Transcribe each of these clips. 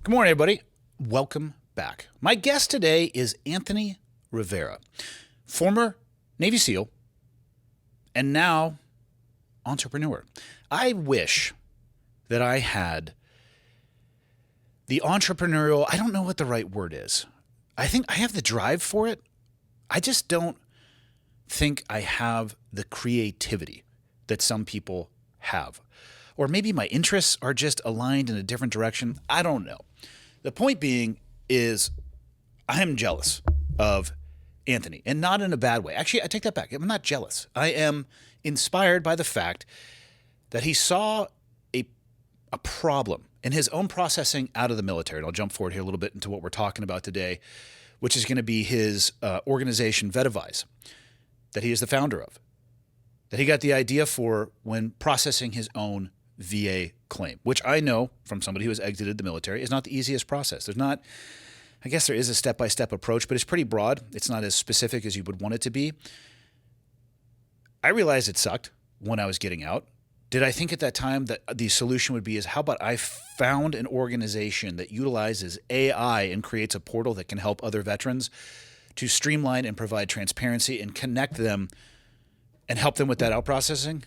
Good morning, everybody. Welcome back. My guest today is Anthony Rivera, former Navy SEAL and now entrepreneur. I wish that I had the entrepreneurial, I don't know what the right word is. I think I have the drive for it. I just don't think I have the creativity that some people have. Or maybe my interests are just aligned in a different direction. I don't know. The point being is I am jealous of Anthony, and not in a bad way. Actually, I take that back. I'm not jealous. I am inspired by the fact that he saw a problem in his own processing out of the military. And I'll jump forward here a little bit into what we're talking about today, which is going to be his organization, Vetavize, that he is the founder of, that he got the idea for when processing his own VA claim, which I know from somebody who has exited the military is not the easiest process. I guess there is a step-by-step approach, but it's pretty broad. It's not as specific as you would want it to be. I realized it sucked when I was getting out. Did I think at that time that the solution would be is how about I found an organization that utilizes AI and creates a portal that can help other veterans to streamline and provide transparency and connect them and help them with that out processing?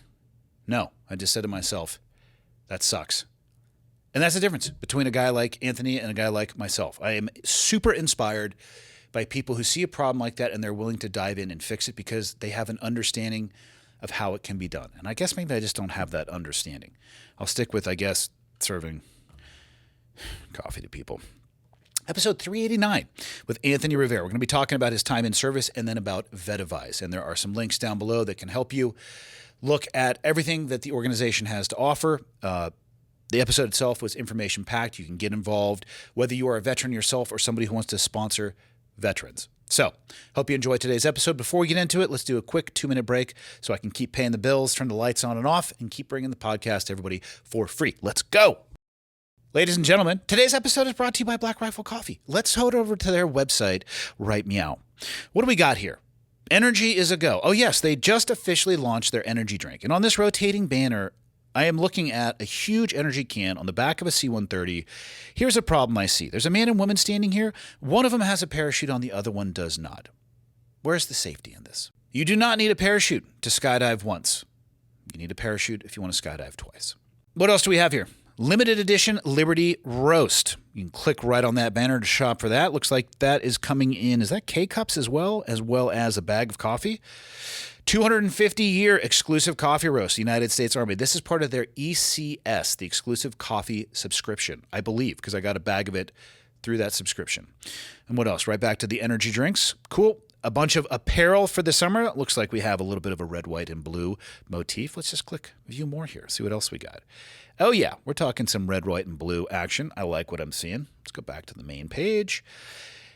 No, I just said to myself, that sucks. And that's the difference between a guy like Anthony and a guy like myself. I am super inspired by people who see a problem like that and they're willing to dive in and fix it because they have an understanding of how it can be done. And I guess maybe I just don't have that understanding. I'll stick with, I guess, serving coffee to people. Episode 389 with Anthony Rivera. We're going to be talking about his time in service and then about Vetavize. And there are some links down below that can help you look at everything that the organization has to offer. The episode itself was information-packed. You can get involved, whether you are a veteran yourself or somebody who wants to sponsor veterans. So, hope you enjoyed today's episode. Before we get into it, let's do a quick 2-minute break so I can keep paying the bills, turn the lights on and off, and keep bringing the podcast to everybody for free. Let's go. Ladies and gentlemen, today's episode is brought to you by Black Rifle Coffee. Let's head over to their website right meow. What do we got here? Energy is a go. Oh, yes, they just officially launched their energy drink. And on this rotating banner, I am looking at a huge energy can on the back of a C-130. Here's a problem I see. There's a man and woman standing here. One of them has a parachute on, the other one does not. Where's the safety in this? You do not need a parachute to skydive once. You need a parachute if you want to skydive twice. What else do we have here? Limited edition Liberty Roast. You can click right on that banner to shop for that. Looks like that is coming in. Is that K-Cups as well as a bag of coffee? 250-year exclusive coffee roast, United States Army. This is part of their ECS, the exclusive coffee subscription, I believe, because I got a bag of it through that subscription. And what else? Right back to the energy drinks. Cool. A bunch of apparel for the summer. It looks like we have a little bit of a red, white, and blue motif. Let's just click view more here, see what else we got. Oh, yeah, we're talking some red, white, and blue action. I like what I'm seeing. Let's go back to the main page.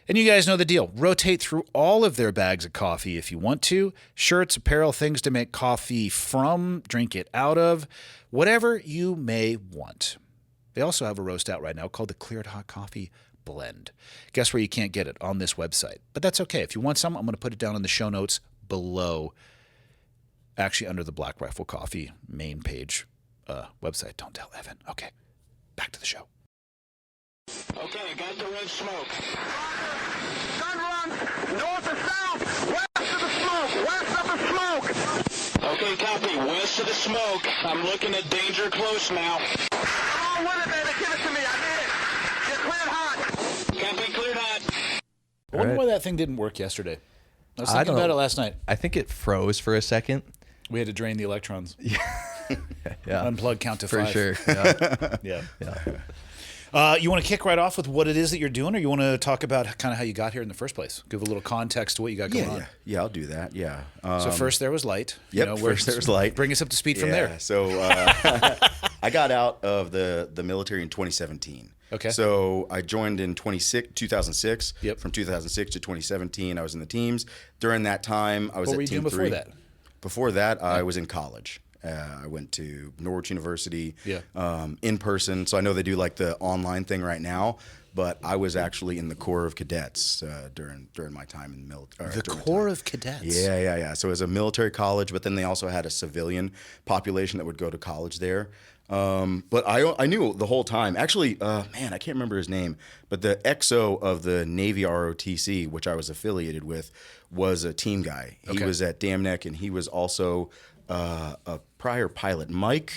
And you guys know the deal. Rotate through all of their bags of coffee if you want to. Shirts, apparel, things to make coffee from, drink it out of, whatever you may want. They also have a roast out right now called the Cleared Hot Coffee Blend. Guess where you can't get it? On this website. But that's okay. If you want some, I'm going to put it down in the show notes below, actually under the Black Rifle Coffee main page website. Don't tell Evan. Okay, back to the show. Okay, got the red smoke. Gun run, north or south, west of the smoke, west of the smoke. Okay, copy, west of the smoke. I'm looking at danger close now. Come on with it, baby, give it to me, I need it. You're cleared hot. Copy, cleared hot. I wonder Right. why that thing didn't work yesterday. I was I thinking don't about know. it last night. I think it froze for a second. We had to drain the electrons. Yeah. Unplug, count to For 5. sure. Yeah. Yeah. Yeah. You want to kick right off with what it is that you're doing, or you want to talk about kind of how you got here in the first place? Give a little context to what you got going on. Yeah, I'll do that. Yeah. So first there was light. Yep, first there was light. Bring us up to speed from there. So I got out of the military in 2017. Okay. So I joined in 2006. Yep. From 2006 to 2017, I was in the teams. During that time, I was What at were you Team doing before 3. that? Before that, I was in college. I went to Norwich University in person. So I know they do like the online thing right now, but I was actually in the Corps of Cadets during my time in the military. The Corps of Cadets? Yeah. So it was a military college, but then they also had a civilian population that would go to college there. But I knew the whole time. Actually, man, I can't remember his name, but the XO of the Navy ROTC, which I was affiliated with, was a team guy. He was at Dam Neck, and he was also a prior pilot, Mike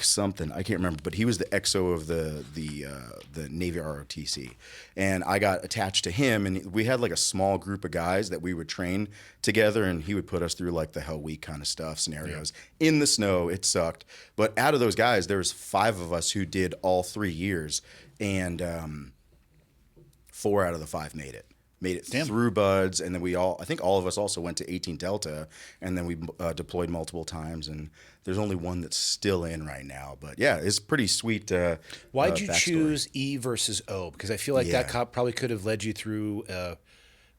something. I can't remember, but he was the XO of the Navy ROTC, and I got attached to him, and we had like a small group of guys that we would train together, and he would put us through like the Hell Week kind of stuff, scenarios in the snow. It sucked, but out of those guys, there was 5 of us who did all 3 years, and 4 out of the 5 made it. Through buds, and then I think all of us also went to 18 Delta, and then we deployed multiple times, and there's only one that's still in right now. But yeah, it's pretty sweet. Why'd you choose E versus O? Because I feel like that probably could have led you through a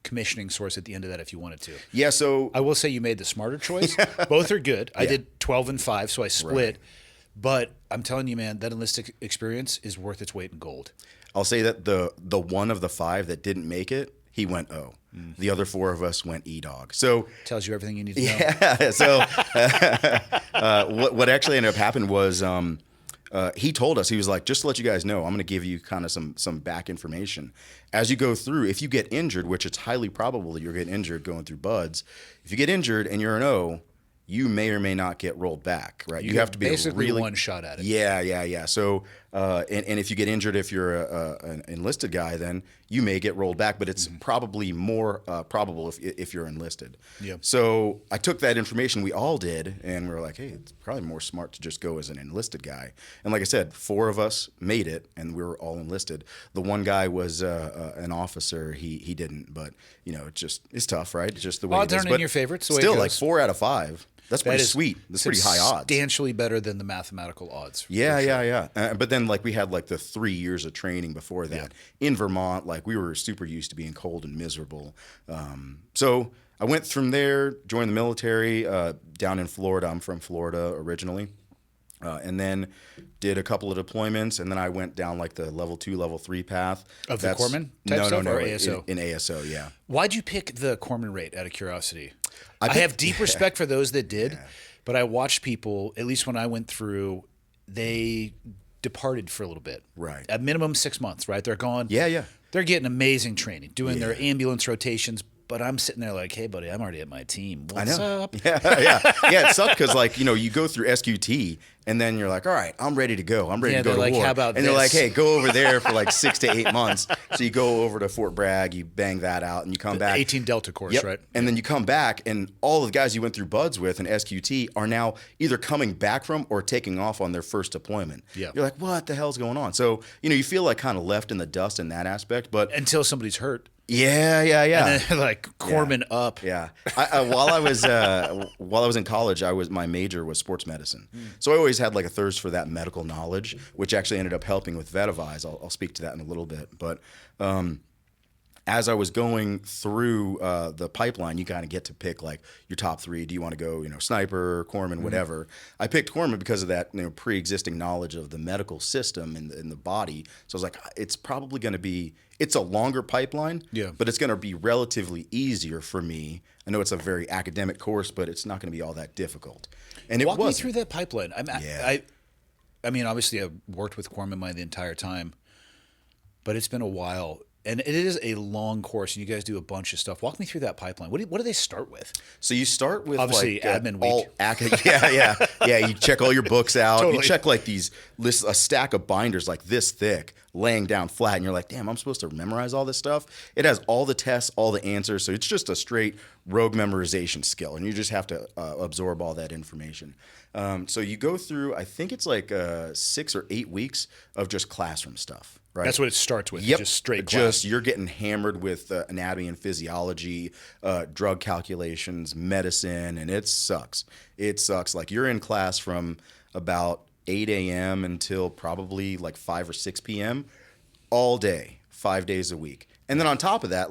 commissioning source at the end of that if you wanted to. Yeah, so I will say you made the smarter choice. Both are good. I did 12 and 5, so I split. Right. But I'm telling you, man, that enlisted experience is worth its weight in gold. I'll say that the one of the 5 that didn't make it, he went O. The other 4 of us went E-Dog. So tells you everything you need to know. Yeah. So what actually ended up happening was he told us, he was like, just to let you guys know, I'm going to give you kind of some back information. As you go through, if you get injured, which it's highly probable that you're getting injured going through buds, if you get injured and you're an O, you may or may not get rolled back, right? You have to be basically really one shot at it. Yeah. So, and if you get injured, if you're an enlisted guy, then you may get rolled back, but it's probably more probable if you're enlisted. Yep. So I took that information, we all did, and we were like, hey, it's probably more smart to just go as an enlisted guy. And like I said, 4 of us made it, and we were all enlisted. The one guy was an officer. He didn't, but it's tough, right? It's just the way Odds it is. aren't in your favorites. Still, like 4 out of 5. That's pretty sweet. That's pretty high odds. Substantially better than the mathematical odds. Yeah. But then we had the 3 years of training before that in Vermont. We were super used to being cold and miserable. So I went from there, joined the military down in Florida. I'm from Florida originally. And then did a couple of deployments, and then I went down the level 2, level 3 path. Of the Corman type stuff or ASO? In ASO, yeah. Why'd you pick the Corman rate out of curiosity? I have deep respect for those that did, but I watched people, at least when I went through, they departed for a little bit. Right. At minimum 6 months, right? They're gone. Yeah. They're getting amazing training, doing their ambulance rotations. But I'm sitting there like, hey, buddy, I'm already at my team. What's up? Yeah. It sucked because, you go through SQT, and then you're like, all right, I'm ready to go. I'm ready to go to war. How about and they're like, hey, go over there for 6 to 8 months. So you go over to Fort Bragg, you bang that out, and you come back. 18 Delta course, right? And then you come back, and all the guys you went through buds with in SQT are now either coming back from or taking off on their first deployment. Yeah. You're like, what the hell's going on? So, you feel kind of left in the dust in that aspect. But until somebody's hurt. Yeah. And then Corman up. Yeah. While I was in college, my major was sports medicine. So I always had a thirst for that medical knowledge, which actually ended up helping with Vetavize. I'll speak to that in a little bit. But as I was going through the pipeline, you kind of get to pick your top 3. Do you want to go, sniper, Corman, whatever? I picked Corman because of that pre-existing knowledge of the medical system in the body. So I was like, it's probably going to be. It's a longer pipeline, but it's going to be relatively easier for me. I know it's a very academic course, but it's not going to be all that difficult. And Walk me through that pipeline. I mean, obviously, I worked with Corman the entire time, but it's been a while. And it is a long course, and you guys do a bunch of stuff. Walk me through that pipeline. What do they start with? So you start with obviously admin week. Yeah. You check all your books out. Totally. You check these lists, a stack of binders this thick, laying down flat, and you're like, damn, I'm supposed to memorize all this stuff. It has all the tests, all the answers, so it's just a straight rogue memorization skill, and you just have to absorb all that information. So you go through, I think it's 6 or 8 weeks of just classroom stuff. Right. That's what it starts with. Yep. Just straight class. You're getting hammered with anatomy and physiology, drug calculations, medicine, and it sucks. It sucks. You're in class from about 8 a.m. until probably 5 or 6 p.m. all day, 5 days a week. And then on top of that,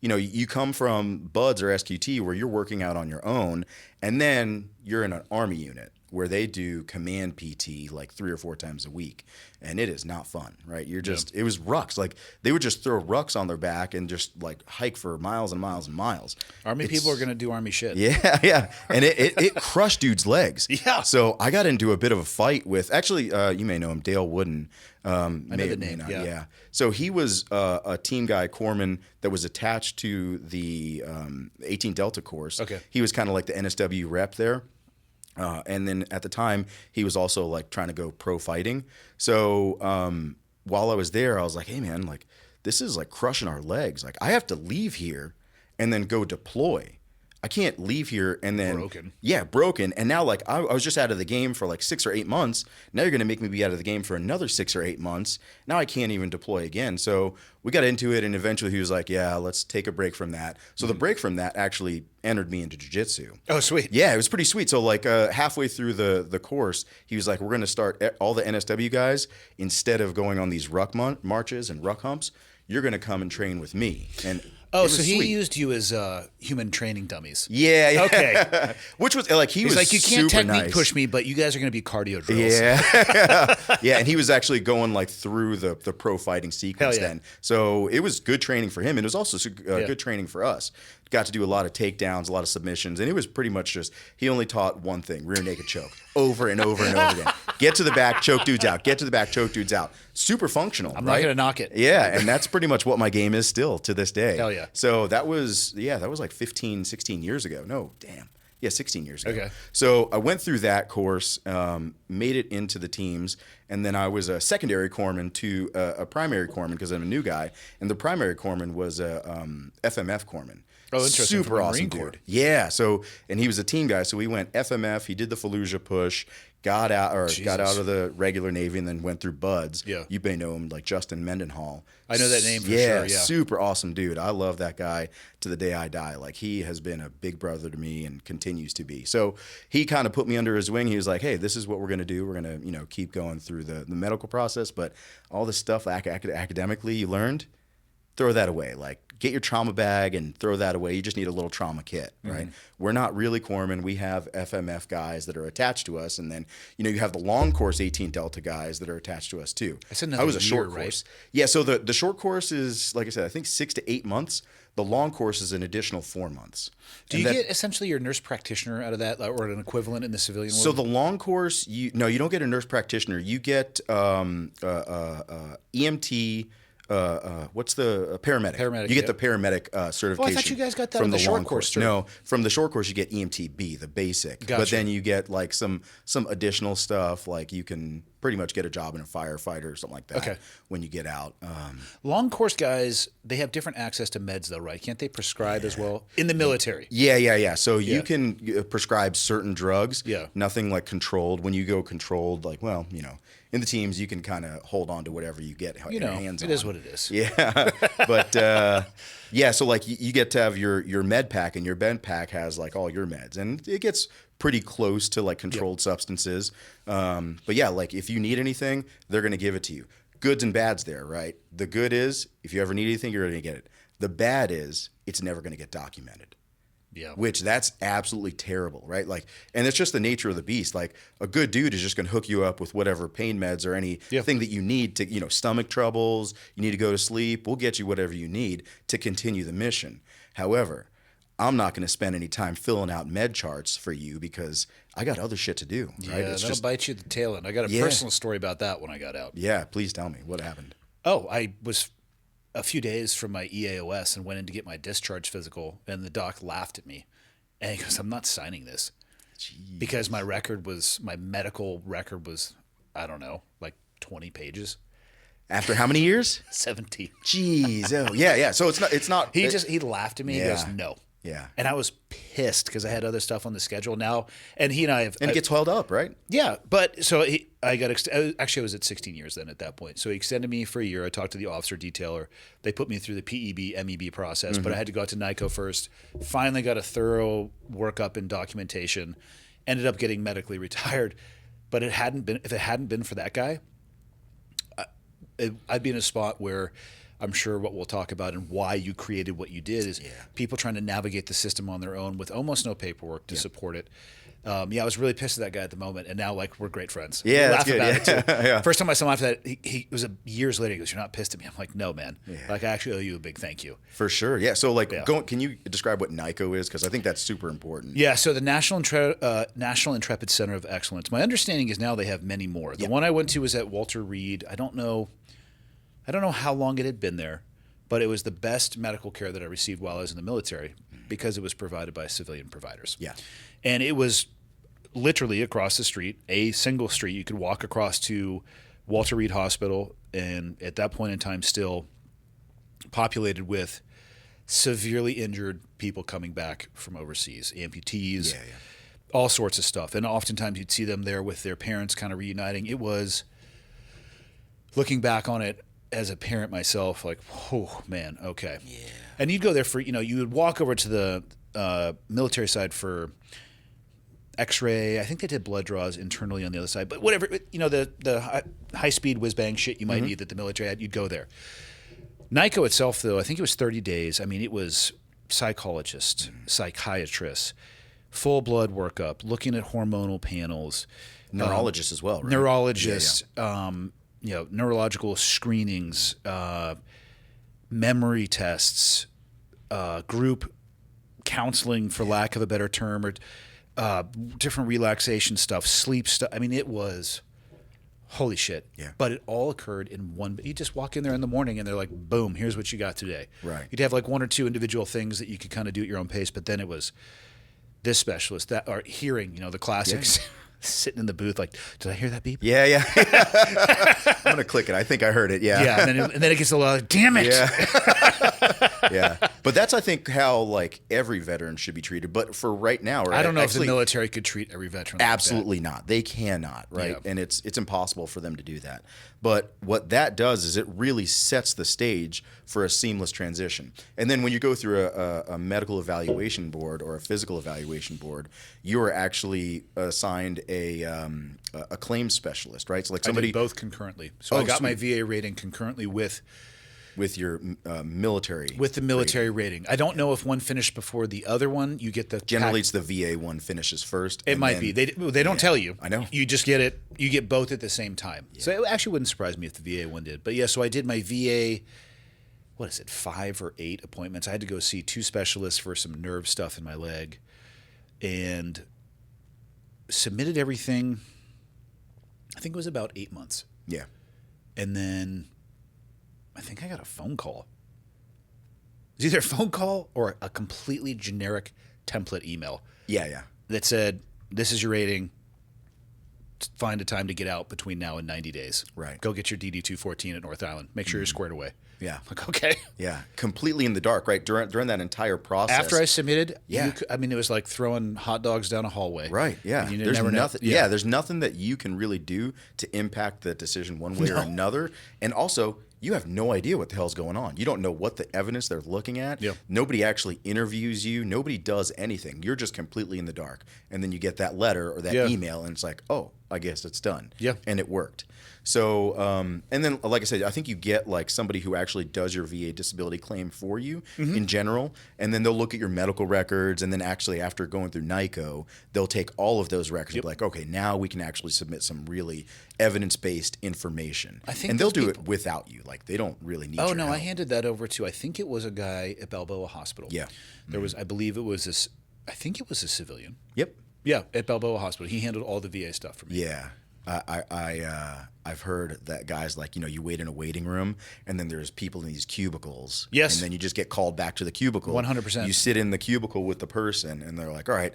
you come from buds or SQT where you're working out on your own, and then you're in an Army unit where they do command PT like 3 or 4 times a week, and it is not fun, right? You're just it was rucks. Like they would just throw rucks on their back and just like hike for miles and miles and miles. Army people are going to do Army shit. Yeah, and it crushed dudes' legs. Yeah. So I got into a bit of a fight with actually you may know him, Dale Wooden. I know the name. Yeah. So he was a team guy, Corman, that was attached to the 18 Delta course. Okay. He was kind of like the NSW rep there. And then at the time, he was also like trying to go pro fighting. So while I was there, I was like, hey, man, like this is like crushing our legs. Like I have to leave here and then go deploy. I can't leave here and then broken. And now like I was just out of the game for like 6 or 8 months. Now you're going to make me be out of the game for another 6 or 8 months. Now I can't even deploy again. So we got into it, and eventually he was like, yeah, let's take a break from that. So the break from that actually entered me into jiu-jitsu. Oh, sweet. Yeah, it was pretty sweet. So like halfway through the course, he was like, we're going to start all the NSW guys, instead of going on these ruck marches and ruck humps, you're going to come and train with me. And oh, so he used you as human training dummies. Yeah. Okay. Which was like He's was like, you can't super technique nice. push me, but you guys are going to be cardio drills. Yeah. Yeah, and he was actually going like through the pro fighting sequence Hell yeah. then. So it was good training for him, and it was also good training for us. Got to do a lot of takedowns, a lot of submissions, and it was pretty much just he only taught one thing: rear naked choke, over and over and over again. Get to the back, choke dudes out. Get to the back, choke dudes out. Super functional. I'm not going to knock it. Yeah, and that's pretty much what my game is still to this day. Hell yeah. So that was like 15, 16 years ago. No, damn. Yeah, 16 years ago. Okay. So I went through that course, made it into the teams, and then I was a secondary corpsman to a primary corpsman because I'm a new guy, and the primary corpsman was a FMF corpsman. Oh, interesting. Super From the awesome Marine Corps. dude. Yeah. So, and he was a team guy, so we went FMF. He did the Fallujah push, got out of the regular Navy, and then went through Buds. Yeah. You may know him, like Justin Mendenhall. I know that name for sure. Yeah. Super awesome dude. I love that guy to the day I die. Like he has been a big brother to me and continues to be. So he kind of put me under his wing. He was like, "Hey, this is what we're gonna do. We're gonna, keep going through the medical process, but all the stuff academically you learned, throw that away. Like get your trauma bag and throw that away. You just need a little trauma kit, right? We're not really corpsmen. We have FMF guys that are attached to us, and then you have the long course 18 Delta guys that are attached to us too. I was a short year, right? course. Yeah, so the short course is, like I said, I think 6 to 8 months. The long course is an additional 4 months. Do you get essentially your nurse practitioner out of that, or an equivalent in the civilian world? So the long course, you don't get a nurse practitioner. You get EMT. What's the paramedic? Paramedic. You get the paramedic certification. Oh, I thought you guys got that from in the short long course, too. No, from the short course you get EMTB, the basic. Gotcha. But then you get like some additional stuff, like you can pretty much get a job in a firefighter or something like that when you get out. Long course guys, they have different access to meds though, right? Can't they prescribe as well in the military? Yeah. So you can prescribe certain drugs. Yeah. Nothing like controlled. When you go controlled, like, in the teams, you can kind of hold on to whatever you get your hands on. It is what it is. Yeah. But, so like you get to have your med pack, and your med pack has like all your meds, and it gets pretty close to like controlled substances. But yeah, like if you need anything, they're going to give it to you. Goods and bads there, right? The good is if you ever need anything, you're going to get it. The bad is it's never going to get documented. Yeah. Which that's absolutely terrible, right? Like, and it's just the nature of the beast. Like a good dude is just going to hook you up with whatever pain meds or anything that you need to, stomach troubles, you need to go to sleep. We'll get you whatever you need to continue the mission. However, I'm not going to spend any time filling out med charts for you because I got other shit to do, right? Yeah, that'll bite you at the tail end. I got a personal story about that when I got out. Yeah, please tell me what happened. Oh, I was a few days from my EAOS and went in to get my discharge physical, and the doc laughed at me. And he goes, "I'm not signing this." Jeez. Because my medical record was, I don't know, like 20 pages. After how many years? 17. Jeez. Oh, yeah. So it's not. He laughed at me. Yeah. He goes, "No." Yeah. And I was pissed because I had other stuff on the schedule now. And he and I have. And it gets held up, right? Yeah. But so I was at 16 years then at that point. So he extended me for a year. I talked to the officer detailer. They put me through the PEB, MEB process, but I had to go out to NICO first. Finally got a thorough workup and documentation. Ended up getting medically retired. But if it hadn't been for that guy, I'd be in a spot where I'm sure what we'll talk about and why you created what you did is people trying to navigate the system on their own with almost no paperwork to support it. Yeah, I was really pissed at that guy at the moment, and now like we're great friends. Yeah, we that's laugh good. about Yeah. it too. Yeah. First time I saw him after that, he was years later. He goes, "You're not pissed at me." I'm like, "No, man. Like I actually owe you a big thank you." For sure. Yeah. So like, Yeah. can you describe what NICO is? Because I think that's super important. Yeah, so the National Intrepid Center of Excellence. My understanding is now they have many more. The one I went to was at Walter Reed. I don't know how long it had been there, but it was the best medical care that I received while I was in the military because it was provided by civilian providers. Yeah. And it was literally across the street, a single street. You could walk across to Walter Reed Hospital, and at that point in time, still populated with severely injured people coming back from overseas, amputees, all sorts of stuff. And oftentimes you'd see them there with their parents kind of reuniting. It was, looking back on it as a parent myself, like, oh, man, okay. Yeah. And you'd go there for, you would walk over to the military side for X-ray. I think they did blood draws internally on the other side, but whatever, the high-speed whiz-bang shit you might need that the military had, you'd go there. NICO itself, though, I think it was 30 days. I mean, it was psychologists, psychiatrists, full blood workup, looking at hormonal panels. Neurologists as well, right? Neurologists, neurological screenings, memory tests, group counseling, for lack of a better term, or different relaxation stuff, sleep stuff. I mean, it was holy shit. Yeah. But it all occurred in one. You just walk in there in the morning and they're like, boom, here's what you got today. Right. You'd have like one or two individual things that you could kind of do at your own pace, but then it was this specialist, that, or hearing, the classics. Yeah. Sitting in the booth, like, did I hear that beep? Yeah. I'm gonna click it. I think I heard it. Yeah. Yeah, and then it gets a lot. Damn it. Yeah. Yeah. But that's, I think, how like every veteran should be treated. But for right now, right? I don't know if the military could treat every veteran. Absolutely not. They cannot, right? Yeah. And it's impossible for them to do that. But what that does is it really sets the stage for a seamless transition. And then when you go through a medical evaluation board or a physical evaluation board, you are actually assigned a claims specialist, right? So like somebody I did both concurrently. So I got my VA rating concurrently with your military. With the military rating. I don't know if one finished before the other one. You get the generally it's the VA one finishes first. It might be. They don't tell you. I know. You just get it. You get both at the same time. Yeah. So it actually wouldn't surprise me if the VA one did. But yeah, so I did my VA. What is it? 5 or 8 appointments. I had to go see 2 specialists for some nerve stuff in my leg, and submitted everything. I think it was about 8 months. Yeah. And then I think I got a phone call. It was either a phone call or a completely generic template email. Yeah. That said, this is your rating. Find a time to get out between now and 90 days. Right. Go get your DD-214 at North Island. Make sure you're squared away. Yeah. Like, okay. Yeah. Completely in the dark, right? During that entire process. After I submitted, yeah. It was like throwing hot dogs down a hallway. Right. Yeah. There's nothing. Yeah. There's nothing that you can really do to impact the decision one way or another. And also, you have no idea what the hell's going on. You don't know what the evidence they're looking at. Yep. Nobody actually interviews you. Nobody does anything. You're just completely in the dark. And then you get that letter or that email, and it's like, oh, I guess it's done. Yeah. And it worked. So, and then, like I said, I think you get like somebody who actually does your VA disability claim for you in general, and then they'll look at your medical records, and then actually after going through NICO, they'll take all of those records and be like, okay, now we can actually submit some really evidence-based information. And they'll do it without you. Like they don't really need. Oh no, help. I handed that over to. I think it was a guy at Balboa Hospital. Yeah. There was, I believe it was this. I think it was a civilian. Yep. Yeah, at Balboa Hospital, he handled all the VA stuff for me. Yeah. I've heard that guys like, you wait in a waiting room and then there's people in these cubicles. Yes. And then you just get called back to the cubicle. 100%. You sit in the cubicle with the person and they're like, all right,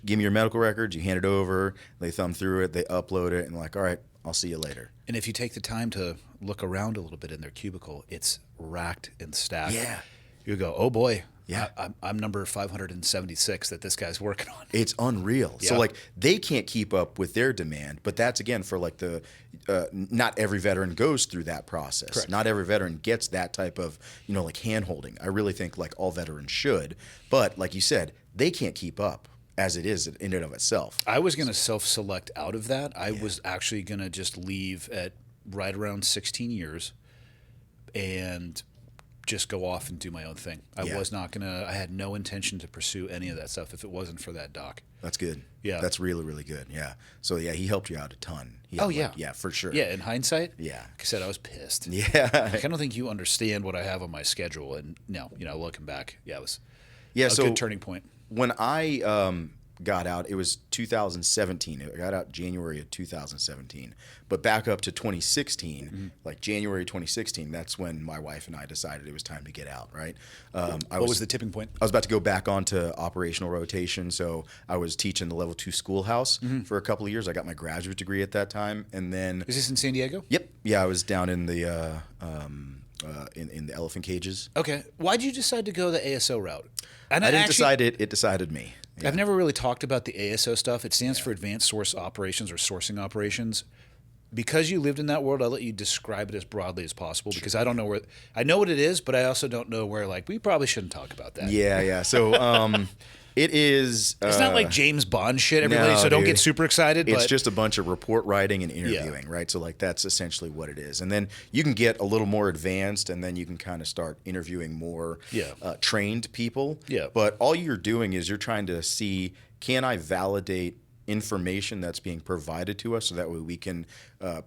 give me your medical records. You hand it over. They thumb through it. They upload it and like, all right, I'll see you later. And if you take the time to look around a little bit in their cubicle, it's racked and stacked. Yeah. You go, oh boy. Yeah. I'm number 576 that this guy's working on. It's unreal. Yeah. So like they can't keep up with their demand, but that's again for like the not every veteran goes through that process. Correct. Not every veteran gets that type of like hand holding. I really think like all veterans should, but like you said, they can't keep up as it is in and of itself. I was going to self-select out of that. I was actually going to just leave at right around 16 years and just go off and do my own thing. I was not gonna. I had no intention to pursue any of that stuff if it wasn't for that doc. That's good. Yeah. That's really, really good. Yeah. So yeah, he helped you out a ton. Yeah, for sure. Yeah, in hindsight. Yeah. Like I said, I was pissed. Yeah. Like, I don't think you understand what I have on my schedule. And no, looking back, it was Yeah. a So good turning point. when I got out, it was 2017. I got out January of 2017. But back up to 2016, like January 2016, that's when my wife and I decided it was time to get out, right? What was the tipping point? I was about to go back onto operational rotation, so I was teaching the level 2 schoolhouse for a couple of years. I got my graduate degree at that time, and then Is this in San Diego? yep, yeah, I was down in the in the elephant cages. Okay. Why'd you decide to go the ASO route? And I didn't decide it; it decided me. Yeah. I've never really talked about the ASO stuff. It stands for Advanced Source Operations or Sourcing Operations. Because you lived in that world, I'll let you describe it as broadly as possible because I don't know where – I know what it is, but I also don't know where, like, we probably shouldn't talk about that. Yeah. So it is It's not like James Bond shit, everybody, no, so don't dude. get super excited. It's but just a bunch of report writing and interviewing, right? So like that's essentially what it is. And then you can get a little more advanced, and then you can kind of start interviewing more trained people. Yeah. But all you're doing is you're trying to see, can I validate information that's being provided to us so that way we can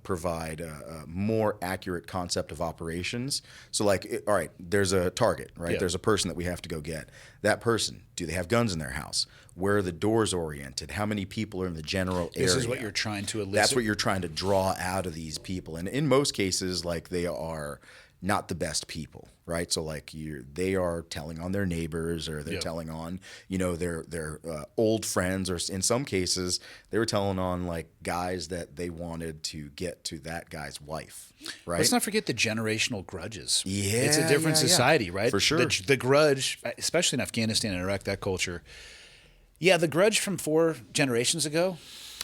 provide a more accurate concept of operations. So like, all right, there's a target, right? Yeah. There's a person that we have to go get. That person, do they have guns in their house? Where are the doors oriented? How many people are in the general area? this is what you're trying to elicit. That's what you're trying to draw out of these people. And in most cases, like they are not the best people, right? So like they are telling on their neighbors, or they're telling on, their old friends, or in some cases they were telling on like guys that they wanted to get to that guy's wife, right? Let's not forget the generational grudges. Yeah, it's a different society, right? For sure. The grudge, especially in Afghanistan and Iraq, that culture. Yeah, the grudge from 4 generations ago.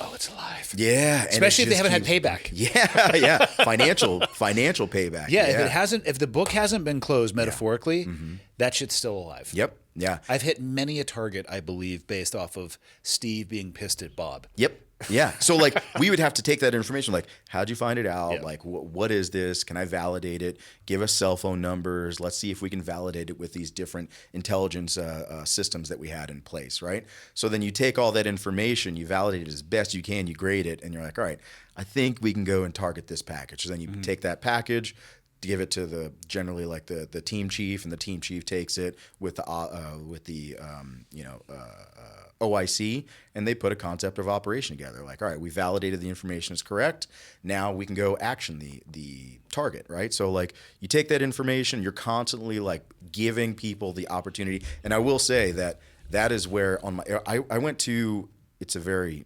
Oh, it's alive. Yeah, especially if they haven't had payback. Yeah. Financial payback. Yeah, if the book hasn't been closed metaphorically, that shit's still alive. Yep. Yeah. I've hit many a target, I believe, based off of Steve being pissed at Bob. Yep. Yeah. So like we would have to take that information, like, how'd you find it out? Yeah. Like, what is this? Can I validate it? Give us cell phone numbers. Let's see if we can validate it with these different intelligence systems that we had in place, right? So then you take all that information, you validate it as best you can, you grade it, and you're like, all right, I think we can go and target this package. So then you take that package, give it to the team chief, and the team chief takes it with the OIC, and they put a concept of operation together. Like, all right, we validated the information is correct. Now we can go action the target, right? So like you take that information, you're constantly like giving people the opportunity. And I will say that is where I went to, it's a very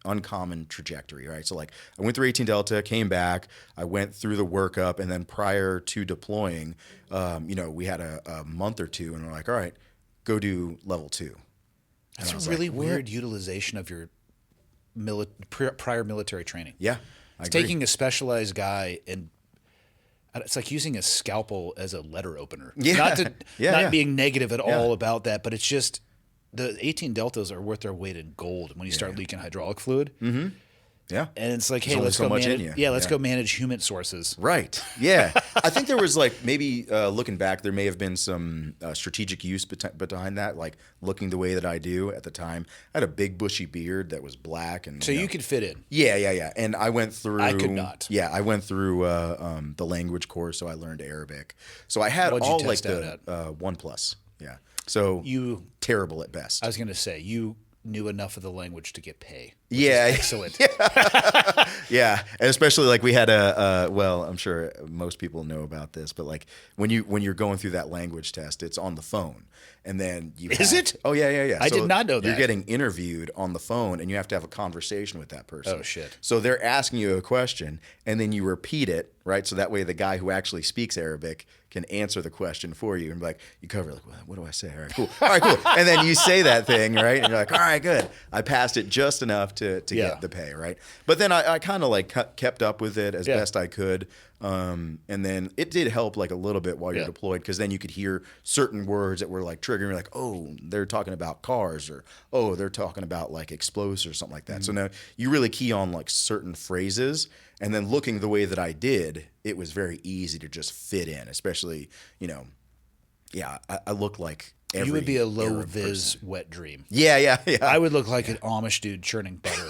uncommon trajectory, right? So like I went through 18 Delta, came back, I went through the workup, and then prior to deploying, we had a month or two, and we're like, all right, go do level 2. That's a really weird utilization of your prior military training. Yeah, it's taking a specialized guy and it's like using a scalpel as a letter opener. Yeah. Not being negative at all about that, but it's just the 18 Deltas are worth their weight in gold when you start leaking hydraulic fluid. Mm-hmm. Yeah. And it's like, hey, only let's so go much manage. in you. Yeah, let's go manage human sources. Right. Yeah. I think there was like maybe looking back, there may have been some strategic use behind that, like looking the way that I do at the time. I had a big bushy beard that was black, and So you could fit in. Yeah. And I went through. I could not. Yeah, I went through the language course, so I learned Arabic. So I had What'd you all test like out the at? 1+. Yeah. So You, terrible at best. I was going to say, you knew enough of the language to get pay. Yeah. Excellent. Yeah, and especially like we had I'm sure most people know about this, but like when you're going through that language test, it's on the phone, and then Is it? Oh yeah. I did not know that. You're getting interviewed on the phone, and you have to have a conversation with that person. Oh, shit. So they're asking you a question, and then you repeat it, right? So that way the guy who actually speaks Arabic can answer the question for you, and be like, you cover like, what do I say? All right, cool. And then you say that thing, right? And you're like, all right, good. I passed it just enough to Yeah. get the pay, right? But then I kind of like kept up with it as Yeah. best I could. And then it did help like a little bit while you're Yeah. deployed, because then you could hear certain words that were like triggering, like, oh, they're talking about cars, or oh, they're talking about like explosives or something like that. So now you really key on like certain phrases, and then looking the way that I did, it was very easy to just fit in, especially, I look like every You would be a low Arab vis person. wet dream. Yeah. I would look like an Amish dude churning butter.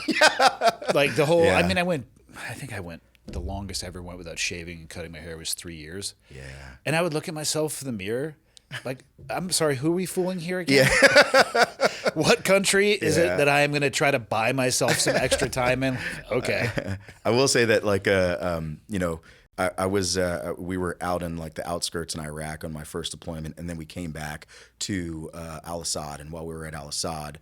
Like the whole. Yeah. I mean, I think I went. The longest I ever went without shaving and cutting my hair was 3 years. Yeah. And I would look at myself in the mirror, like, I'm sorry, who are we fooling here again? Yeah. What country is it Yeah. that I am going to try to buy myself some extra time in? Okay. I will say that, like, I was we were out in like the outskirts in Iraq on my first deployment, and then we came back to Al Assad. And while we were at Al Assad,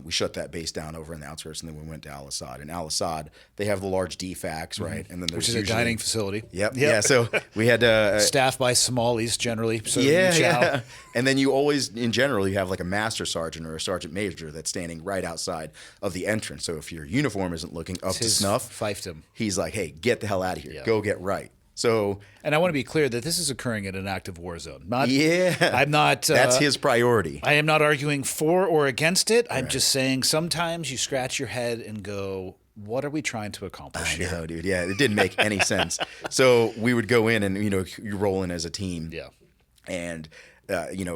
we shut that base down over in the outskirts, and then we went to Al Assad. And Al Assad, they have the large DFACs, right? And then there's Which is a usually, dining facility. Yep. Yeah. So we had Staffed by Somalis generally. So yeah, you chow. yeah. And then you always, in general, you have like a master sergeant or a sergeant major that's standing right outside of the entrance. So if your uniform isn't looking up to His snuff, fiefdom. he's like, hey, get the hell out of here. Yeah. Go get right. So And I want to be clear that this is occurring in an active war zone. Not, yeah, I'm not. that's his priority. I am not arguing for or against it. I'm just saying sometimes you scratch your head and go, what are we trying to accomplish I here? know, dude. Yeah, it didn't make any sense. So we would go in and, you roll in as a team. Yeah. And,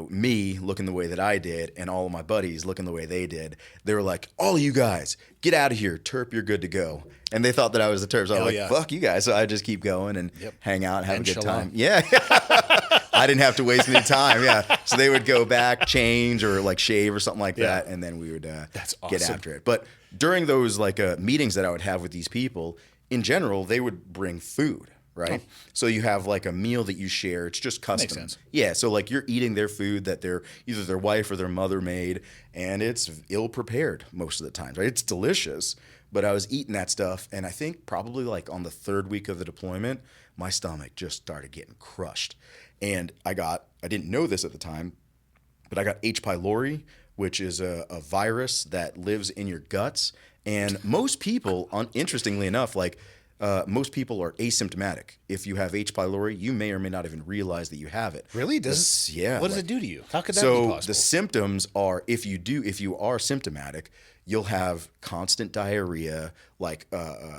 me looking the way that I did, and all of my buddies looking the way they did, they were like, all you guys, get out of here. Terp, you're good to go. And they thought that I was the Terp. So I was like, yeah. fuck you guys. So I just keep going and hang out, have a good Inshallah. time. Yeah. I didn't have to waste any time. Yeah. So they would go back, change, or like shave or something like that. And then we would That's get awesome. after it. But during those like meetings that I would have with these people, in general, they would bring food. Right. So you have like a meal that you share. It's just custom. Makes sense. Yeah. So like you're eating their food that either their wife or their mother made, and it's ill prepared most of the time. Right. It's delicious. But I was eating that stuff, and I think probably like on the third week of the deployment, my stomach just started getting crushed. And I didn't know this at the time, but I got H. pylori, which is a virus that lives in your guts. And most people, interestingly enough, most people are asymptomatic. If you have H. pylori, you may or may not even realize that you have it. Really? Yeah. What does it do to you? How could that be So possible? the symptoms are, if you are symptomatic, you'll have constant diarrhea, like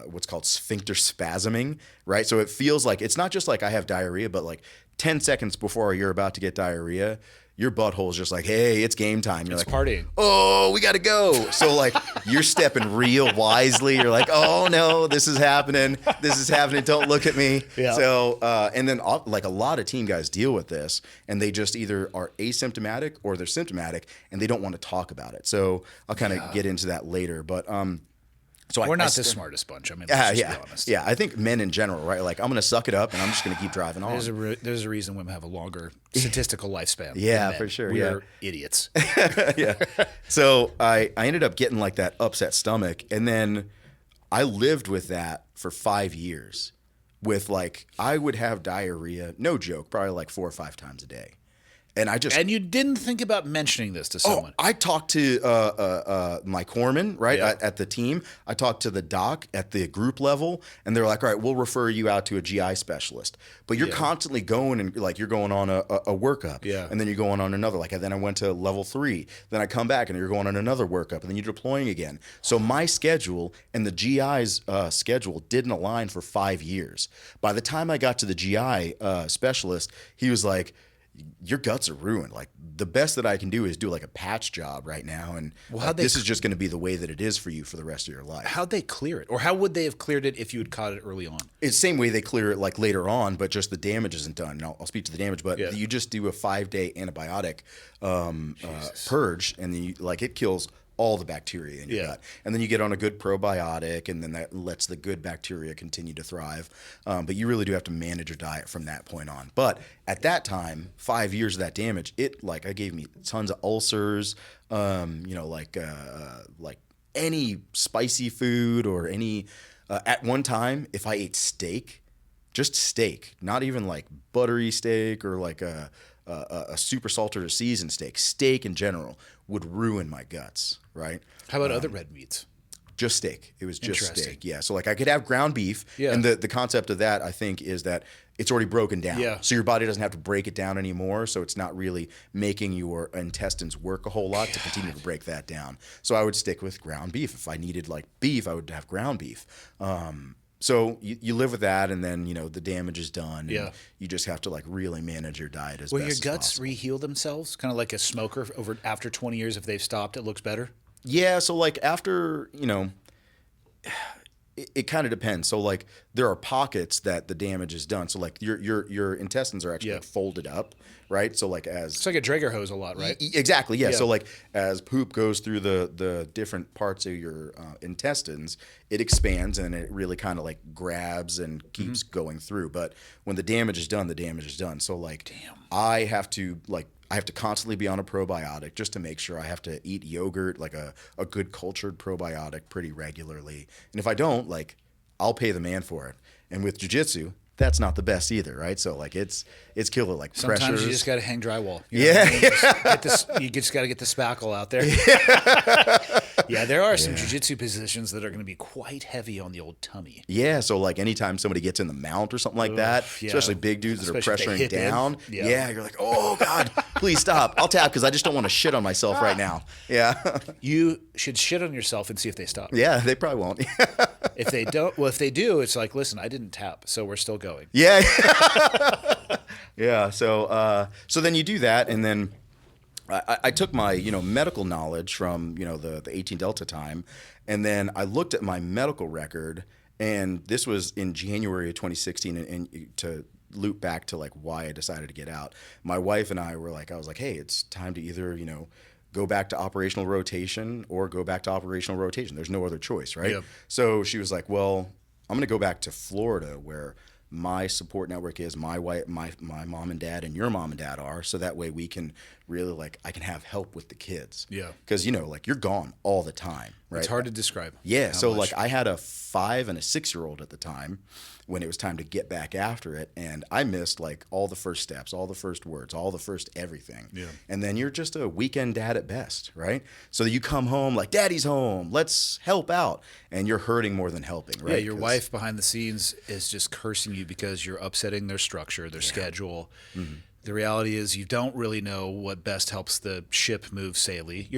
what's called sphincter spasming, right? So it feels like, it's not just like I have diarrhea, but like 10 seconds before you're about to get diarrhea, your butthole's just like, hey, it's game time. You're It's like, partying. oh, we got to go. So like you're stepping real wisely. You're like, oh no, this is happening. This is happening. Don't look at me. Yeah. So, and then like a lot of team guys deal with this, and they just either are asymptomatic or they're symptomatic, and they don't want to talk about it. So I'll kind of get into that later. But so We're I not the still- smartest bunch. I mean, let's just be honest. Yeah. I think men in general, right? Like I'm going to suck it up, and I'm just going to keep driving on. There's a reason women have a longer statistical lifespan. than Yeah, men. for sure, We're idiots. Yeah. So I ended up getting like that upset stomach, and then I lived with that for 5 years. With like, I would have diarrhea, no joke, probably like 4 or 5 times a day. And I just And you didn't think about mentioning this to someone. I talked to my Corman, right, Yeah. at the team. I talked to the doc at the group level, and they're like, all right, we'll refer you out to a GI specialist. But you're constantly going, and like you're going on a workup, Yeah. and then you're going on another. Like, and then I went to level 3. Then I come back, and you're going on another workup, and then you're deploying again. So my schedule and the GI's schedule didn't align for 5 years. By the time I got to the GI specialist, he was like, your guts are ruined. Like the best that I can do is do like a patch job right now. And this is just going to be the way that it is for you for the rest of your life. How'd they clear it? Or how would they have cleared it if you had caught it early on? It's the same way they clear it like later on, but just the damage isn't done. And I'll speak to the damage, but you just do a 5-day antibiotic purge, and then it kills all the bacteria in your gut. And then you get on a good probiotic, and then that lets the good bacteria continue to thrive. But you really do have to manage your diet from that point on. But at that time, 5 years of that damage, it gave me tons of ulcers, like any spicy food or any, at one time, if I ate steak, just steak, not even like buttery steak or like a super salted or seasoned steak in general would ruin my guts, right? How about other red meats? just steak. It was just Interesting. steak. Yeah. So like I could have ground beef. Yeah. And the concept of that, I think, is that it's already broken down. Yeah. So your body doesn't have to break it down anymore. So it's not really making your intestines work a whole lot to continue to break that down. So I would stick with ground beef. If I needed like beef, I would have ground beef. So you live with that, and then the damage is done. Yeah. And you just have to like really manage your diet as Will best your as guts possible. re-heal themselves? Kind of like a smoker after 20 years, if they've stopped, it looks better? Yeah, so like after, it kind of depends. So like there are pockets that the damage is done. So like your intestines are actually like folded up, right? So like as It's like a Draeger hose a lot, right? exactly, yeah. Yeah. So like as poop goes through the different parts of your intestines, it expands and it really kind of like grabs and keeps going through. But when the damage is done, the damage is done. So like I have to constantly be on a probiotic just to make sure. I have to eat yogurt, like a good cultured probiotic, pretty regularly. And if I don't, like, I'll pay the man for it. And with jiu-jitsu, that's not the best either, right? So like it's killer, like Sometimes pressures. you just got to hang drywall. Yeah. You just got to get the spackle out there. Yeah, there are some jiu-jitsu positions that are going to be quite heavy on the old tummy. Yeah, so like anytime somebody gets in the mount or something like that, yeah. especially big dudes that are Especially if they pressuring hip in. down, Yeah. you're like, oh God, please stop. I'll tap because I just don't want to shit on myself right now. Yeah, You should shit on yourself and see if they stop. yeah, they probably won't. If they don't, well, if they do, it's like, listen, I didn't tap, so we're still going. Yeah, yeah. So then you do that, and then I took my medical knowledge from the 18 Delta time, and then I looked at my medical record, and this was in January of 2016, and to loop back to like why I decided to get out. My wife and I were like, I was like, hey, it's time to either go back to operational rotation or go back to operational rotation. There's no other choice, right? Yeah. So she was like, well, I'm going to go back to Florida where my support network is, my wife, my mom and dad, and your mom and dad are, so that way we can really like I can have help with the kids. Yeah. Because like you're gone all the time, right? It's hard to describe. Yeah. how So much. like I had a 5 and a 6-year-old at the time when it was time to get back after it, and I missed like all the first steps, all the first words, all the first everything. Yeah. And then you're just a weekend dad at best, right? So you come home like daddy's home, let's help out, and you're hurting more than helping, right? Yeah, your 'Cause- wife behind the scenes is just cursing you because you're upsetting their structure, their schedule. Mm-hmm. The reality is you don't really know what best helps the ship move smoothly.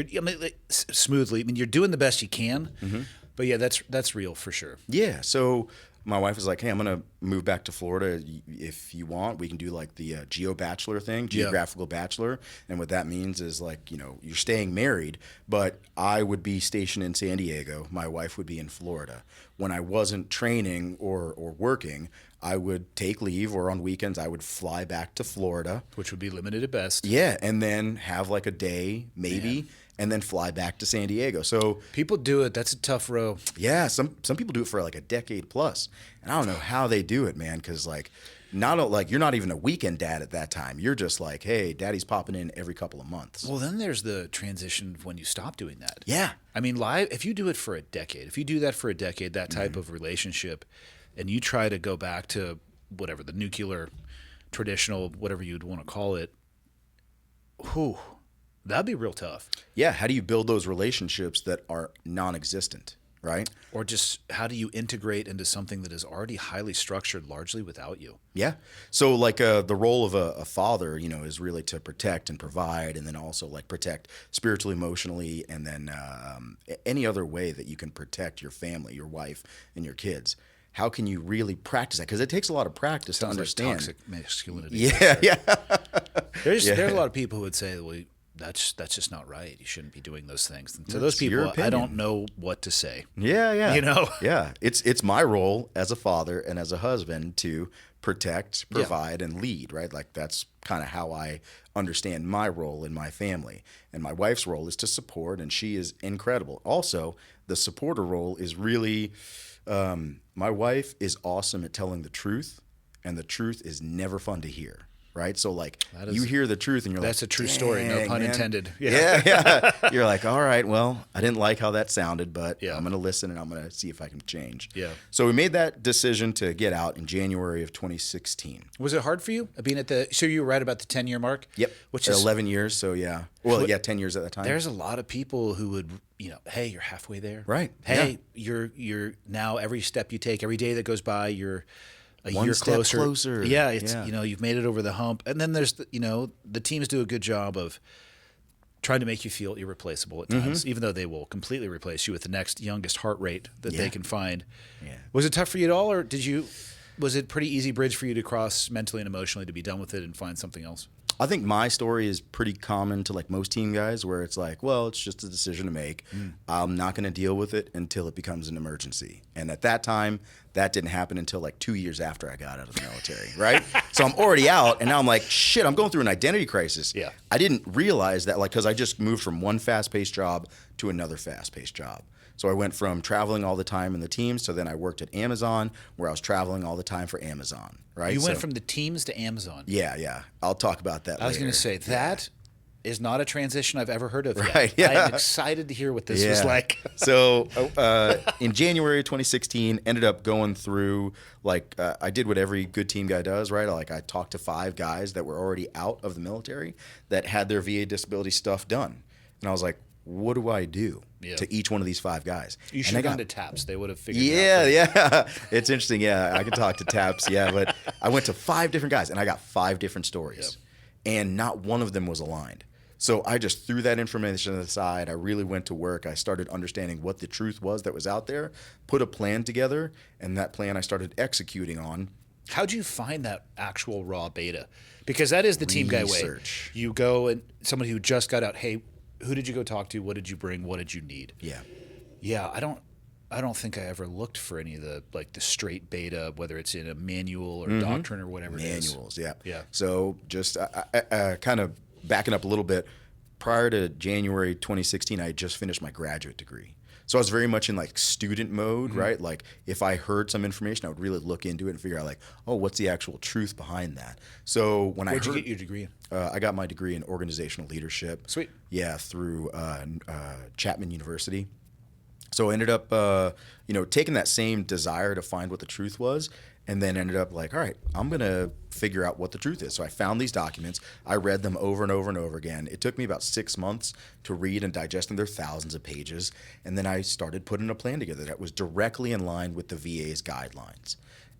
Smoothly. I mean, you're doing the best you can, Mm-hmm. but yeah, that's real for sure. Yeah. So my wife was like, hey, I'm going to move back to Florida. If you want, we can do like the Geo Bachelor thing, Geographical Bachelor. And what that means is like, you're staying married, but I would be stationed in San Diego. My wife would be in Florida. When I wasn't training or working, I would take leave, or on weekends I would fly back to Florida. Which would be limited at best. Yeah. And then have like a day maybe, and then fly back to San Diego. So People do it. That's a tough row. yeah, some people do it for like a decade plus, and I don't know how they do it, man. Because like, you're not even a weekend dad at that time. You're just like, hey, daddy's popping in every couple of months. Well, then there's the transition of when you stop doing that. Yeah, I mean, if you do it for a decade, if you do that for a decade, that type of relationship, and you try to go back to whatever, the nuclear, traditional, whatever you'd want to call it, whew, that'd be real tough. yeah. How do you build those relationships that are non-existent, right? Or just how do you integrate into something that is already highly structured largely without you? Yeah. So like the role of a father, is really to protect and provide, and then also like protect spiritually, emotionally, and then any other way that you can protect your family, your wife, and your kids. How can you really practice that? Because it takes a lot of practice to Sounds like understand. toxic masculinity. Yeah, yeah. There's a lot of people who would say, well, that's just not right. You shouldn't be doing those things. And to those That's your people, I opinion. don't know what to say. Yeah, yeah. Yeah. It's my role as a father and as a husband to protect, provide, and lead, right? Like that's kind of how I understand my role in my family. And my wife's role is to support, and she is incredible. Also, the supporter role is really my wife is awesome at telling the truth, and the truth is never fun to hear. right? So like That is- you hear the truth and you're like, That's a true story, no "Dang, pun man." intended. Yeah. You're like, all right, well, I didn't like how that sounded, but Yeah. I'm going to listen and I'm going to see if I can change. Yeah. So we made that decision to get out in January of 2016. Was it hard for you being at the? So you were right about the 10-year mark. Yep. Which is 11 years. So yeah. Well, yeah, 10 years at that time. There's a lot of people who would, hey, you're halfway there. Right. Hey, you're now every step you take, every day that goes by, you're a One year step closer. closer. Yeah, it's Yeah. you've made it over the hump. And then there's the teams do a good job of trying to make you feel irreplaceable at times, even though they will completely replace you with the next youngest heart rate that they Yeah. can find. Yeah. Was it tough for you at all, or was it pretty easy bridge for you to cross mentally and emotionally to be done with it and find something else? I think my story is pretty common to like most team guys where it's like, well, it's just a decision to make. I'm not going to deal with it until it becomes an emergency. And at that time, that didn't happen until like 2 years after I got out of the military, right? So I'm already out and now I'm like, shit, I'm going through an identity crisis. Yeah. I didn't realize that because I just moved from one fast-paced job to another fast-paced job. So I went from traveling all the time in the teams to then I worked at Amazon where I was traveling all the time for Amazon, right? You went So- from the teams to Amazon. Yeah. I'll talk about that I was later. going to say that is not a transition I've ever heard of Right, yet. yeah. I'm excited to hear what this was like. So in January 2016, ended up going through I did what every good team guy does, right? I talked to 5 guys that were already out of the military that had their VA disability stuff done, and I was like, what do I do to each one of these 5 guys? You And should I have gone got- to TAPS. They would have figured it out. Yeah. It's interesting. Yeah, I could talk to TAPS. Yeah, but I went to 5 different guys and I got 5 different stories, and not one of them was aligned. So I just threw that information aside. I really went to work. I started understanding what the truth was that was out there, put a plan together, and that plan I started executing on. How'd you find that actual raw beta? Because that is the team guy way. Research. You go and somebody who just got out, hey, who did you go talk to? What did you bring? What did you need? Yeah. Yeah, I don't think I ever looked for any of the the straight beta, whether it's in a manual or doctrine or whatever it is. Manuals, yeah. Yeah. So just kind of backing up a little bit, prior to January 2016, I had just finished my graduate degree. So I was very much in student mode, right? Like if I heard some information, I would really look into it and figure out what's the actual truth behind that. So when Where'd you get your degree in? I got my degree in organizational leadership. Sweet. Yeah, through Chapman University. So I ended up, taking that same desire to find what the truth was, and then ended up all right, I'm going to figure out what the truth is. So I found these documents. I read them over and over and over again. It took me about 6 months to read and digest them. They're thousands of pages. And then I started putting a plan together that was directly in line with the VA's guidelines.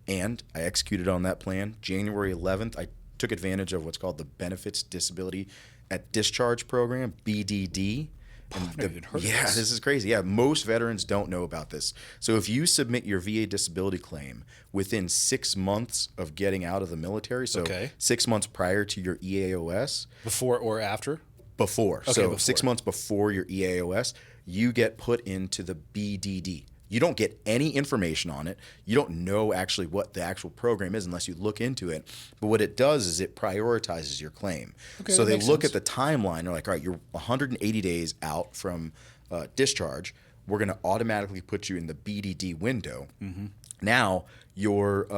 And I executed on that plan. January 11th, I took advantage of what's called the Benefits Disability at Discharge Program, BDD. I've never even heard of Yeah, this. this is crazy. Yeah, most veterans don't know about this. So if you submit your VA disability claim within 6 months of getting out of the military, so Okay. 6 months prior to your EAOS, Before or after? before, Okay, so before. 6 months before your EAOS, you get put into the BDD. You don't get any information on it. You don't know actually what the actual program is unless you look into it. But what it does is it prioritizes your claim. Okay, so that they makes look sense. at the timeline. They're like, all right, you're 180 days out from discharge. We're going to automatically put you in the BDD window. Mm-hmm. Now your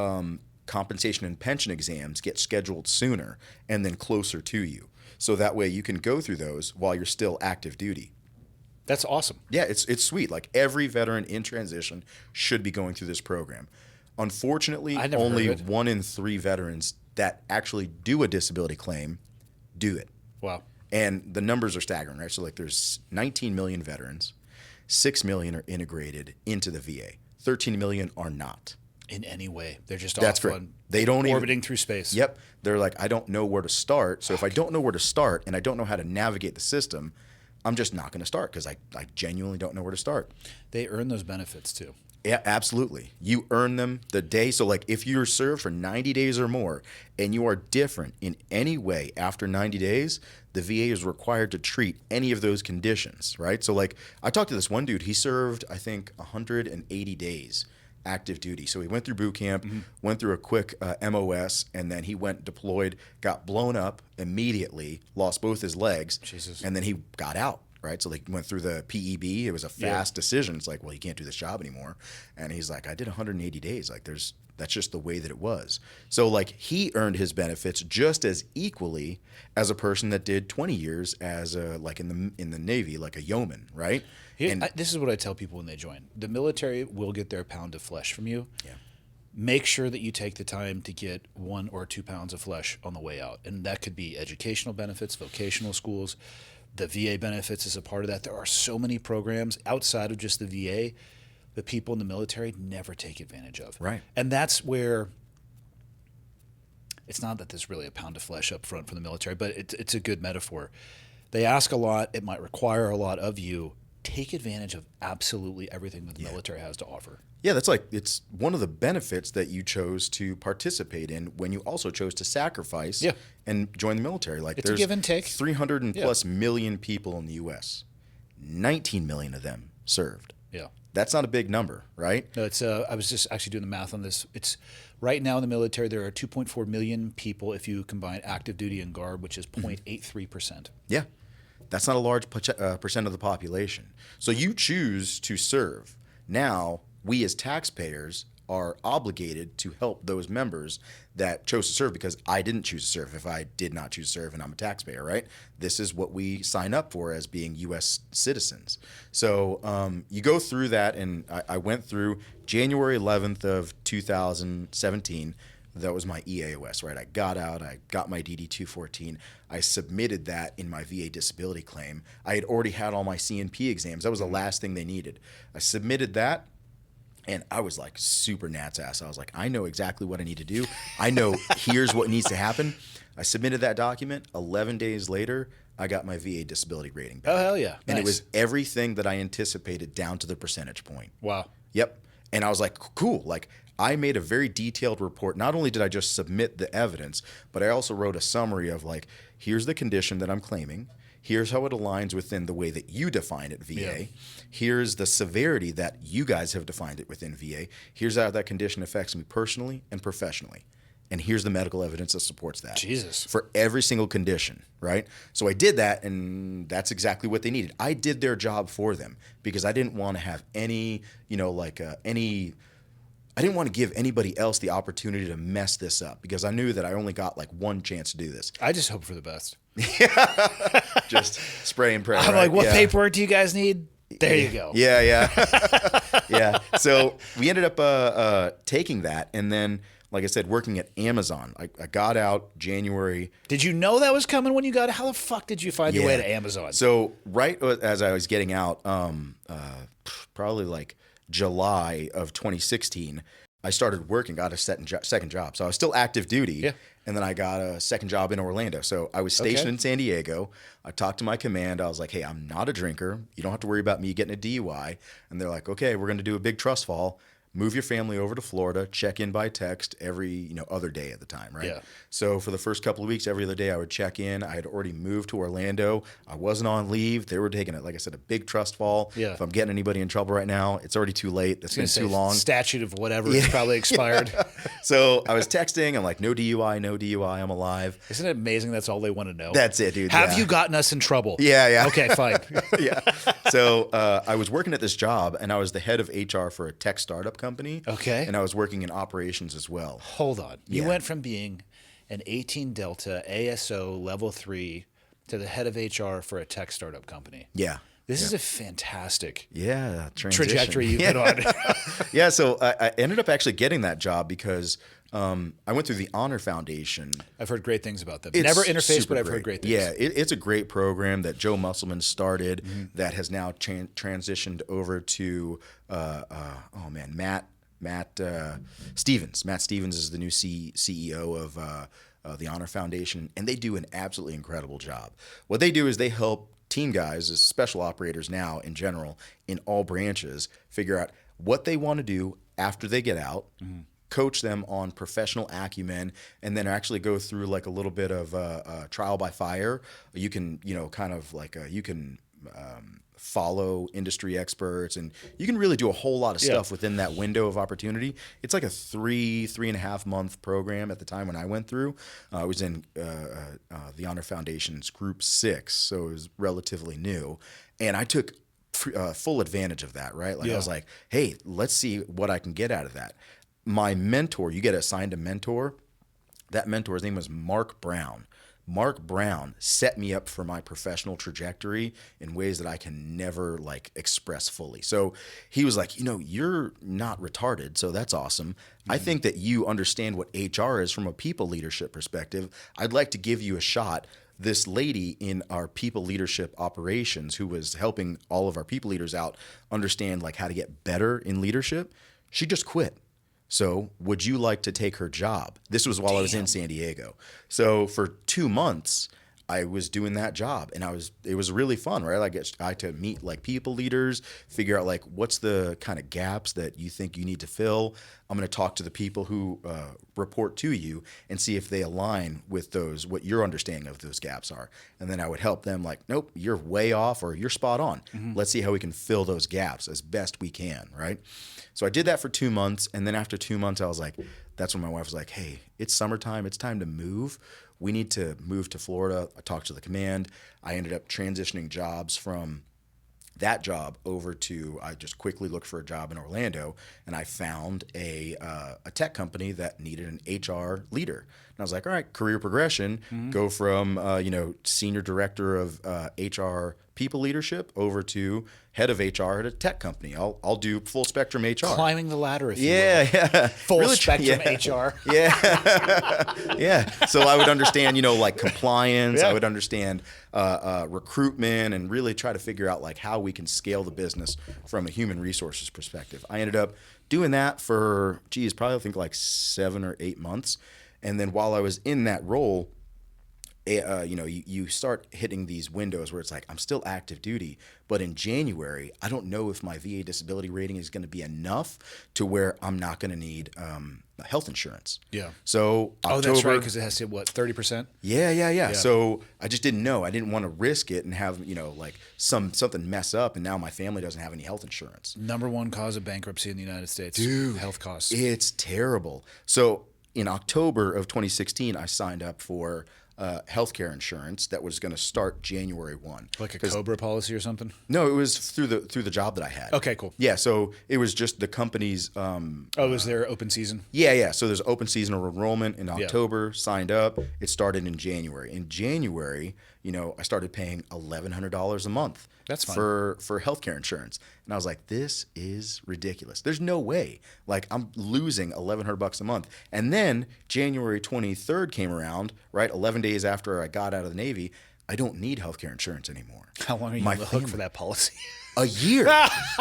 compensation and pension exams get scheduled sooner and then closer to you. So that way you can go through those while you're still active duty. That's awesome. Yeah, it's sweet. Every veteran in transition should be going through this program. Unfortunately, I never only heard of it. 1 in 3 veterans that actually do a disability claim do it. Wow. And the numbers are staggering, right? So there's 19 million veterans, 6 million are integrated into the VA, 13 million are not. In any way. They're just That's off correct. on They don't even- orbiting through space. Yep. They're like, I don't know where to start. So if I don't know where to start and I don't know how to navigate the system, I'm just not going to start because I genuinely don't know where to start. They earn those benefits too. Yeah, absolutely. You earn them the day. So if you're served for 90 days or more and you are different in any way after 90 days, the VA is required to treat any of those conditions, right? So I talked to this one dude, he served, I think, 180 days active duty. So he went through boot camp, went through a quick MOS, and then he went deployed, got blown up immediately, lost both his legs, Jesus. and then he got out. Right, so they went through the PEB. It was a fast decision. It's like, well, you can't do this job anymore. And he's like, I did 180 days. There's That's just the way that it was. So like he earned his benefits just as equally as a person that did 20 years as like in the Navy, like a yeoman, right? This is what I tell people when they join. The military will get their pound of flesh from you. Yeah. Make sure that you take the time to get 1 or 2 pounds of flesh on the way out. And that could be educational benefits, vocational schools. The VA benefits is a part of that. There are so many programs outside of just the VA that people in the military never take advantage of. Right. And that's where it's not that there's really a pound of flesh up front for the military, but it's a good metaphor. They ask a lot. It might require a lot of you. Take advantage of absolutely everything that the military has to offer. Yeah, it's one of the benefits that you chose to participate in when you also chose to sacrifice and join the military. Like It's a there's give and take. 300 and plus million people in the U.S. 19 million of them served. Yeah. That's not a big number, right? No, it's. I was just actually doing the math on this. It's right now in the military there are 2.4 million people if you combine active duty and guard, which is 0.83%. Yeah. That's not a large percent of the population. So you choose to serve. Now, we as taxpayers are obligated to help those members that chose to serve, because I didn't choose to serve if I did not choose to serve and I'm a taxpayer, right? This is what we sign up for as being U.S. citizens. So you go through that, and I went through January 11th of 2017. That was my EAOS, right? I got out, I got my DD-214. I submitted that in my VA disability claim. I had already had all my CNP exams. That was the last thing they needed. I submitted that, and I was like super Nat's ass. I was like, I know exactly what I need to do. I know here's what needs to happen. I submitted that document. 11 days later, I got my VA disability rating back. Oh, hell yeah. And Nice. it was everything that I anticipated down to the percentage point. Wow. Yep. And I was like, cool. Like, I made a very detailed report. Not only did I just submit the evidence, but I also wrote a summary of like, here's the condition that I'm claiming. Here's how it aligns within the way that you define it, VA. Yeah. Here's the severity that you guys have defined it within VA. Here's how that condition affects me personally and professionally. And here's the medical evidence that supports that. Jesus. For every single condition, right? So I did that, and that's exactly what they needed. I did their job for them because I didn't want to have any, I didn't want to give anybody else the opportunity to mess this up, because I knew that I only got like one chance to do this. I just hope for the best. Just spray and pray. I'm right? like, what Yeah. paperwork do you guys need? There you go. Yeah. Yeah. So we ended up taking that, and then, like I said, working at Amazon. I got out January. Did you know that was coming when you got it? How the fuck did you find your way to Amazon? So right as I was getting out, probably like July of 2016, I started working, got a second job. So I was still active duty, and then I got a second job in Orlando. So I was stationed in San Diego. I talked to my command. I was like, hey, I'm not a drinker. You don't have to worry about me getting a DUI. And they're like, okay, we're going to do a big trust fall. Move your family over to Florida, check in by text every other day at the time, right? Yeah. So for the first couple of weeks, every other day I would check in. I had already moved to Orlando. I wasn't on leave. They were taking it, like I said, a big trust fall. Yeah. If I'm getting anybody in trouble right now, it's already too late. It's been too long. Statute of whatever is probably expired. So I was texting. I'm like, no DUI, I'm alive. Isn't it amazing that's all they want to know? That's it, dude. Have Yeah. you gotten us in trouble? Yeah. Okay, fine. Yeah. So I was working at this job, and I was the head of HR for a tech startup company. Okay. And I was working in operations as well. Hold on. You Yeah. went from being an 18 Delta ASO level 3 to the head of HR for a tech startup company. Yeah. This is a fantastic Transition. trajectory you put on. Yeah, so I ended up actually getting that job because I went through the Honor Foundation. I've heard great things about them. It's Never interfaced, super but I've heard great things. Yeah, it's a great program that Joe Musselman started that has now transitioned over to, Matt Stevens. Matt Stevens is the new CEO of the Honor Foundation, and they do an absolutely incredible job. What they do is they help team guys, as special operators now in general, in all branches, figure out what they want to do after they get out, coach them on professional acumen, and then actually go through like a little bit of trial by fire. You can, you can follow industry experts, and you can really do a whole lot of stuff within that window of opportunity. It's like a 3.5 month program at the time when I went through. I was in the Honor Foundation's Group 6, so it was relatively new, and I took full advantage of that, right? Like I was like, hey, let's see what I can get out of that. my mentor, you get assigned a mentor. That mentor, his name was Mark Brown. Mark Brown set me up for my professional trajectory in ways that I can never like express fully. So he was like, you're not retarded, so that's awesome. I think that you understand what HR is from a people leadership perspective. I'd like to give you a shot. This lady in our people leadership operations who was helping all of our people leaders out understand like how to get better in leadership, she just quit. So would you like to take her job? This was while I was in San Diego. So for 2 months, I was doing that job, and it was really fun, right? I had to meet like people leaders, figure out like what's the kind of gaps that you think you need to fill. I'm going to talk to the people who report to you and see if they align with what your understanding of those gaps are. And then I would help them like, nope, you're way off or you're spot on. Let's see how we can fill those gaps as best we can, right? So I did that for 2 months. And then after 2 months, I was like, that's when my wife was like, hey, it's summertime. It's time to move. We need to move to Florida. I talked to the command. I ended up transitioning jobs from that job over to, I just quickly looked for a job in Orlando, and I found a tech company that needed an HR leader. And I was like, all right, career progression, go from, senior director of HR people leadership over to head of HR at a tech company. I'll do full spectrum HR. Climbing the ladder, if you will. Yeah. Full spectrum HR. Yeah. So I would understand, like compliance. I would understand recruitment, and really try to figure out like how we can scale the business from a human resources perspective. I ended up doing that for, probably I think like 7 or 8 months. And then while I was in that role, you start hitting these windows where it's like, I'm still active duty, but in January, I don't know if my VA disability rating is going to be enough to where I'm not going to need health insurance. Yeah. So October, that's right, because it has to hit, what, 30%? Yeah. So I just didn't know. I didn't want to risk it and have, like something mess up, and now my family doesn't have any health insurance. Number one cause of bankruptcy in the United States. Dude, health costs. It's terrible. So in October of 2016, I signed up for healthcare insurance that was going to start January 1. Like a COBRA policy or something? No, it was through the job that I had. Okay, cool. Yeah, so it was just the company's. Was there open season? Yeah. So there's open seasonal enrollment in October. Signed up. It started in January. In January, I started paying $1,100 a month. That's fine. For healthcare insurance, and I was like, this is ridiculous. There's no way. Like, I'm losing $1,100 a month. And then January 23rd came around, right? 11 days after I got out of the Navy. I don't need healthcare insurance anymore. How long are you on the hook for that policy? A year,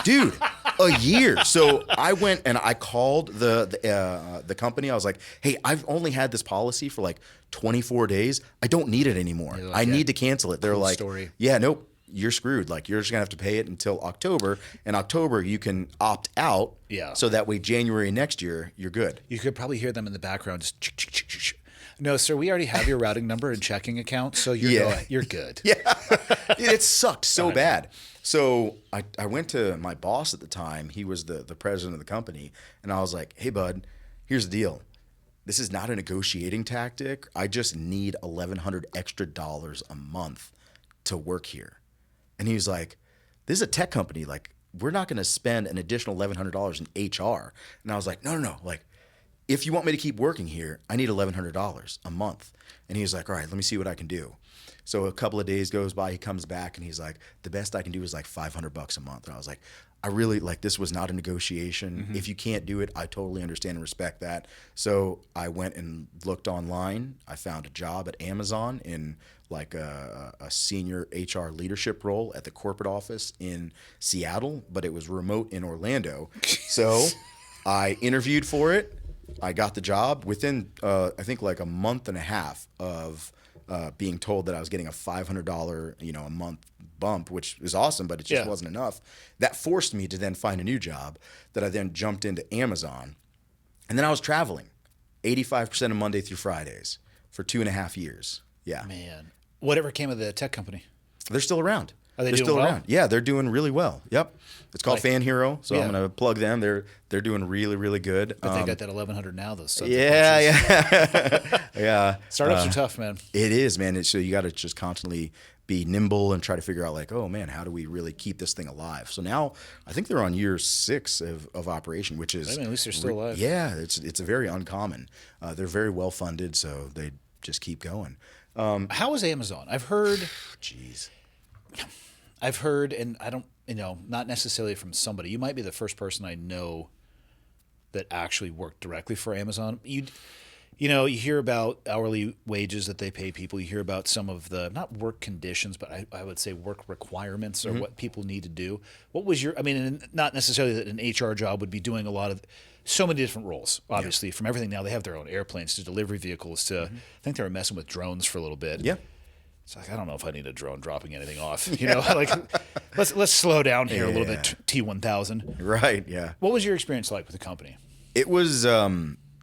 dude. A year. So I went and I called the company. I was like, hey, I've only had this policy for like 24 days. I don't need it anymore. Like, I need to cancel it. They're cool like, story. Yeah, nope. You're screwed. Like, you're just gonna have to pay it until October. In October, you can opt out. Yeah. So that way, January next year, you're good. You could probably hear them in the background just. No, sir, we already have your routing number and checking account, so you're good. Yeah. Dude, it sucked so bad. So I went to my boss at the time. He was the president of the company, and I was like, hey, bud, here's the deal. This is not a negotiating tactic. I just need $1,100 extra a month to work here. And he was like, this is a tech company. Like, we're not going to spend an additional $1,100 in HR. And I was like, no. Like, if you want me to keep working here, I need $1,100 a month. And he was like, all right, let me see what I can do. So a couple of days goes by, he comes back and he's like, the best I can do is like $500 a month. And I was like, I really, like, this was not a negotiation. Mm-hmm. If you can't do it, I totally understand and respect that. So I went and looked online. I found a job at Amazon in like a senior HR leadership role at the corporate office in Seattle, but it was remote in Orlando. So I interviewed for it. I got the job within, I think, like a month and a half of being told that I was getting a $500, a month bump, which is awesome, but it just wasn't enough. That forced me to then find a new job that I then jumped into Amazon. And then I was traveling 85% of Monday through Fridays for 2.5 years. Yeah. Man. Whatever came of the tech company? They're still around. Are they They're doing still well? around. Yeah, they're doing really well. Yep. It's called Like- Fan Hero, so Yeah. I'm gonna plug them. They're doing really, really good. But they got that 1100 now. Those sons of Yeah, bitches. yeah, yeah. Startups are tough, man. It is, man. So you got to just constantly be nimble and try to figure out, like, oh man, how do we really keep this thing alive? So now I think they're on year 6 of operation, which is I mean, at least they're still alive. Yeah, it's a very uncommon. They're very well funded, so they just keep going. How is Amazon? I've heard, Jeez. and I don't, not necessarily from somebody. You might be the first person I know that actually worked directly for Amazon. You hear about hourly wages that they pay people. You hear about some of the, not work conditions, but I would say work requirements or what people need to do. What was and not necessarily that an HR job would be doing a lot of, so many different roles, obviously, from everything. Now they have their own airplanes to delivery vehicles to, I think they were messing with drones for a little bit. Yeah. It's like, I don't know if I need a drone dropping anything off. Like let's slow down here a little bit. T1000. Right. Yeah. What was your experience like with the company? It was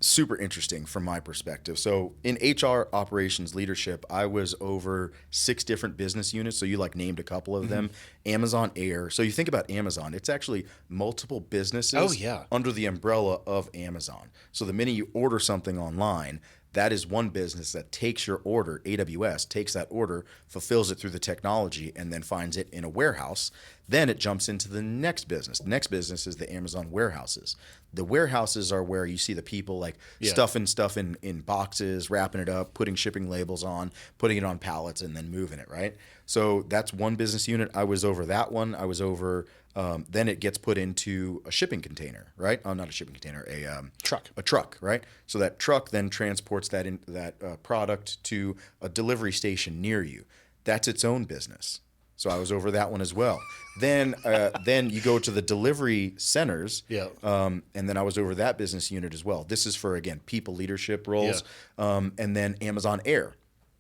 super interesting from my perspective. So in HR operations leadership, I was over 6 different business units. So you named a couple of them. Amazon Air. So you think about Amazon, it's actually multiple businesses under the umbrella of Amazon. So the minute you order something online, that is one business that takes your order, AWS takes that order, fulfills it through the technology, and then finds it in a warehouse. Then it jumps into the next business. The next business is the Amazon warehouses. The warehouses are where you see the people stuffing stuff in boxes, wrapping it up, putting shipping labels on, putting it on pallets, and then moving it, right? So that's one business unit. I was over that one. I was over, then it gets put into a shipping container, right? Oh, not a shipping container, a Truck. A truck, right? So that truck then transports that product to a delivery station near you. That's its own business. So I was over that one as well. Then you go to the delivery centers, and then I was over that business unit as well. This is for, again, people leadership roles, and then Amazon Air.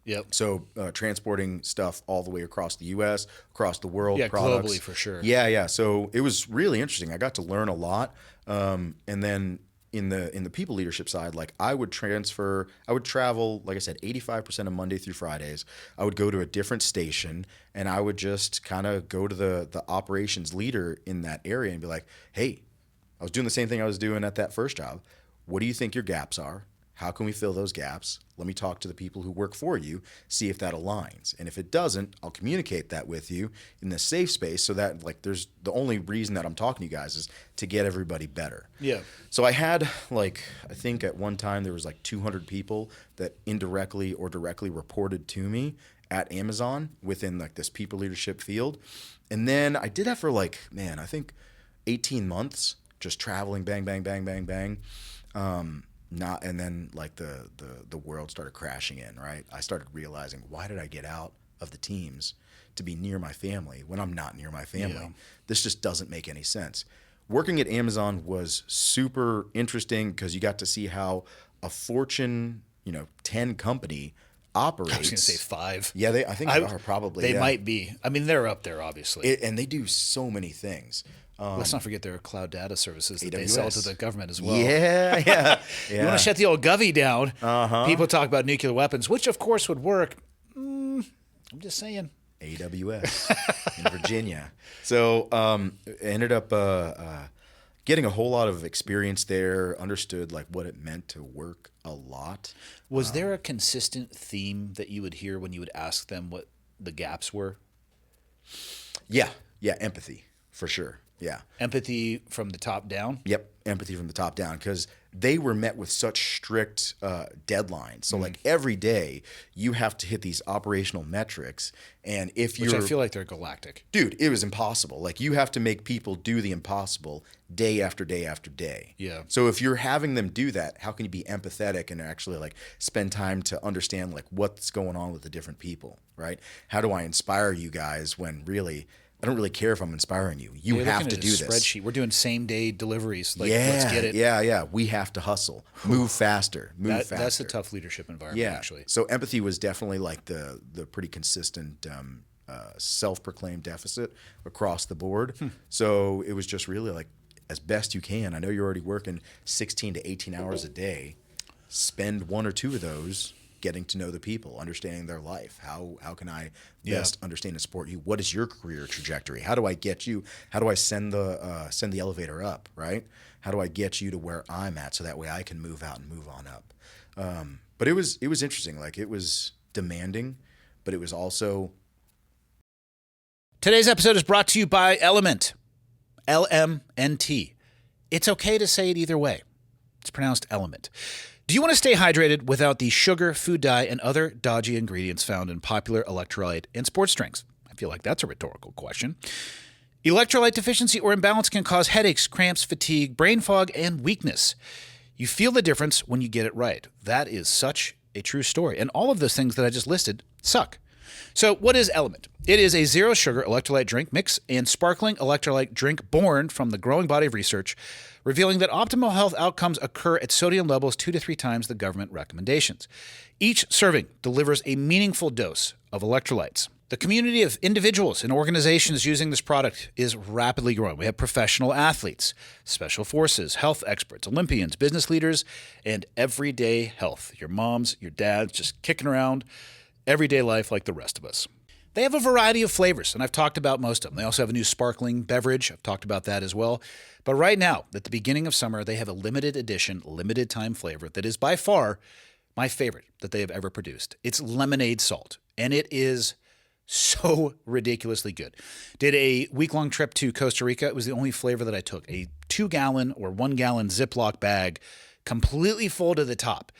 Yep. So transporting stuff all the way across the U.S., across the world, Yeah, products. globally for sure. Yeah. So it was really interesting. I got to learn a lot, and then in the people leadership side, I would travel, like I said, 85% of Monday through Fridays. I would go to a different station, and I would just kind of go to the operations leader in that area and be like, hey, I was doing the same thing I was doing at that first job. What do you think your gaps are? How can we fill those gaps? Let me talk to the people who work for you, see if that aligns. And if it doesn't, I'll communicate that with you in the safe space so that there's the only reason that I'm talking to you guys is to get everybody better. Yeah. So I had I think at one time there was 200 people that indirectly or directly reported to me at Amazon within this people leadership field. And then I did that for I think 18 months, just traveling, bang, bang, bang, bang, bang. And then the world started crashing in, right? I started realizing, why did I get out of the teams to be near my family when I'm not near my family? Yeah. This just doesn't make any sense. Working at Amazon was super interesting because you got to see how a Fortune, 10 company operates. I was going to say 5. Yeah, I think they are probably. They might be. I mean, they're up there, obviously. And they do so many things. Let's not forget their cloud data services that they AWS. sell to the government as well. Yeah. You want to shut the old Govy down. People talk about nuclear weapons, which of course would work. I'm just saying. AWS in Virginia. So ended up getting a whole lot of experience there, understood what it meant to work a lot. Was there a consistent theme that you would hear when you would ask them what the gaps were? Yeah, empathy, for sure. Yeah. Empathy from the top down? Yep, empathy from the top down, because they were met with such strict deadlines. So every day you have to hit these operational metrics, and if Which I feel like they're galactic. Dude, it was impossible. You have to make people do the impossible day after day after day. Yeah. So if you're having them do that, how can you be empathetic and actually spend time to understand what's going on with the different people, right? How do I inspire you guys when really I don't really care if I'm inspiring you. You You're have looking to at do a this. spreadsheet. We're doing same day deliveries. Yeah, Let's get it. Yeah. We have to hustle, move faster, move faster. That's a tough leadership environment, actually. So empathy was definitely the pretty consistent self-proclaimed deficit across the board. So it was just really as best you can. I know you're already working 16 to 18 hours a day. Spend 1 or 2 of those getting to know the people, understanding their life. How can I best understand and support you? What is your career trajectory? How do I get you? How do I send the elevator up? Right? How do I get you to where I'm at so that way I can move out and move on up? But it was interesting. Like, it was demanding, but it was also. Today's episode is brought to you by LMNT. LMNT. It's okay to say it either way. It's pronounced element. Do you want to stay hydrated without the sugar, food dye, and other dodgy ingredients found in popular electrolyte and sports drinks? I feel like that's a rhetorical question. Electrolyte deficiency or imbalance can cause headaches, cramps, fatigue, brain fog, and weakness. You feel the difference when you get it right. That is such a true story. And all of those things that I just listed suck. So what is LMNT? It is a zero-sugar electrolyte drink mix and sparkling electrolyte drink born from the growing body of research, revealing that optimal health outcomes occur at sodium levels 2 to 3 times the government recommendations. Each serving delivers a meaningful dose of electrolytes. The community of individuals and organizations using this product is rapidly growing. We have professional athletes, special forces, health experts, Olympians, business leaders, and everyday health. Your moms, your dads, just kicking around everyday life like the rest of us. They have a variety of flavors, and I've talked about most of them. They also have a new sparkling beverage. I've talked about that as well. But right now, at the beginning of summer, they have a limited edition, limited time flavor that is by far my favorite that they have ever produced. It's lemonade salt, and it is so ridiculously good. Did a week-long trip to Costa Rica. It was the only flavor that I took. A 2-gallon or 1-gallon Ziploc bag, completely full to the top.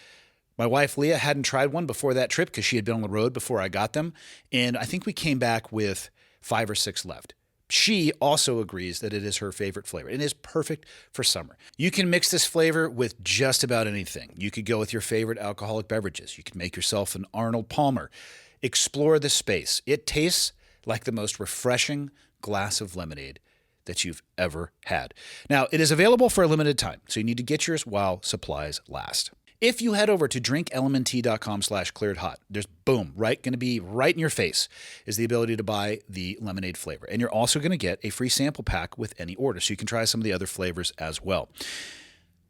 My wife, Leah, hadn't tried one before that trip because she had been on the road before I got them. And I think we came back with 5 or 6 left. She also agrees that it is her favorite flavor. It is perfect for summer. You can mix this flavor with just about anything. You could go with your favorite alcoholic beverages. You could make yourself an Arnold Palmer. Explore the space. It tastes like the most refreshing glass of lemonade that you've ever had. Now, it is available for a limited time, so you need to get yours while supplies last. If you head over to drinklmnt.com/clearedhot, there's boom, right? Going to be right in your face is the ability to buy the lemonade flavor. And you're also going to get a free sample pack with any order. So you can try some of the other flavors as well.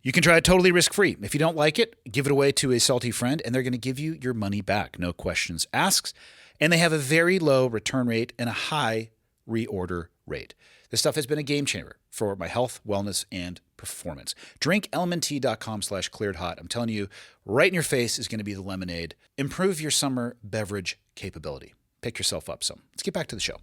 You can try it totally risk-free. If you don't like it, give it away to a salty friend, and they're going to give you your money back. No questions asked. And they have a very low return rate and a high reorder rate. This stuff has been a game changer for my health, wellness, and performance. DrinkLMNT.com/clearedhot. I'm telling you, right in your face is going to be the lemonade. Improve your summer beverage capability. Pick yourself up some. Let's get back to the show.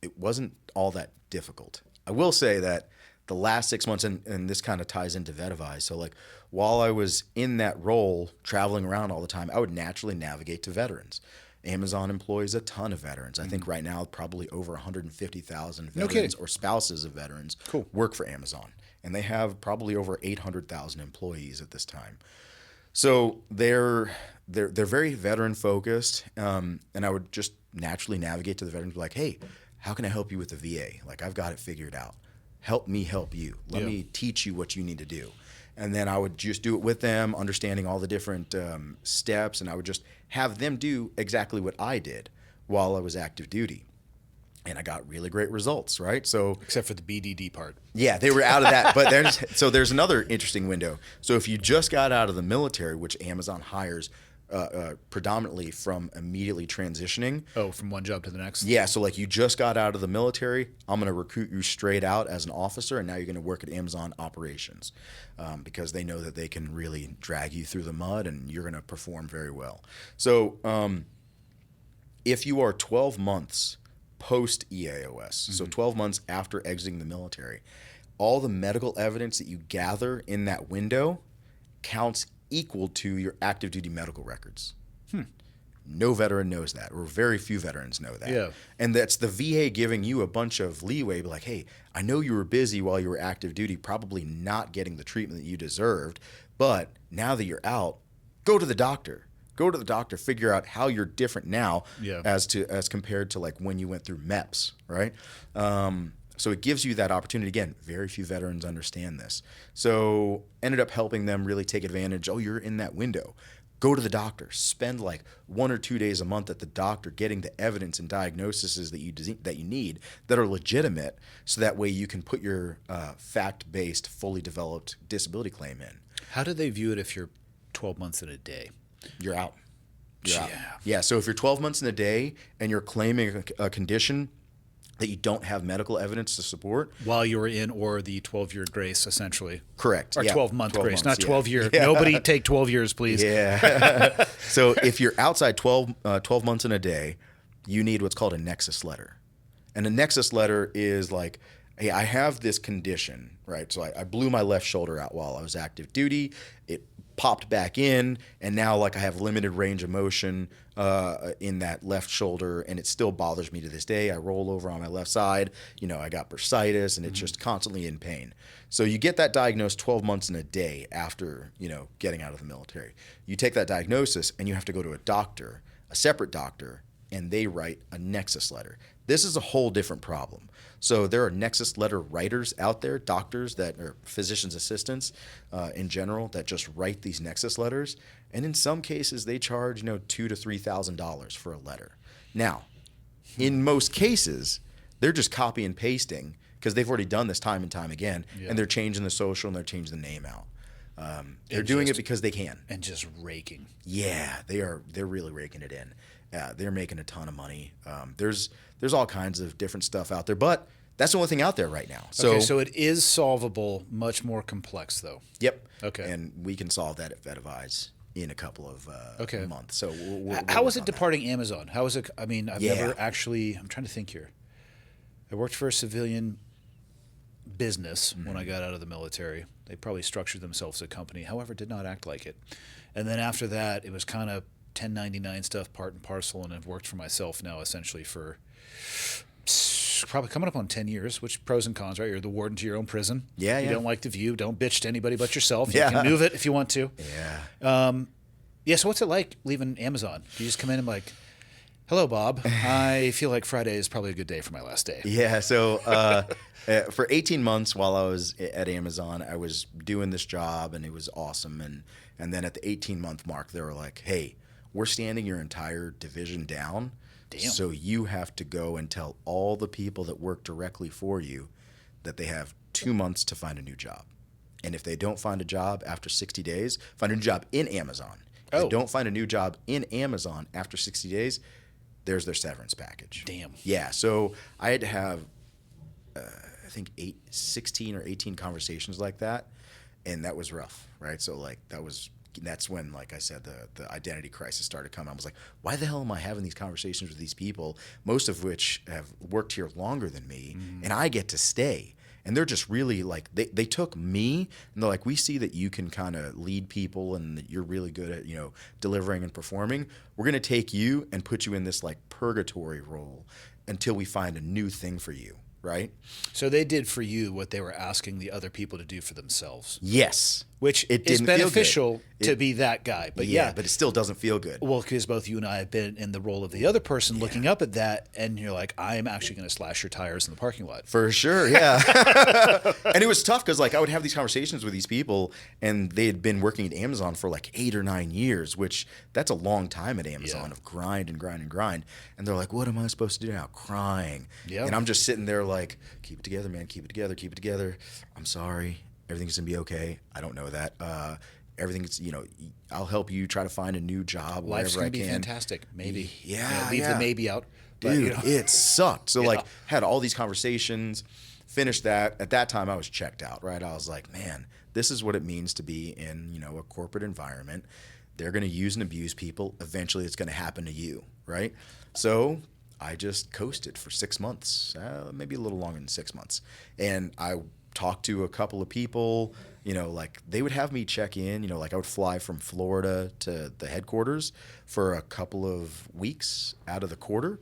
It wasn't all that difficult. I will say that the last 6 months, and this kind of ties into Vetavize. So like while I was in that role, traveling around all the time, I would naturally navigate to veterans. Amazon employs a ton of veterans. I think right now probably over 150,000 veterans or spouses of veterans work for Amazon. And they have probably over 800,000 employees at this time. So they're very veteran focused. And I would just naturally navigate to the veterans, be like, hey, how can I help you with the VA? Like, I've got it figured out. Help me help you. Let me teach you what you need to do. And then I would just do it with them, understanding all the different steps, and I would just have them do exactly what I did while I was active duty. And I got really great results, right? So except for the BDD part. Yeah, they were out of that. But there's another interesting window. So if you just got out of the military, which Amazon hires predominantly from immediately transitioning. Oh, from one job to the next? Yeah, so like you just got out of the military, I'm going to recruit you straight out as an officer, and now you're going to work at Amazon operations because they know that they can really drag you through the mud and you're going to perform very well. So if you are 12 months post EAOS, so 12 months after exiting the military, all the medical evidence that you gather in that window counts equal to your active duty medical records. No veteran knows that, or very few veterans know that. Yeah. And that's the VA giving you a bunch of leeway, like, hey, I know you were busy while you were active duty, probably not getting the treatment that you deserved, but now that you're out, go to the doctor. Go to the doctor, figure out how you're different now as compared to like when you went through MEPS, right? So it gives you that opportunity. Again, very few veterans understand this. So ended up helping them really take advantage. Oh, you're in that window. Go to the doctor. Spend like 1 or 2 days a month at the doctor getting the evidence and diagnoses that you need that are legitimate, so that way you can put your fact-based, fully developed disability claim in. How do they view it if you're 12 months in a day. You're out. You're out. Yeah. Yeah. So if you're 12 months in a day and you're claiming a condition that you don't have medical evidence to support. While you were in, or the 12-year grace, essentially. Correct. Or yeah. 12-month 12 grace, months, not 12-year. Yeah. Nobody take 12 years, please. Yeah. So if you're outside 12 months in a day, you need what's called a nexus letter. And a nexus letter is like, hey, I have this condition, right? So I blew my left shoulder out while I was active duty. It popped back in, and now like I have limited range of motion in that left shoulder, and it still bothers me to this day. I roll over on my left side. I got bursitis, and it's just constantly in pain. So you get that diagnosed 12 months in a day after, getting out of the military. You take that diagnosis, and you have to go to a doctor, a separate doctor, and they write a nexus letter. This is a whole different problem. So there are nexus letter writers out there, doctors that are physician's assistants in general that just write these nexus letters. And in some cases, they charge $2,000 to $3,000 for a letter. Now, in most cases, they're just copy and pasting because they've already done this time and time again, and they're changing the social and they're changing the name out. They're doing it because they can. And just raking. Yeah, they're really raking it in. They're making a ton of money. There's all kinds of different stuff out there, but that's the only thing out there right now. So it is solvable, much more complex though. Yep. Okay. And we can solve that at Vetavize in a couple of months. So how was it departing Amazon? How was it? I mean, I've Yeah. never actually. I'm trying to think here. I worked for a civilian business when I got out of the military. They probably structured themselves as a company, however, did not act like it. And then after that, it was kind of 1099 stuff, part and parcel, and I've worked for myself now essentially for probably coming up on 10 years, which pros and cons, right? You're the warden to your own prison. Yeah, You yeah. don't like the view. Don't bitch to anybody but yourself. Yeah. You can move it if you want to. Yeah. Yeah, so what's it like leaving Amazon? Do you just come in and like, hello, Bob. I feel like Friday is probably a good day for my last day. Yeah. So for 18 months while I was at Amazon, I was doing this job and it was awesome. And then at the 18-month mark, they were like, hey, we're standing your entire division down. Damn. So you have to go and tell all the people that work directly for you that they have 2 months to find a new job. And if they don't find a job after 60 days, find a new job in Amazon. If they don't find a new job in Amazon after 60 days, there's their severance package. Damn. Yeah. So I had to have, I think 16 or 18 conversations like that. And that was rough, right? So like that's when, like I said, the identity crisis started coming. I was like, why the hell am I having these conversations with these people, most of which have worked here longer than me, and I get to stay? And they're just really like, they took me and they're like, we see that you can kind of lead people and that you're really good at, delivering and performing. We're going to take you and put you in this like purgatory role until we find a new thing for you, right? So they did for you what they were asking the other people to do for themselves, Yes. which It is didn't feel good. beneficial to be that guy. But yeah, But it still doesn't feel good. well, because both you and I have been in the role of the other person looking up at that, and you're like, I'm actually going to slash your tires in the parking lot. For sure, yeah. And it was tough because like I would have these conversations with these people and they had been working at Amazon for like 8 or 9 years, which that's a long time at Amazon of grind and grind and grind. And they're like, what am I supposed to do now? Crying. Yep. And I'm just sitting there like, keep it together, man. Keep it together. Keep it together. I'm sorry. Everything's going to be okay. I don't know that. Everything's, I'll help you try to find a new job Life's wherever I going to be can. fantastic. Maybe. Yeah, leave yeah. the maybe out. But, Dude, it sucked. So like Yeah. had all these conversations, finished that. At that time I was checked out, right? I was like, man, this is what it means to be in, a corporate environment. They're going to use and abuse people. Eventually it's going to happen to you, right? So I just coasted for 6 months, maybe a little longer than 6 months. And I talked to a couple of people, like they would have me check in, like I would fly from Florida to the headquarters for a couple of weeks out of the quarter.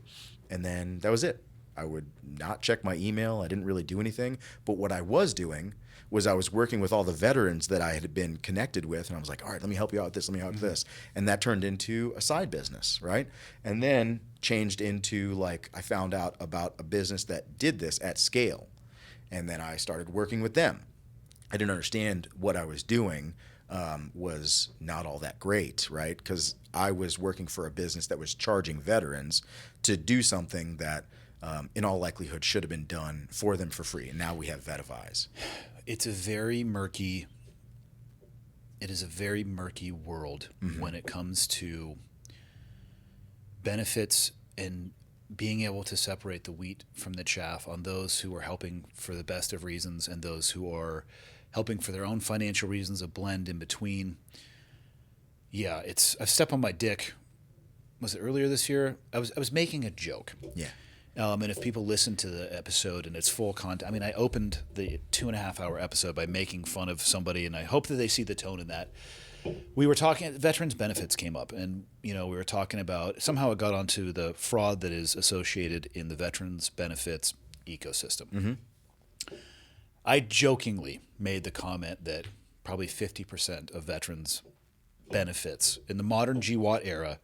And then that was it. I would not check my email. I didn't really do anything. But what I was doing was I was working with all the veterans that I had been connected with. And I was like, all right, let me help you out with this. Let me help you with this. And that turned into a side business, right? And then changed into like, I found out about a business that did this at scale. And then I started working with them. I didn't understand what I was doing was not all that great, right? Because I was working for a business that was charging veterans to do something that in all likelihood should have been done for them for free. And now we have Vetavize. It's a very murky it is a very murky world when it comes to benefits and being able to separate the wheat from the chaff on those who are helping for the best of reasons and those who are helping for their own financial reasons, a blend in between. Yeah, I've stepped on my dick. Was it earlier this year? I was making a joke. Yeah. And if people listen to the episode and its full content, I mean, I opened the 2.5-hour episode by making fun of somebody, and I hope that they see the tone in that. We were talking, veterans benefits came up, and we were talking about, somehow it got onto the fraud that is associated in the veterans benefits ecosystem. I jokingly made the comment that probably 50% of veterans benefits in the modern GWAT era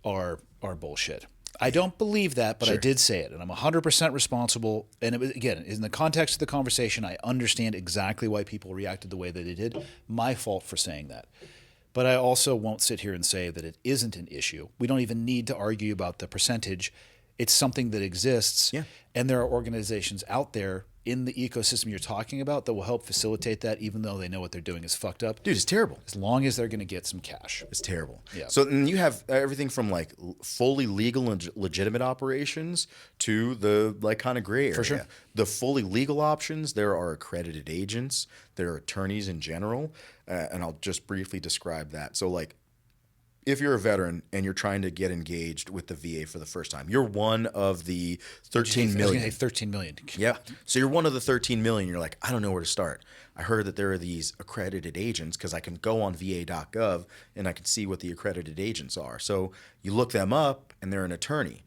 are bullshit. I don't believe that, but I did say it, and I'm 100% responsible. And it was, again, in the context of the conversation, I understand exactly why people reacted the way that they did. My fault for saying that. But I also won't sit here and say that it isn't an issue. We don't even need to argue about the percentage. It's something that exists, and there are organizations out there in the ecosystem you're talking about that will help facilitate that, even though they know what they're doing is fucked up. Dude, it's terrible. As long as they're going to get some cash. It's terrible. Yeah. So then you have everything from like fully legal and legitimate operations to the like kind of gray area. For sure. The fully legal options, there are accredited agents, there are attorneys in general, and I'll just briefly describe that. So like, if you're a veteran and you're trying to get engaged with the VA for the first time, you're one of the 13 million. I was going to say 13 million. Yeah. So you're one of the 13 million. You're like, I don't know where to start. I heard that there are these accredited agents because I can go on va.gov and I can see what the accredited agents are. So you look them up and they're an attorney.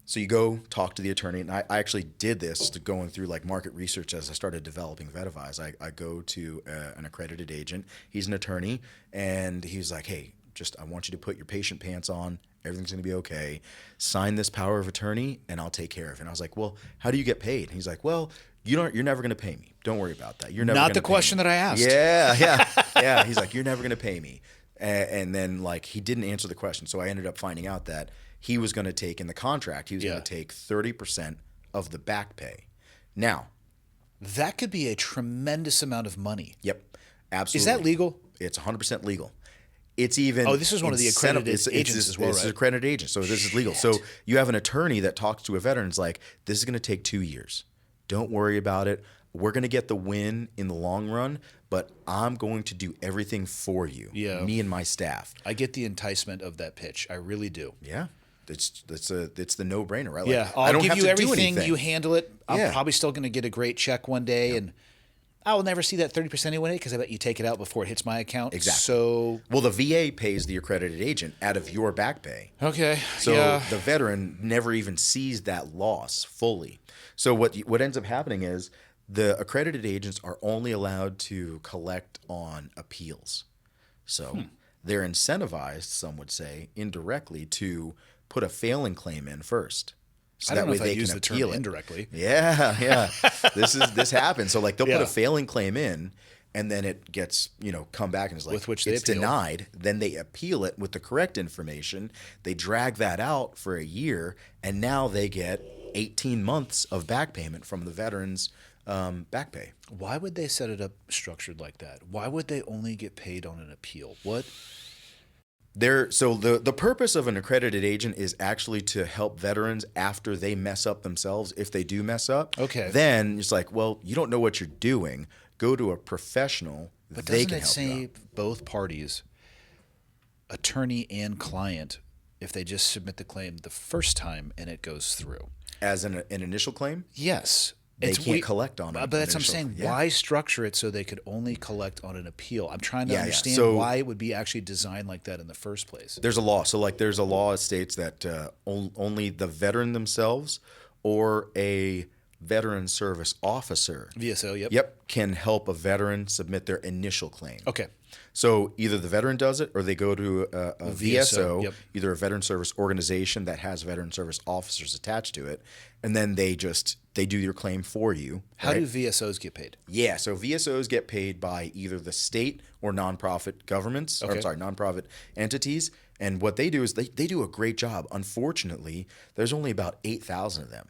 So you go talk to the attorney. And I actually did this to going through like market research as I started developing Vetavize. I go to an accredited agent. He's an attorney. And he's like, hey, I want you to put your patient pants on. Everything's going to be okay. Sign this power of attorney, and I'll take care of it. And I was like, well, how do you get paid? And he's like, well, you're never going to pay me. Don't worry about that. You're never Not the question that I asked. Yeah. He's like, you're never going to pay me. And then like he didn't answer the question. So I ended up finding out that he was going to take in the contract, he was going to take 30% of the back pay. Now, that could be a tremendous amount of money. Yep. Absolutely. Is that legal? It's 100% legal. It's even this is one of the accredited agents as well, right? It's an accredited agent, so this is legal. So you have an attorney that talks to a veteran. It's like, this is going to take 2 years. Don't worry about it. We're going to get the win in the long run, but I'm going to do everything for you. Yeah. Me and my staff. I get the enticement of that pitch. I really do. Yeah. It's the no-brainer, right? Like, Yeah. I I'll don't give have you to do everything. anything. You handle it. I'm probably still going to get a great check one day, and I will never see that 30% anyway because I bet you take it out before it hits my account. Exactly. So, well, the VA pays the accredited agent out of your back pay. Okay. So the veteran never even sees that loss fully. So what ends up happening is the accredited agents are only allowed to collect on appeals. So they're incentivized, some would say, indirectly to put a failing claim in first. So I don't that know way if I they use can the term appeal it. indirectly. Yeah. This happens. So like they'll put Yeah. a failing claim in, and then it gets come back and is like, With which they it's appeal. denied. Then they appeal it with the correct information. They drag that out for a year, and now they get 18 months of back payment from the veterans' back pay. Why would they set it up structured like that? Why would they only get paid on an appeal? What? So the purpose of an accredited agent is actually to help veterans after they mess up themselves, if they do mess up. Okay. Then it's like, well, you don't know what you're doing. Go to a professional. But They doesn't can it help you say out. both parties, attorney and client, if they just submit the claim the first time and it goes through? As an initial claim? Yes. They can't collect on it. But that's what I'm saying. Yeah. Why structure it so they could only collect on an appeal? I'm trying to Yeah, yeah. understand So- why it would be actually designed like that in the first place. There's a law. So like there's a law that states that only the veteran themselves or a veteran service officer VSO, yep. Yep, can help a veteran submit their initial claim. Okay. So either the veteran does it or they go to a VSO, yep. either a veteran service organization that has veteran service officers attached to it, and then they do your claim for you. How right? do VSOs get paid? Yeah, so VSOs get paid by either the state or nonprofit governments, Okay. nonprofit entities. And what they do is they do a great job. Unfortunately, there's only about 8,000 of them.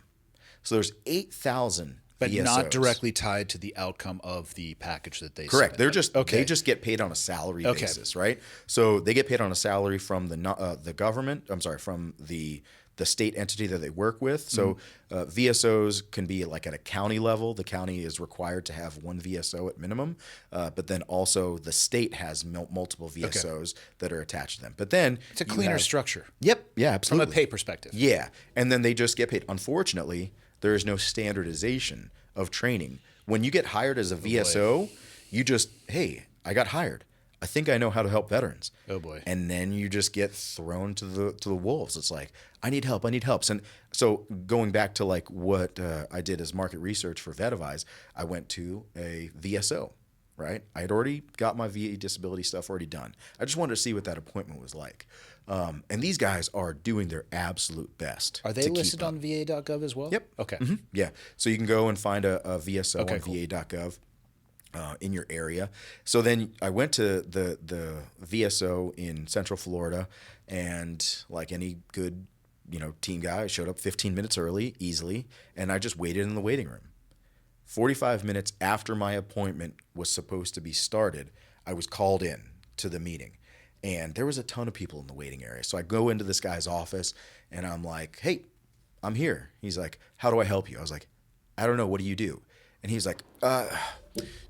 So there's 8,000 But VSOs. not directly tied to the outcome of the package that they Correct. submit. They just get paid on a salary Okay. basis, right? So they get paid on a salary from the government. I'm sorry, from the state entity that they work with. So VSOs can be like at a county level. The county is required to have one VSO at minimum, but then also the state has multiple VSOs that are attached to them. But then It's a cleaner structure Yep. Yeah. from Absolutely. a pay perspective. Yeah, and then they just get paid. Unfortunately, there is no standardization of training. When you get hired as a VSO, you just, hey, I got hired. I think I know how to help veterans. Oh, boy. And then you just get thrown to the wolves. It's like, I need help. And so going back to like what I did as market research for Vetavize, I went to a VSO, right? I had already got my VA disability stuff already done. I just wanted to see what that appointment was like. And these guys are doing their absolute best. Are they listed on VA.gov as well? Yep. Okay. Yeah. So you can go and find a VSO Okay, on cool. VA.gov in your area. So then I went to the VSO in Central Florida, and like any good team guy, I showed up 15 minutes early, easily, and I just waited in the waiting room. 45 minutes after my appointment was supposed to be started, I was called in to the meeting. And there was a ton of people in the waiting area. So I go into this guy's office and I'm like, hey, I'm here. He's like, how do I help you? I was like, I don't know. What do you do? And he's like,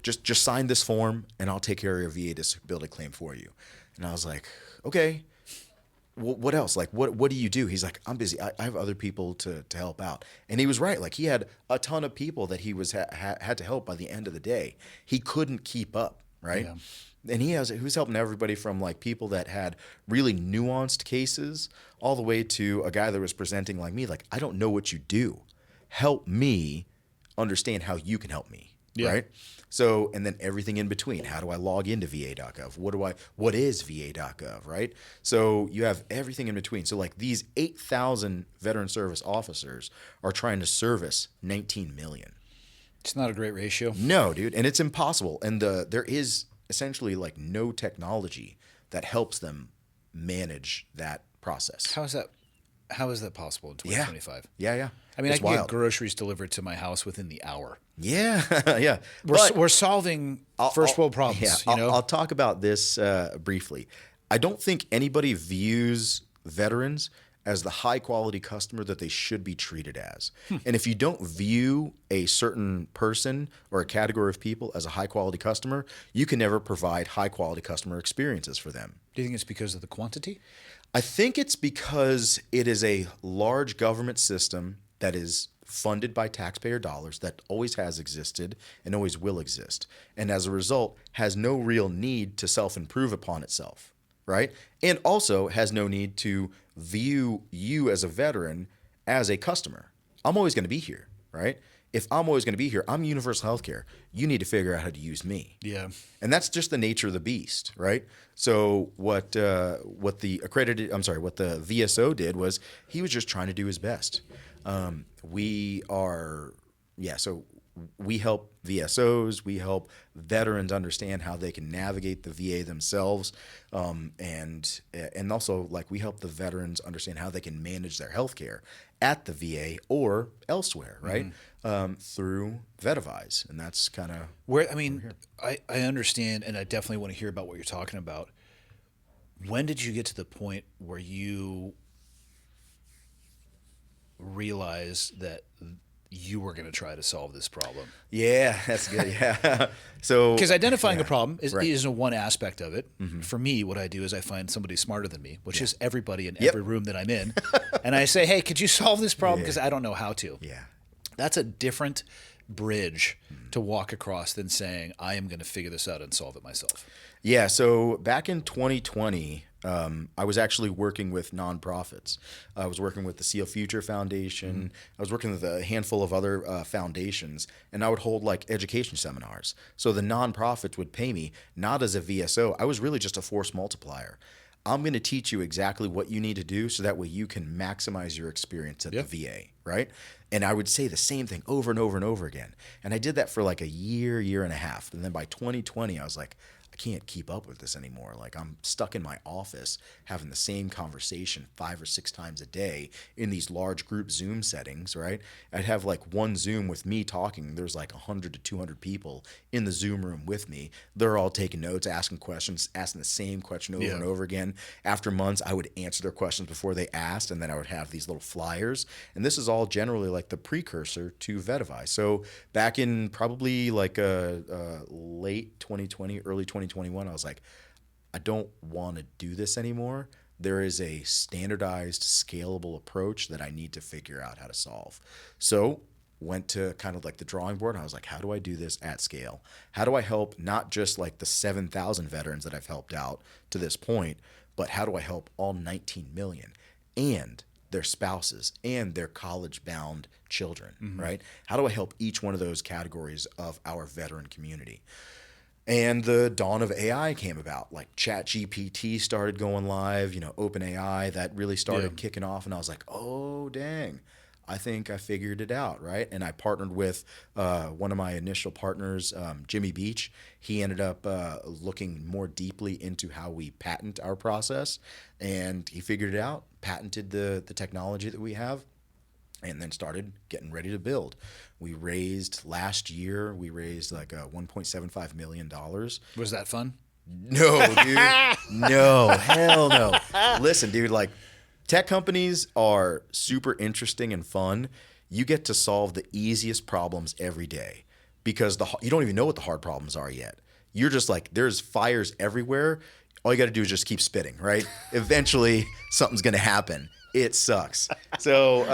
just sign this form and I'll take care of your VA disability claim for you. And I was like, okay. What else? Like, what do you do? He's like, I'm busy. I have other people to help out. And he was right. Like, he had a ton of people that he was had to help by the end of the day. He couldn't keep up, right? Yeah. And he was helping everybody from like people that had really nuanced cases all the way to a guy that was presenting like me, like, I don't know what you do. Help me understand how you can help me, right? So, and then everything in between. How do I log into VA.gov? What is VA.gov, right? So you have everything in between. So like these 8,000 veteran service officers are trying to service 19 million. It's not a great ratio. No, dude, and it's impossible. And there is essentially like no technology that helps them manage that process. How is that possible in 2025? Yeah. I mean, It's I can wild. get groceries delivered to my house within the hour. Yeah, yeah. We're solving first world problems. Yeah, I'll talk about this briefly. I don't think anybody views veterans as the high quality customer that they should be treated as. And if you don't view a certain person or a category of people as a high quality customer, you can never provide high quality customer experiences for them. Do you think it's because of the quantity? I think it's because it is a large government system that is funded by taxpayer dollars, that always has existed and always will exist. And as a result, has no real need to self-improve upon itself, right? And also has no need to view you as a veteran as a customer. I'm always going to be here, right? If I'm always going to be here, I'm universal healthcare. You need to figure out how to use me. Yeah. And that's just the nature of the beast, right? So what the VSO did was he was just trying to do his best. So we help VSOs, we help veterans understand how they can navigate the VA themselves, and also like we help the veterans understand how they can manage their healthcare at the VA or elsewhere, right? Through Vetavize, and that's kind of Where I understand, and I definitely want to hear about what you're talking about. When did you get to the point where you realized that you were going to try to solve this problem? Yeah, that's good. Yeah. So Because identifying a problem is Right. one aspect of it. For me, what I do is I find somebody smarter than me, which is everybody in Yep. every room that I'm in, and I say, "Hey, could you solve this problem? Because I don't know how to." Yeah. That's a different bridge to walk across than saying, "I am going to figure this out and solve it myself." Yeah, so back in 2020, I was actually working with nonprofits. I was working with the Seal Future Foundation. I was working with a handful of other foundations, and I would hold like education seminars. So the nonprofits would pay me not as a VSO. I was really just a force multiplier. I'm going to teach you exactly what you need to do so that way you can maximize your experience at the VA, right? And I would say the same thing over and over and over again. And I did that for like a year and a half. And then by 2020, I was like, I can't keep up with this anymore. Like, I'm stuck in my office having the same conversation 5 or 6 times a day in these large group Zoom settings, right? I'd have like one Zoom with me talking. There's like 100 to 200 people in the Zoom room with me. They're all taking notes, asking questions, asking the same question over and over again. After months, I would answer their questions before they asked, and then I would have these little flyers. And this is all generally like the precursor to Vetavize. So back in probably like late 2020, early 2021, I was like, I don't want to do this anymore. There is a standardized, scalable approach that I need to figure out how to solve. So went to kind of like the drawing board, and I was like, how do I do this at scale? How do I help not just like the 7,000 veterans that I've helped out to this point, but how do I help all 19 million and their spouses and their college-bound children, right? How do I help each one of those categories of our veteran community? And the dawn of AI came about. Like ChatGPT started going live, OpenAI, that really started kicking off. And I was like, oh, dang, I think I figured it out, right? And I partnered with one of my initial partners, Jimmy Beach. He ended up looking more deeply into how we patent our process. And he figured it out, patented the technology that we have, and then started getting ready to build. We raised last year, like $1.75 million. Was that fun? No, dude. No, hell no. Listen, dude, like tech companies are super interesting and fun. You get to solve the easiest problems every day because you don't even know what the hard problems are yet. You're just like, there's fires everywhere. All you got to do is just keep spitting, right? Eventually, something's going to happen. It sucks. So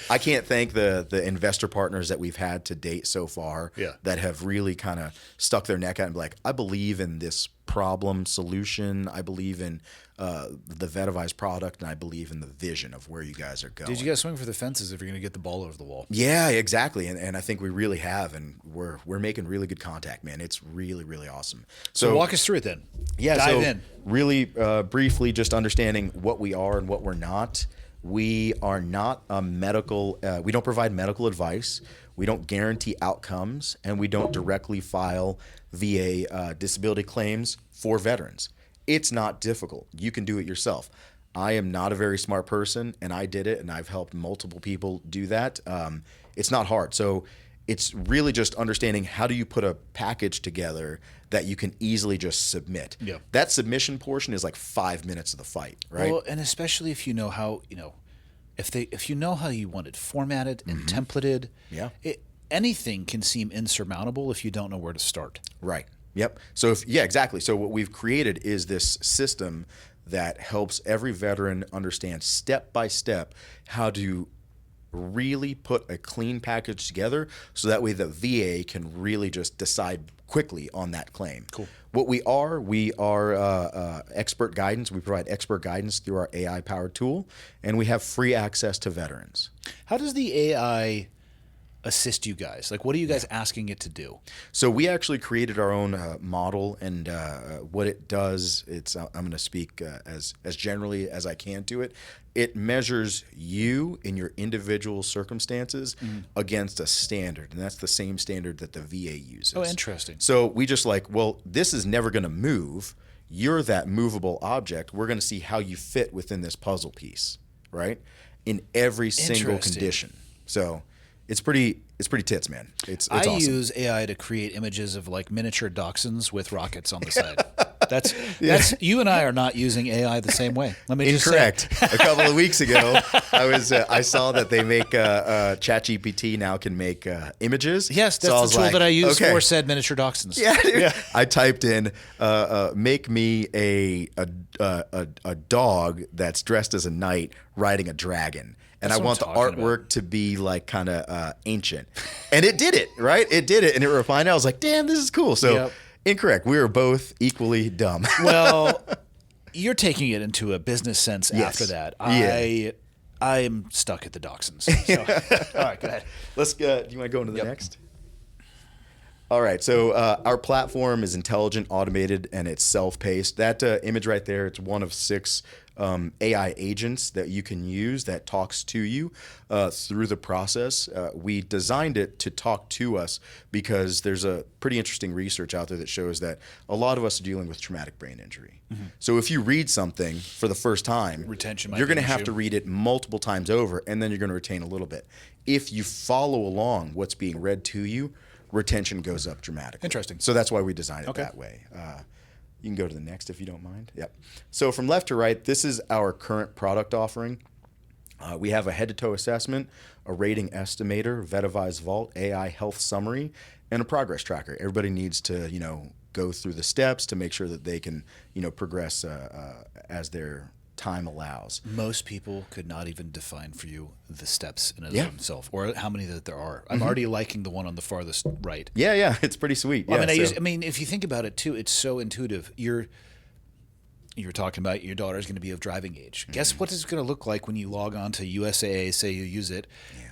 I can't thank the investor partners that we've had to date so far that have really kind of stuck their neck out and be like, I believe in this problem solution. I believe in the Vetavize product, and I believe in the vision of where you guys are going. Did you guys swing for the fences if you're going to get the ball over the wall? Yeah, exactly. And I think we really have, and we're making really good contact, man. It's really, really awesome. So walk us through it then. Yeah, Dive in. Really briefly, just understanding what we are and what we're not. We are not a medical, we don't provide medical advice. We don't guarantee outcomes, and we don't directly file VA disability claims for veterans. It's not difficult. You can do it yourself. I am not a very smart person, and I did it, and I've helped multiple people do that. It's not hard. So it's really just understanding how do you put a package together that you can easily just submit. Yeah. That submission portion is like 5 minutes of the fight, right? Well, and especially if you know how, if you know how you want it formatted and templated, anything can seem insurmountable if you don't know where to start. Right. Yep. So exactly. So what we've created is this system that helps every veteran understand step by step how to really put a clean package together so that way the VA can really just decide quickly on that claim. Cool. What we are expert guidance. We provide expert guidance through our AI-powered tool, and we have free access to veterans. How does the AI assist you guys? Like, what are you guys asking it to do? So we actually created our own model, and what it does, I'm going to speak as generally as I can to it. It measures you in your individual circumstances against a standard, and that's the same standard that the VA uses. Oh, interesting. So we just this is never going to move. You're that movable object. We're going to see how you fit within this puzzle piece, right? In every single condition. So it's pretty tits, man. It's awesome. I use AI to create images of like miniature dachshunds with rockets on the side. That's you and I are not using AI the same way. Let me Incorrect. just say. A couple of weeks ago, I saw that they make ChatGPT now can make images. Yes, that's the tool that I use for said miniature dachshunds. Yeah, dude. I typed in make me a dog that's dressed as a knight riding a dragon. And I want the artwork to be like kind of ancient. And it did it, right? It did it. And it refined it. I was like, damn, this is cool. So incorrect. We were both equally dumb. Well, you're taking it into a business sense after that. I'm stuck at the dachshunds. So. All right, go ahead. Let's go. Do you want to go into the next? All right. So our platform is intelligent, automated, and it's self-paced. That image right there, it's one of 6 AI agents that you can use that talks to you through the process. We designed it to talk to us because there's a pretty interesting research out there that shows that a lot of us are dealing with traumatic brain injury. So if you read something for the first time, Retention might you're be going an to have issue. to read it multiple times over, and then you're going to retain a little bit. If you follow along what's being read to you, retention goes up dramatically. Interesting. So that's why we designed it Okay. that way. You can go to the next if you don't mind. Yep. So from left to right, this is our current product offering. We have a head-to-toe assessment, a rating estimator, Vetavize Vault, AI health summary, and a progress tracker. Everybody needs to, go through the steps to make sure that they can, progress as their time allows. Most people could not even define for you the steps in and Yeah. of themselves, or how many that there are. I'm already liking the one on the farthest right. Yeah, it's pretty sweet. Well, Yeah, I mean, if you think about it too, it's so intuitive. You're talking about your daughter is going to be of driving age. Guess what it's going to look like when you log on to USAA, say you use it.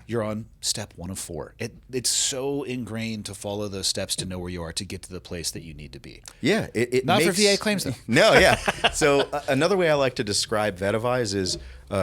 You're on step 1 of 4. It's so ingrained to follow those steps to know where you are to get to the place that you need to be. Yeah, it Not makes, for VA claims though. No, yeah. So another way I like to describe Vetavize is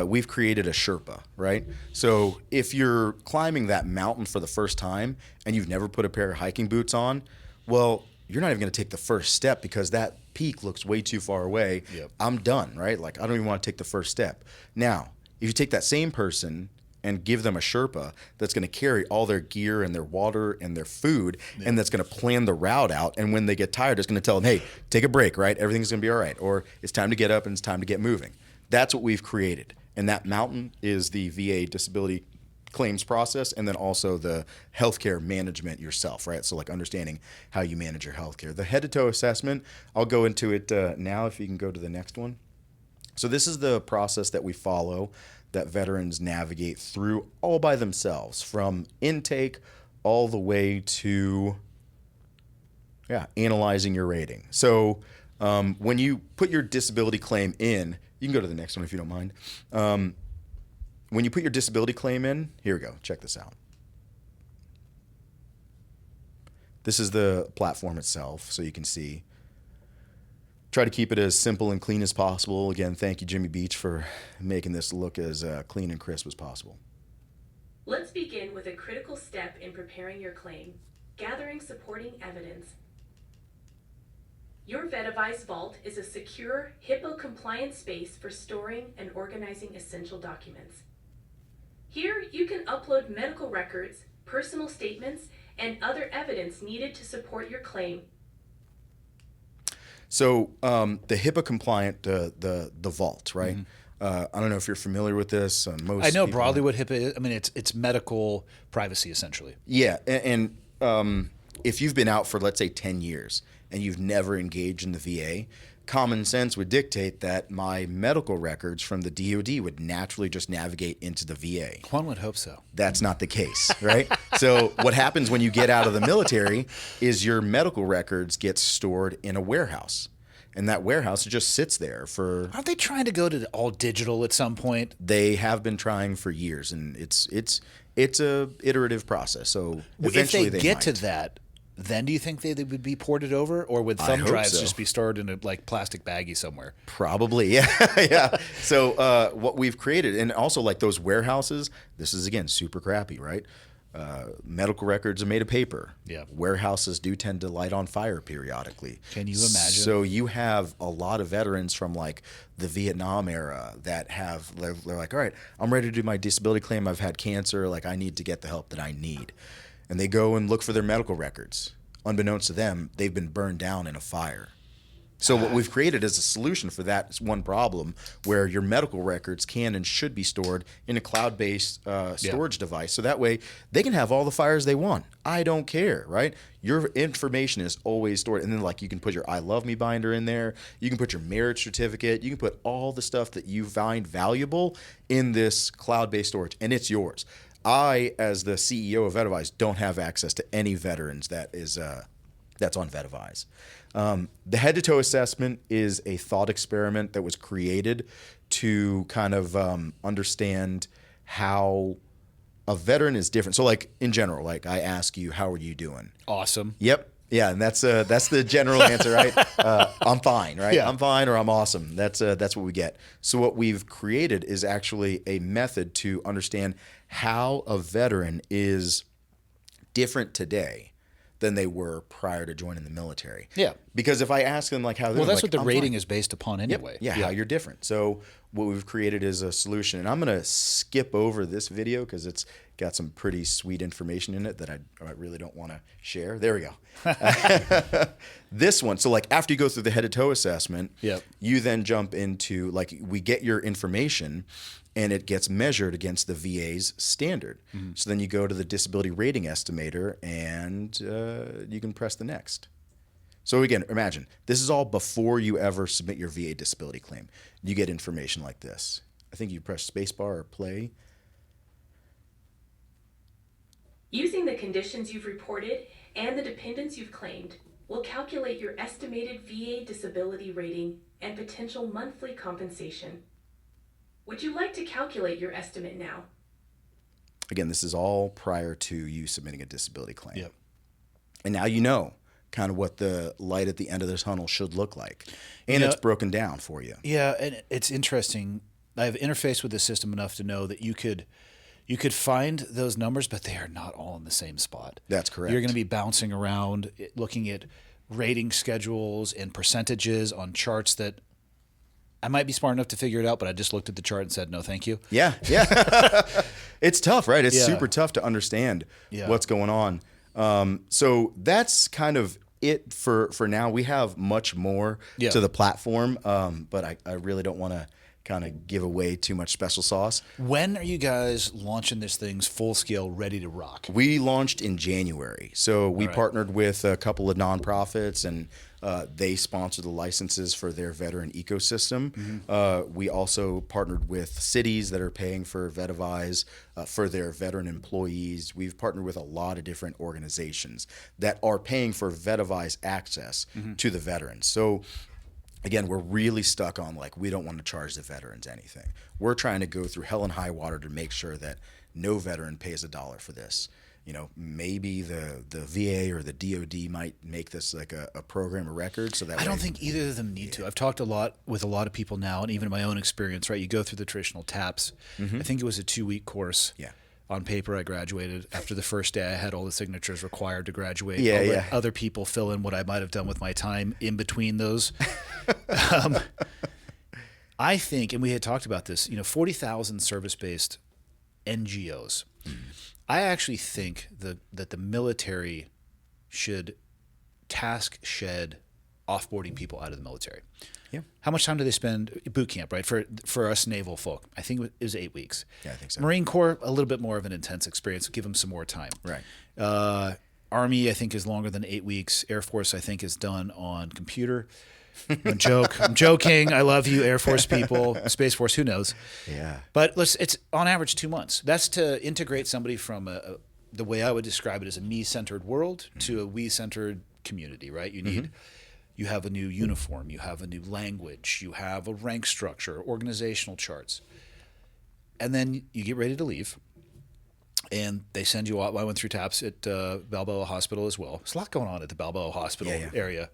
we've created a Sherpa, right? So if you're climbing that mountain for the first time and you've never put a pair of hiking boots on, well, you're not even going to take the first step because that peak looks way too far away. Yep. I'm done, right? Like, I don't even want to take the first step. Now, if you take that same person and give them a Sherpa that's going to carry all their gear and their water and their food, and that's going to plan the route out, and when they get tired, it's going to tell them, hey, take a break, right? Everything's going to be all right. Or it's time to get up and it's time to get moving. That's what we've created. And that mountain is the VA disability claims process, and then also the healthcare management yourself, right? So like understanding how you manage your healthcare. The head-to-toe assessment, I'll go into it now if you can go to the next one. So this is the process that we follow that veterans navigate through all by themselves, from intake all the way to analyzing your rating. So when you put your disability claim in, you can go to the next one if you don't mind. When you put your disability claim in, here we go, check this out. This is the platform itself, so you can see. Try to keep it as simple and clean as possible. Again, thank you, Jimmy Beach, for making this look as clean and crisp as possible. Let's begin with a critical step in preparing your claim, gathering supporting evidence. Your Vetavize Vault is a secure, HIPAA-compliant space for storing and organizing essential documents. Here, you can upload medical records, personal statements, and other evidence needed to support your claim. So the HIPAA compliant, the vault, right? I don't know if you're familiar with this. Most I know people broadly aren't. what HIPAA is. I mean, it's medical privacy essentially. Yeah, and if you've been out for, let's say, 10 years and you've never engaged in the VA, common sense would dictate that my medical records from the DoD would naturally just navigate into the VA. One would hope so. That's not the case, right? So what happens when you get out of the military is your medical records get stored in a warehouse. And that warehouse just sits there for... Aren't they trying to go to all digital at some point? They have been trying for years, and it's a iterative process. So eventually if they get might. to that, then do you think they would be ported over, or would thumb hope drives so. just be stored in a plastic baggie somewhere? Probably, yeah, yeah. So what we've created, and also like those warehouses, this is again super crappy, right? Medical records are made of paper. Yeah. Warehouses do tend to light on fire periodically. Can you imagine? So you have a lot of veterans from like the Vietnam era that they're like, all right, I'm ready to do my disability claim. I've had cancer. Like, I need to get the help that I need. And they go and look for their medical records. Unbeknownst to them, they've been burned down in a fire. So what we've created is a solution for that one problem, where your medical records can and should be stored in a cloud-based storage device. So that way they can have all the fires they want. I don't care, right? Your information is always stored. And then like you can put your I Love Me binder in there. You can put your marriage certificate. You can put all the stuff that you find valuable in this cloud-based storage, and it's yours. I, as the CEO of Vetivise, don't have access to any veterans that's on Vetavize. The head-to-toe assessment is a thought experiment that was created to kind of understand how a veteran is different. So, like, in general, like, I ask you, how are you doing? Awesome. Yep. Yeah, and that's the general answer, right? I'm fine, right? Yeah. I'm fine or I'm awesome. That's what we get. So what we've created is actually a method to understand how a veteran is different today than they were prior to joining the military. Yeah. Because if I ask them like how they're Well, that's like, what the I'm rating fine. is based upon anyway. Yeah, how you're different. So what we've created is a solution, and I'm going to skip over this video because it's got some pretty sweet information in it that I really don't want to share. There we go. This one, so like after you go through the head to toe assessment, Yep. you then jump into like we get your information and it gets measured against the VA's standard. So then you go to the disability rating estimator and you can press the next. So again, imagine this is all before you ever submit your VA disability claim. You get information like this. I think you press spacebar or play. Using the conditions you've reported and the dependents you've claimed, will calculate your estimated VA disability rating and potential monthly compensation. Would you like to calculate your estimate now? Again, this is all prior to you submitting a disability claim. Yep. And now you know kind of what the light at the end of the tunnel should look like. And Yeah. it's broken down for you. Yeah, and it's interesting. I've interfaced with the system enough to know that you could find those numbers, but they are not all in the same spot. That's correct. You're going to be bouncing around, looking at rating schedules and percentages on charts that I might be smart enough to figure it out, but I just looked at the chart and said, no, thank you. Yeah. It's tough, right? It's Yeah. super tough to understand Yeah. what's going on. So that's kind of it for now. We have much more Yeah. to the platform, but I really don't want to kind of give away too much special sauce. When are you guys launching this thing's full scale, ready to rock? We launched in January. So we All right. partnered with a couple of nonprofits and they sponsor the licenses for their veteran ecosystem. We also partnered with cities that are paying for Vetivise for their veteran employees. We've partnered with a lot of different organizations that are paying for Vetivise access to the veterans. So again, we're really stuck on like we don't want to charge the veterans anything. We're trying to go through hell and high water to make sure that no veteran pays $1 for this. You know, maybe the VA or the DOD might make this like a program of record so that I don't think either of them need to. I've talked with a lot of people now, and even in my own experience, right? You go through the traditional TAPS. I think it was a 2-week course. Yeah. On paper, I graduated. After the first day, I had all the signatures required to graduate. Yeah, I'll let yeah. other people fill in what I might have done with my time in between those. I think, and we had talked about this, 40,000 service-based NGOs. I actually think that the military should task shed offboarding people out of the military. Yeah. How much time do they spend boot camp, right? For us naval folk, I think it was 8 weeks. Yeah, I think so. Marine Corps, a little bit more of an intense experience. Give them some more time. Right. Army, I think, is longer than 8 weeks. Air Force, I think, is done on computer. I'm joking. I love you, Air Force people. Space Force, who knows? Yeah. But it's on average 2 months. That's to integrate somebody from the way I would describe it as a me-centered world to a we-centered community, right? You have a new uniform, you have a new language, you have a rank structure, organizational charts. And then you get ready to leave. And they send you out. I went through TAPS at Balboa Hospital as well. There's a lot going on at the Balboa Hospital area.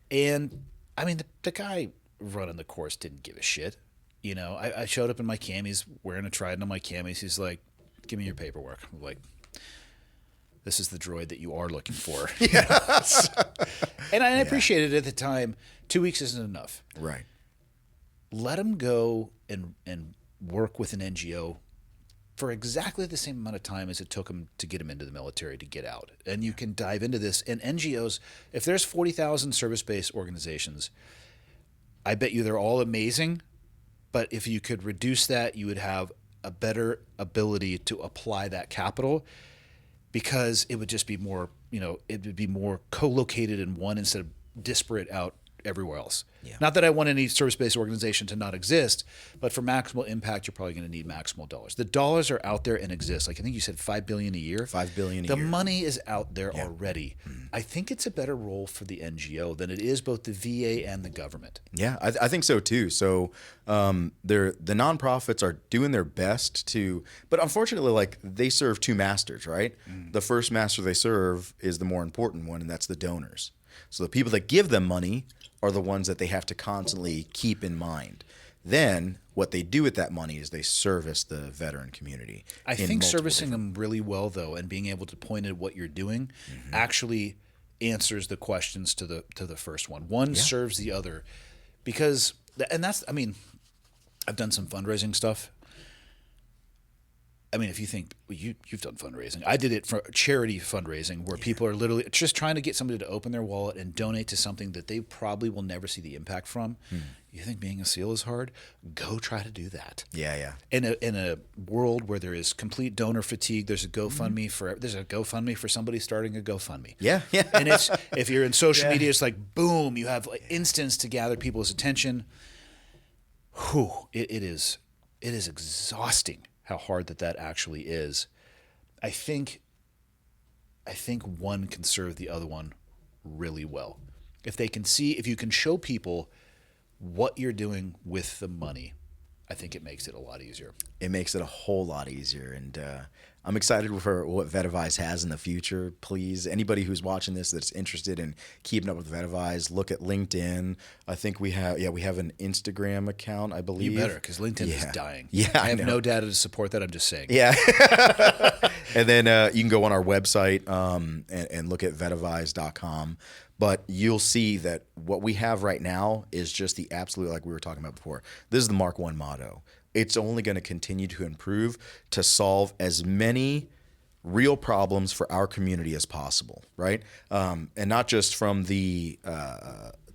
And, I mean, the guy running the course didn't give a shit. I showed up in my camis, wearing a trident on my camis. He's like, give me your paperwork. I'm like, this is the droid that you are looking for. Yes. And I appreciated it at the time. 2 weeks isn't enough. Right. Let him go and work with an NGO for exactly the same amount of time as it took him to get him into the military to get out. And you can dive into this. And NGOs, if there's 40,000 service-based organizations, I bet you they're all amazing. But if you could reduce that, you would have a better ability to apply that capital, because it would just be more, it would be more co-located in one instead of disparate out everywhere else. Yeah. Not that I want any service-based organization to not exist, but for maximal impact, you're probably going to need maximal dollars. The dollars are out there and exist. Like I think you said $5 billion a year. $5 billion a the year. The money is out there already. I think it's a better role for the NGO than it is both the VA and the government. Yeah, I think so too. So the nonprofits are doing their best to, but unfortunately, like they serve two masters, right? The first master they serve is the more important one, and that's the donors. So the people that give them money are the ones that they have to constantly keep in mind. Then what they do with that money is they service the veteran community. I think servicing them really well, though, and being able to point at what you're doing actually answers the questions to the first one. One serves the other, because I mean, I've done some fundraising stuff. I mean, if you think you've done fundraising, I did it for charity fundraising where people are literally just trying to get somebody to open their wallet and donate to something that they probably will never see the impact from. You think being a SEAL is hard? Go try to do that. Yeah. In a world where there is complete donor fatigue, there's a GoFundMe for somebody starting a GoFundMe. Yeah. And it's if you're in social media, it's like boom, you have instance to gather people's attention. It is exhausting how hard that actually is. I think one can serve the other one really well. If you can show people what you're doing with the money, I think it makes it a lot easier. It makes it a whole lot easier. And I'm excited for what Vetivise has in the future. Please, anybody who's watching this that's interested in keeping up with Vetivise, look at LinkedIn. I think we have an Instagram account, I believe. You better, because LinkedIn is dying. Yeah, I have no data to support that. I'm just saying. Yeah. And then you can go on our website and look at vetivise.com. But you'll see that what we have right now is just the absolute, like we were talking about before. This is the Mark I motto. It's only going to continue to improve to solve as many real problems for our community as possible, right? And not just from the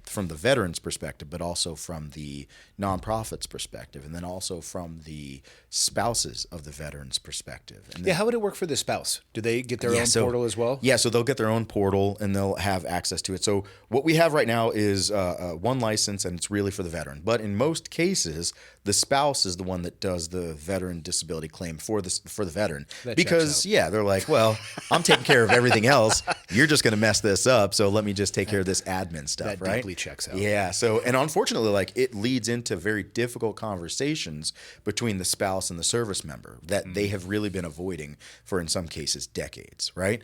veterans' perspective, but also from the nonprofits' perspective, and then also from the spouses of the veterans' perspective. And how would it work for the spouse? Do they get their own portal as well? Yeah, so they'll get their own portal and they'll have access to it. So what we have right now is one license, and it's really for the veteran. But in most cases, the spouse is the one that does the veteran disability claim for the veteran. Because they're like, well, I'm taking care of everything else. You're just going to mess this up, so let me just take care of this admin stuff, that right? deeply checks out. Yeah. So, and unfortunately, like it leads into very difficult conversations between the spouse and the service member that they have really been avoiding for, in some cases, decades, right?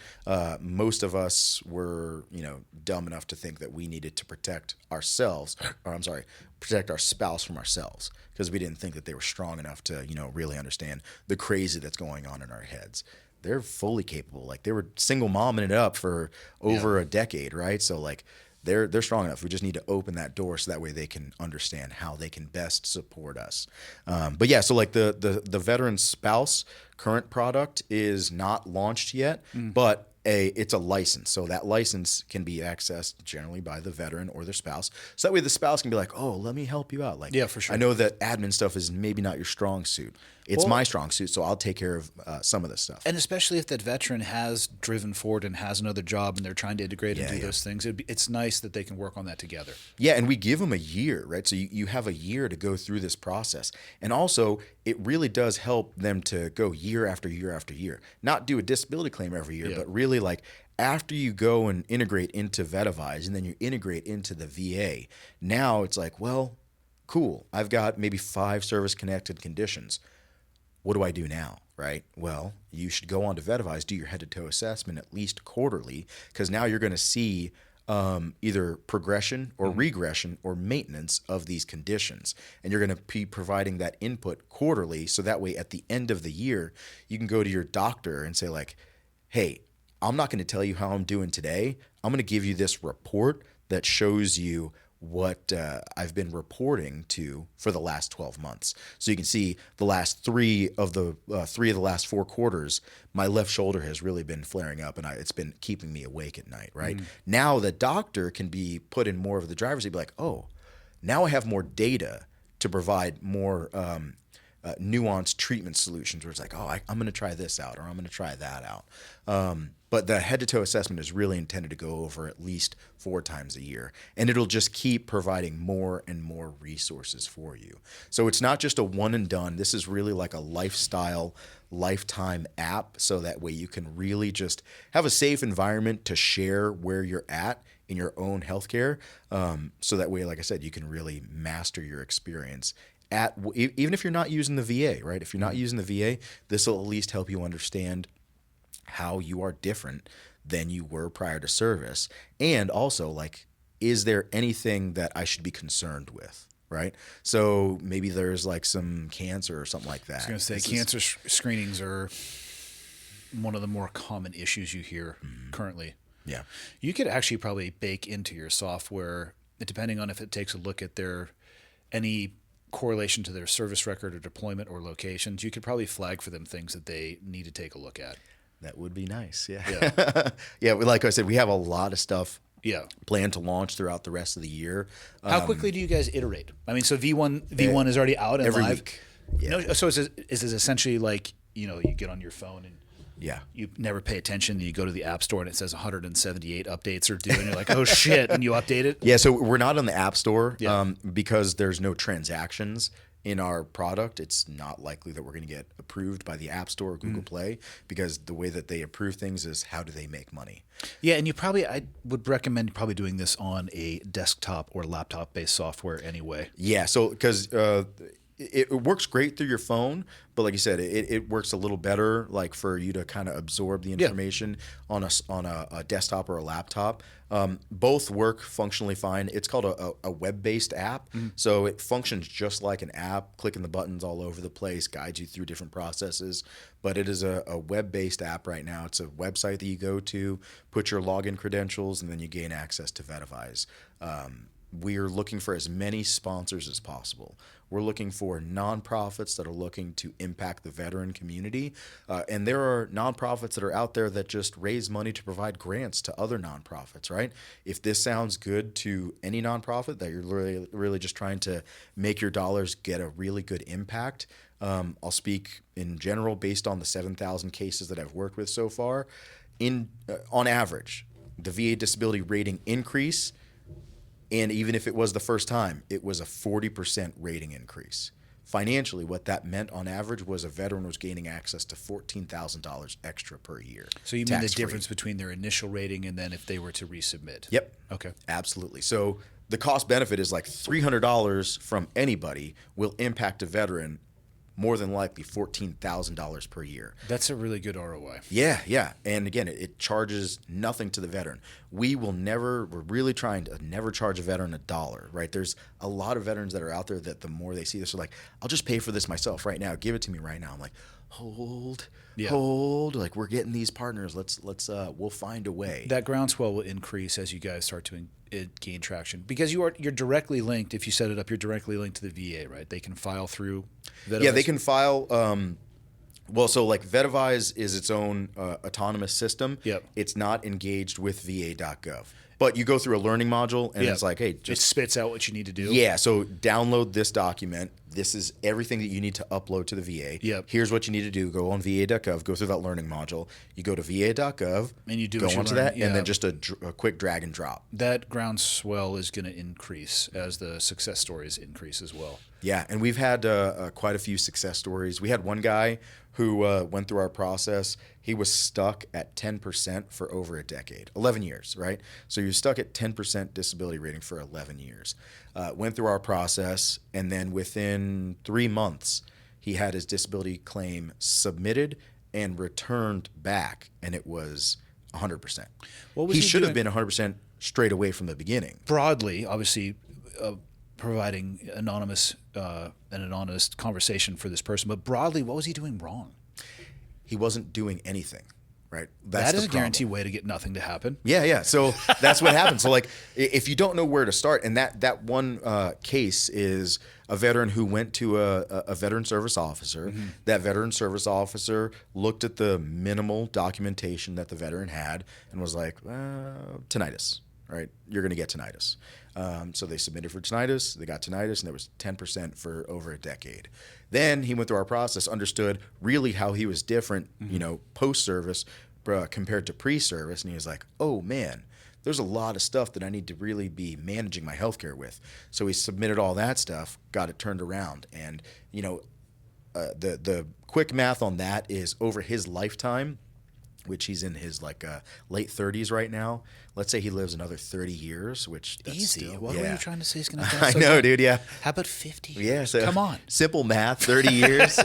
Most of us were, dumb enough to think that we needed to protect ourselves, protect our spouse from ourselves, because we didn't think that they were strong enough to, really understand the crazy that's going on in our heads. They're fully capable. Like they were single momming it up for over a decade, right? So like they're strong enough. We just need to open that door so that way they can understand how they can best support us. But yeah, so like the veteran spouse current product is not launched yet, but it's a license. So that license can be accessed generally by the veteran or their spouse. So that way the spouse can be like, oh, let me help you out. Like, yeah, for sure. I know that admin stuff is maybe not your strong suit. It's my strong suit, so I'll take care of some of this stuff. And especially if that veteran has driven forward and has another job and they're trying to integrate and do those things, it's nice that they can work on that together. Yeah, and we give them a year, right? So you have a year to go through this process. And also, it really does help them to go year after year after year. Not do a disability claim every year, but really like after you go and integrate into Vetavize and then you integrate into the VA, now it's like, well, cool. I've got maybe 5 service-connected conditions. What do I do now, right? Well, you should go on to Vetavize, do your head-to-toe assessment at least quarterly, because now you're going to see either progression or regression or maintenance of these conditions. And you're going to be providing that input quarterly, so that way at the end of the year, you can go to your doctor and say like, hey, I'm not going to tell you how I'm doing today. I'm going to give you this report that shows you what I've been reporting to for the last 12 months. So you can see the last three of the last 4 quarters, my left shoulder has really been flaring up and it's been keeping me awake at night, right? Now the doctor can be put in more of the driver's seat, be like, oh, now I have more data to provide more nuanced treatment solutions where it's like, oh, I'm going to try this out or I'm going to try that out. But the head-to-toe assessment is really intended to go over at least 4 times a year, and it'll just keep providing more and more resources for you. So it's not just a one and done. This is really like a lifestyle, lifetime app, so that way you can really just have a safe environment to share where you're at in your own healthcare. So that way, like I said, you can really master your experience even if you're not using the VA, right? If you're not using the VA, this will at least help you understand how you are different than you were prior to service. And also, like, is there anything that I should be concerned with, right? So maybe there's like some cancer or something like that. I was going to say, cancer screenings are one of the more common issues you hear currently. Yeah. You could actually probably bake into your software, depending on if it takes a look at any correlation to their service record or deployment or locations, you could probably flag for them things that they need to take a look at. That would be nice. Yeah. Yeah. Like I said, we have a lot of stuff planned to launch throughout the rest of the year. How quickly do you guys iterate? I mean, so V1 is already out and every live. week. Yeah. No, so is it essentially like, you get on your phone and you never pay attention, and you go to the App Store and it says 178 updates are due, and you're like, oh shit, and you update it? Yeah, so we're not on the App Store because there's no transactions in our product. It's not likely that we're going to get approved by the App Store or Google Play, because the way that they approve things is how do they make money. Yeah, and I would recommend probably doing this on a desktop or laptop-based software anyway. Yeah, so because it works great through your phone, but like you said, it works a little better like for you to kind of absorb the information on a desktop or a laptop. Both work functionally fine. It's called a web-based app, so it functions just like an app, clicking the buttons all over the place, guides you through different processes. But it is a web-based app right now. It's a website that you go to, put your login credentials, and then you gain access to Vetavize. We are looking for as many sponsors as possible. We're looking for nonprofits that are looking to impact the veteran community. And there are nonprofits that are out there that just raise money to provide grants to other nonprofits, right? If this sounds good to any nonprofit that you're really just trying to make your dollars get a really good impact, I'll speak in general based on the 7,000 cases that I've worked with so far. On average, the VA disability rating increase, and even if it was the first time, it was a 40% rating increase. Financially, what that meant on average was a veteran was gaining access to $14,000 extra per year. So you mean the difference between their initial rating and then if they were to resubmit? Yep. Okay. Absolutely. So the cost benefit is like $300 from anybody will impact a veteran more than likely $14,000 per year. That's a really good ROI. Yeah. And again, it charges nothing to the veteran. We're really trying to never charge a veteran $1, right? There's a lot of veterans that are out there that the more they see this are like, I'll just pay for this myself right now. Give it to me right now. I'm like, hold, like we're getting these partners. We'll find a way. That groundswell will increase as you guys start to gain traction, because you're directly linked. If you set it up, you're directly linked to the VA, right? They can file through Vetavize. Yeah, they can file. So like Vetavize is its own autonomous system. Yep. It's not engaged with va.gov. But you go through a learning module, and it's like, hey, it spits out what you need to do. Yeah, so download this document. This is everything that you need to upload to the VA. Yep. Here's what you need to do. Go on va.gov, go through that learning module. You go to va.gov, and you go onto that, and then just a quick drag and drop. That groundswell is going to increase as the success stories increase as well. Yeah, and we've had quite a few success stories. We had one guy who went through our process. He was stuck at 10% for over a decade, 11 years, right? So you're stuck at 10% disability rating for 11 years. Went through our process, and then within 3 months, he had his disability claim submitted and returned back, and it was 100%. He should have been 100% straight away from the beginning. Broadly, obviously, providing an anonymous conversation for this person, but broadly, what was he doing wrong? He wasn't doing anything, right? That is a guaranteed way to get nothing to happen. Yeah. So that's what happens. So like, if you don't know where to start, and that one case is a veteran who went to a veteran service officer. Mm-hmm. That veteran service officer looked at the minimal documentation that the veteran had and was like, tinnitus. right? You're going to get tinnitus. So they submitted for tinnitus. They got tinnitus, and there was 10% for over a decade. Then he went through our process, understood really how he was different, post-service compared to pre-service, and he was like, oh, man, there's a lot of stuff that I need to really be managing my healthcare with. So he submitted all that stuff, got it turned around, and the quick math on that is over his lifetime, which he's in his late 30s right now. Let's say he lives another 30 years, which that's Easy. Still, What yeah. were you trying to say is going to I know, dude. Yeah. How about 50 years? Yeah. So Come on. Simple math, 30 years.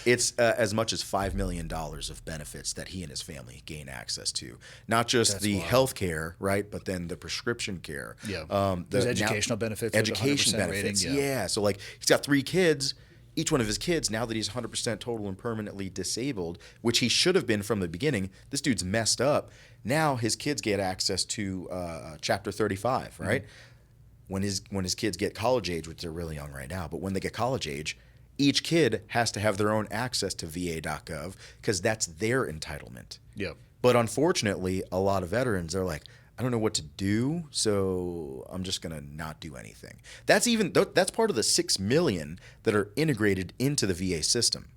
It's as much as $5 million of benefits that he and his family gain access to. Not just That's the wild. health care, right? But then the prescription care. Yeah. There's educational benefits with the Education 100% benefits. rating, yeah. So he's got 3 kids. Each one of his kids, now that he's 100% total and permanently disabled, which he should have been from the beginning, this dude's messed up. Now his kids get access to Chapter 35, right? Mm-hmm. When his kids get college age, which they're really young right now, but when they get college age, each kid has to have their own access to va.gov because that's their entitlement. Yeah. But unfortunately, a lot of veterans are like, I don't know what to do, so I'm just gonna not do anything. That's part of the 6 million that are integrated into the VA system.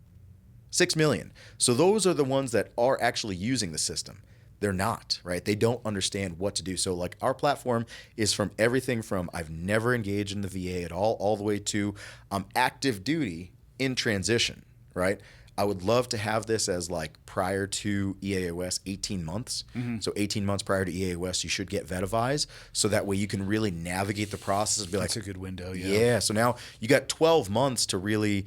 6 million. So those are the ones that are actually using the system. They're not, right? They don't understand what to do. So our platform is from everything from I've never engaged in the VA at all the way to I'm active duty in transition, right? I would love to have this as prior to EAOS 18 months. Mm-hmm. So 18 months prior to EAOS, you should get Vetavize. So that way you can really navigate the process and be That's a good window, yeah. Yeah. So now you got 12 months to really,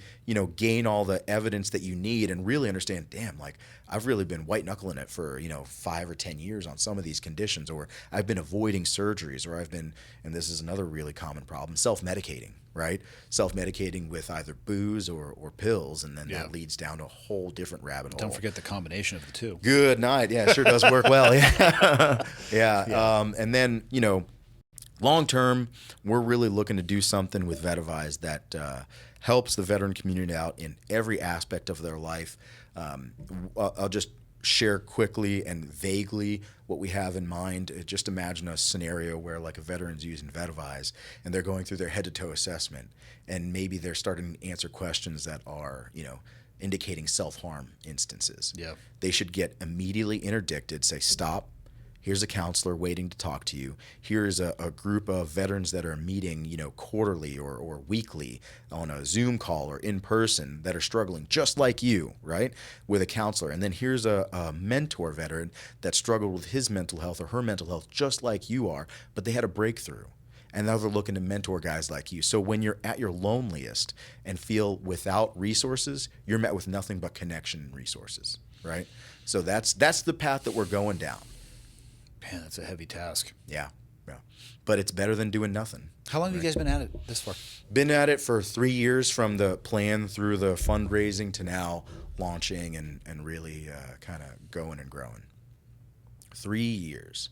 gain all the evidence that you need and really understand, damn, I've really been white knuckling it for, 5 or 10 years on some of these conditions, or I've been avoiding surgeries, or I've been, and this is another really common problem, self-medicating, right? Self-medicating with either booze or pills, and then that leads down a whole different rabbit hole. Don't forget the combination of the two. Good night. Yeah, it sure does work well. Yeah. Yeah. And then, long term, we're really looking to do something with Vetavize that helps the veteran community out in every aspect of their life. I'll just share quickly and vaguely what we have in mind. Just imagine a scenario where a veteran's using Vetavize and they're going through their head-to-toe assessment, and maybe they're starting to answer questions that are, indicating self-harm instances. Yeah. They should get immediately interdicted, say, stop. Here's a counselor waiting to talk to you. Here's a group of veterans that are meeting, quarterly or weekly on a Zoom call or in person that are struggling just like you, right, with a counselor. And then here's a mentor veteran that struggled with his mental health or her mental health just like you are, but they had a breakthrough. And now they're looking to mentor guys like you. So when you're at your loneliest and feel without resources, you're met with nothing but connection and resources, right? So that's the path that we're going down. Man, that's a heavy task. Yeah. But it's better than doing nothing. How long have you guys been at it this far? Been at it for 3 years, from the plan through the fundraising to now launching and really kind of going and growing. 3 years.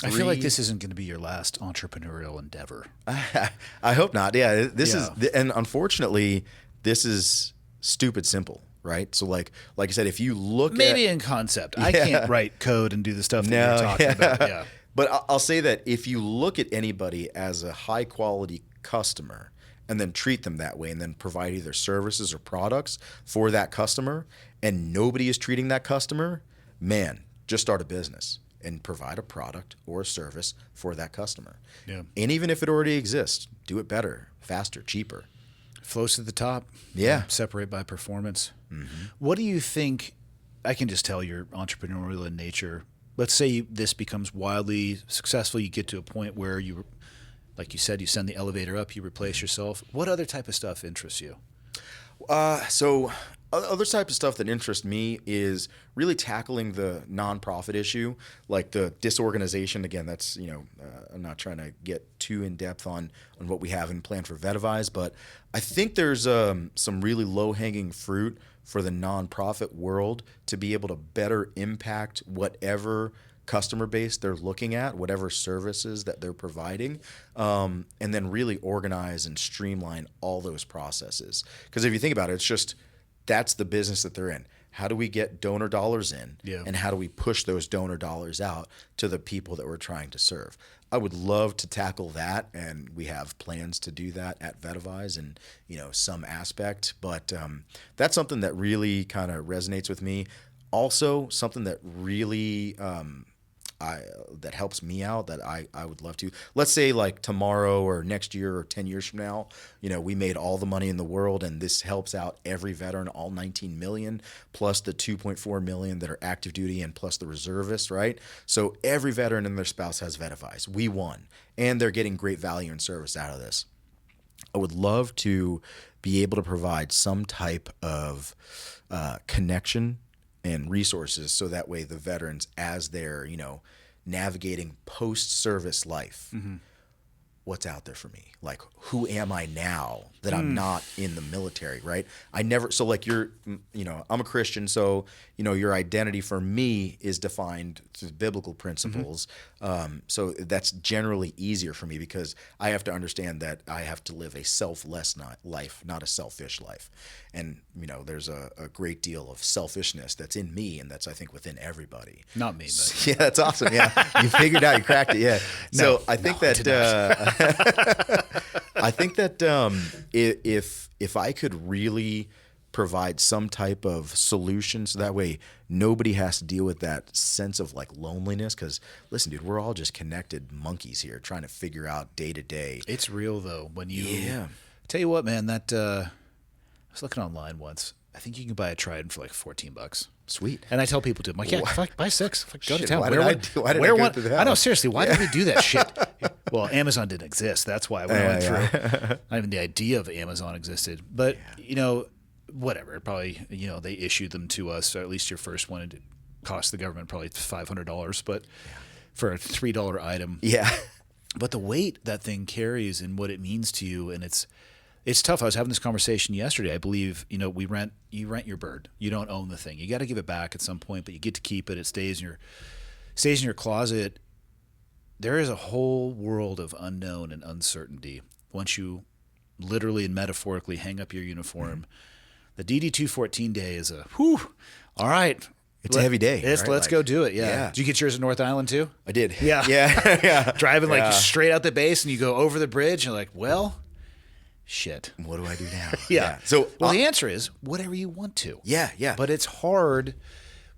I feel like this isn't going to be your last entrepreneurial endeavor. I hope not. Yeah, this Yeah. is, and unfortunately, this is stupid simple, right? So like I said, if you look Maybe at, in concept. I can't write code and do the stuff that you're talking about. Yeah. But I'll say that if you look at anybody as a high quality customer and then treat them that way and then provide either services or products for that customer, and nobody is treating that customer, man, just start a business and provide a product or a service for that customer. Yeah. And even if it already exists, do it better, faster, cheaper. Flows to the top. Yeah. Separate by performance. Mm-hmm. What do you think? I can just tell you're entrepreneurial in nature. Let's say this becomes wildly successful. You get to a point where you, like you said, you send the elevator up, you replace yourself. What other type of stuff interests you? So other type of stuff that interests me is really tackling the nonprofit issue, like the disorganization. Again, that's, I'm not trying to get too in depth on what we have in plan for Vetavize, but I think there's some really low hanging fruit for the nonprofit world to be able to better impact whatever customer base they're looking at, whatever services that they're providing, and then really organize and streamline all those processes. Because if you think about it, it's just, that's the business that they're in. how do we get donor dollars in, Yeah. and how do we push those donor dollars out to the people that we're trying to serve? I would love to tackle that, and we have plans to do that at Vetavize in, some aspect. But that's something that really kind of resonates with me. Also, something that really that helps me out that I would love to. Let's say like tomorrow or next year or 10 years from now, we made all the money in the world, and this helps out every veteran, all 19 million, plus the 2.4 million that are active duty and plus the reservists, right? So every veteran and their spouse has Vetavize. We won, and they're getting great value and service out of this. I would love to be able to provide some type of connection and resources so that way the veterans, as they're navigating post-service life, what's out there for me? Like, who am I now that I'm not in the military, right? So like I'm a Christian, so your identity for me is defined through biblical principles. So that's generally easier for me because I have to understand that I have to live a selfless life, not a selfish life. And there's a great deal of selfishness that's in me, and that's, I think, within everybody. Not me, but Yeah, that's awesome. Yeah, you figured out, you cracked it. Yeah. So I think if I could really provide some type of solution, so that way nobody has to deal with that sense of like loneliness. Because listen, dude, we're all just connected monkeys here, trying to figure out day to day. it's real though. When you tell you what, man, that I was looking online once. I think you can buy a Trident for like $14. Sweet. And I tell people to, I'm like, yeah, buy 6. Go to Shit, town. why did I go through that? I know, seriously, why did we do that shit? Well, Amazon didn't exist. That's why we went through. Not even the idea of Amazon existed. But, whatever. Probably, they issued them to us, or at least your first one. It cost the government probably $500, but for a $3 item. Yeah. But the weight that thing carries and what it means to you, and it's tough. I was having this conversation yesterday. I believe, you rent your bird. You don't own the thing. You got to give it back at some point, but you get to keep it. It stays in your closet. There is a whole world of unknown and uncertainty once you literally and metaphorically hang up your uniform. The DD-214 day is all right. It's a heavy day. Let's go do it. Yeah. Did you get yours in North Island too? I did. Yeah. Yeah. Driving like straight out the base, and you go over the bridge, and you're like, well, shit. What do I do now? Yeah. So, the answer is whatever you want to. Yeah. But it's hard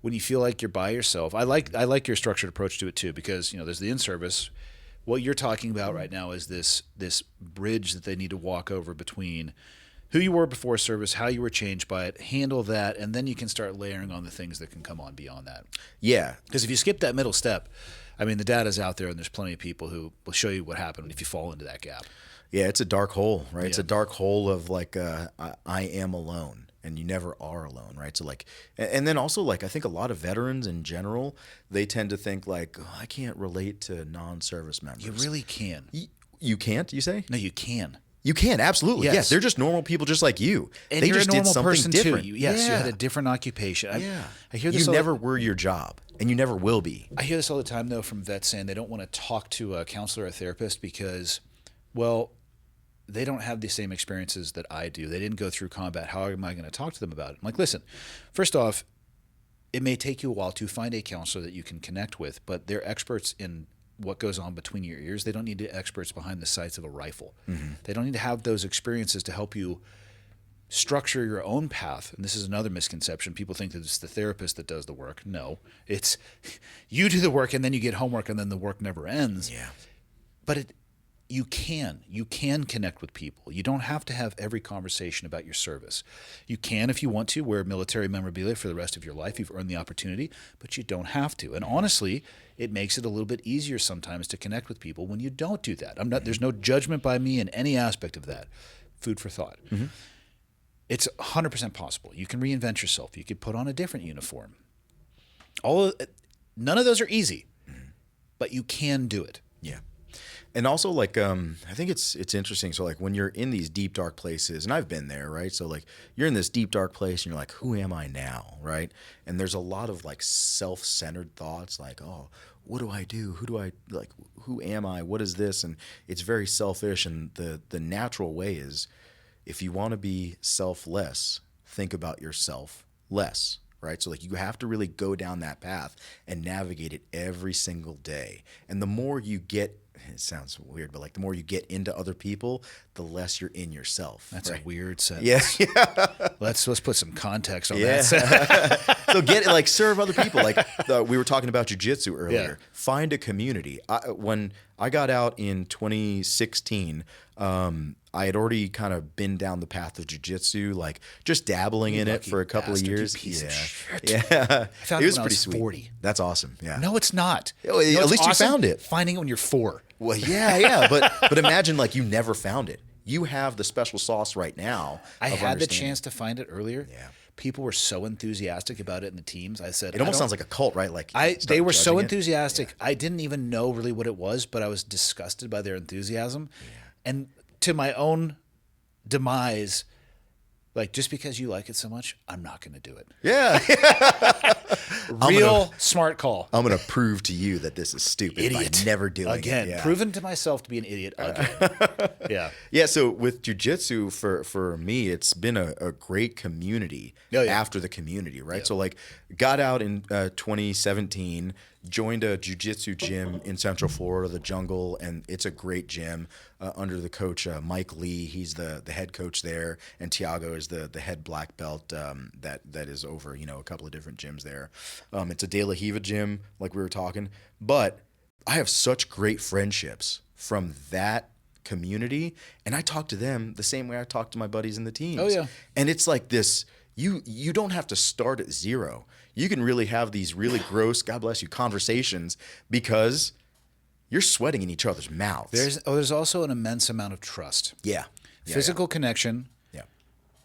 when you feel like you're by yourself. I like your structured approach to it too, because there's the in-service. What you're talking about right now is this bridge that they need to walk over between who you were before service, how you were changed by it, handle that, and then you can start layering on the things that can come on beyond that. Yeah. Because if you skip that middle step, I mean, the data's out there, and there's plenty of people who will show you what happened if you fall into that gap. Yeah, it's a dark hole, right? Yeah. It's a dark hole of like, I am alone, and you never are alone, right? So like, and then also like, I think a lot of veterans in general, they tend to think like, oh, I can't relate to non-service members. You really can. You can't, you say? No, you can. You can, absolutely. Yes. Yes, they're just normal people just like you. And they you're just a normal did something person different. too. You had a different occupation. I hear this You never were your job, and you never will be. I hear this all the time, though, from vets saying they don't want to talk to a counselor or a therapist because, well, they don't have the same experiences that I do. They didn't go through combat. How am I going to talk to them about it? I'm like, listen, first off, it may take you a while to find a counselor that you can connect with, but they're experts in what goes on between your ears. They don't need to be experts behind the sights of a rifle. They don't need to have those experiences to help you structure your own path. And this is another misconception. People think that it's the therapist that does the work. No, it's you do the work and then you get homework and then the work never ends. Yeah. But you can connect with people. You don't have to have every conversation about your service. You can, if you want to, wear military memorabilia for the rest of your life. You've earned the opportunity, but you don't have to. And honestly, it makes it a little bit easier sometimes to connect with people when you don't do that. There's no judgment by me in any aspect of that. Food for thought. It's 100% possible. You can reinvent yourself. You could put on a different uniform. None of those are easy, but you can do it. Yeah. And also, like, I think it's interesting. So, like, when you're in these deep, dark places, and I've been there, right? So, like, you're in this deep, dark place, and you're like, who am I now, right? And there's a lot of, like, self-centered thoughts, like, oh, what do I do? Who am I? What is this? And it's very selfish. And the natural way is, if you want to be selfless, think about yourself less, right? So like you have to really go down that path and navigate it every single day. And the more you get, it sounds weird, but like the more you get into other people, the less you're in yourself. That's right? a weird sentence. Yeah. Let's put some context on Yeah. that. So serve other people. Like we were talking about jiu-jitsu earlier. Yeah. Find a community. When I got out in 2016, I had already kind of been down the path of jiu-jitsu, like just dabbling in it lucky for a couple bastard, of you years. piece of shit. Yeah. I found it it was when I pretty was sweet. 40. That's awesome. Yeah. No, it's not. Well, You know at what's least you awesome? found it. Finding it when you're 4. Well, yeah. But imagine like you never found it. You have the special sauce right now. I of had the understanding. chance to find it earlier. Yeah. People were so enthusiastic about it in the teams. I said, It almost sounds like a cult, right? Like they were so judging it. enthusiastic. I didn't even know really what it was, but I was disgusted by their enthusiasm. And to my own demise, like just because you like it so much, I'm not going to do it. Yeah. Real smart call. I'm going to prove to you that this is stupid Idiot. by never doing Again, it. Yeah. proven to myself to be an idiot again. Yeah. Yeah, so with jiu-jitsu, for me, it's been a great community after the community, right? So like got out in 2017, joined a jiu-jitsu gym in Central Florida, the Jungle, and it's a great gym under the coach Mike Lee. He's the head coach there, and Tiago is the head black belt that is over a couple of different gyms there. It's a De La Riva gym, like we were talking, but I have such great friendships from that community, and I talk to them the same way I talk to my buddies in the teams. Oh, yeah. And it's like this, you don't have to start at zero. You can really have these really gross, God bless you, conversations because you're sweating in each other's mouths. There's also an immense amount of trust. Yeah. Physical connection Yeah.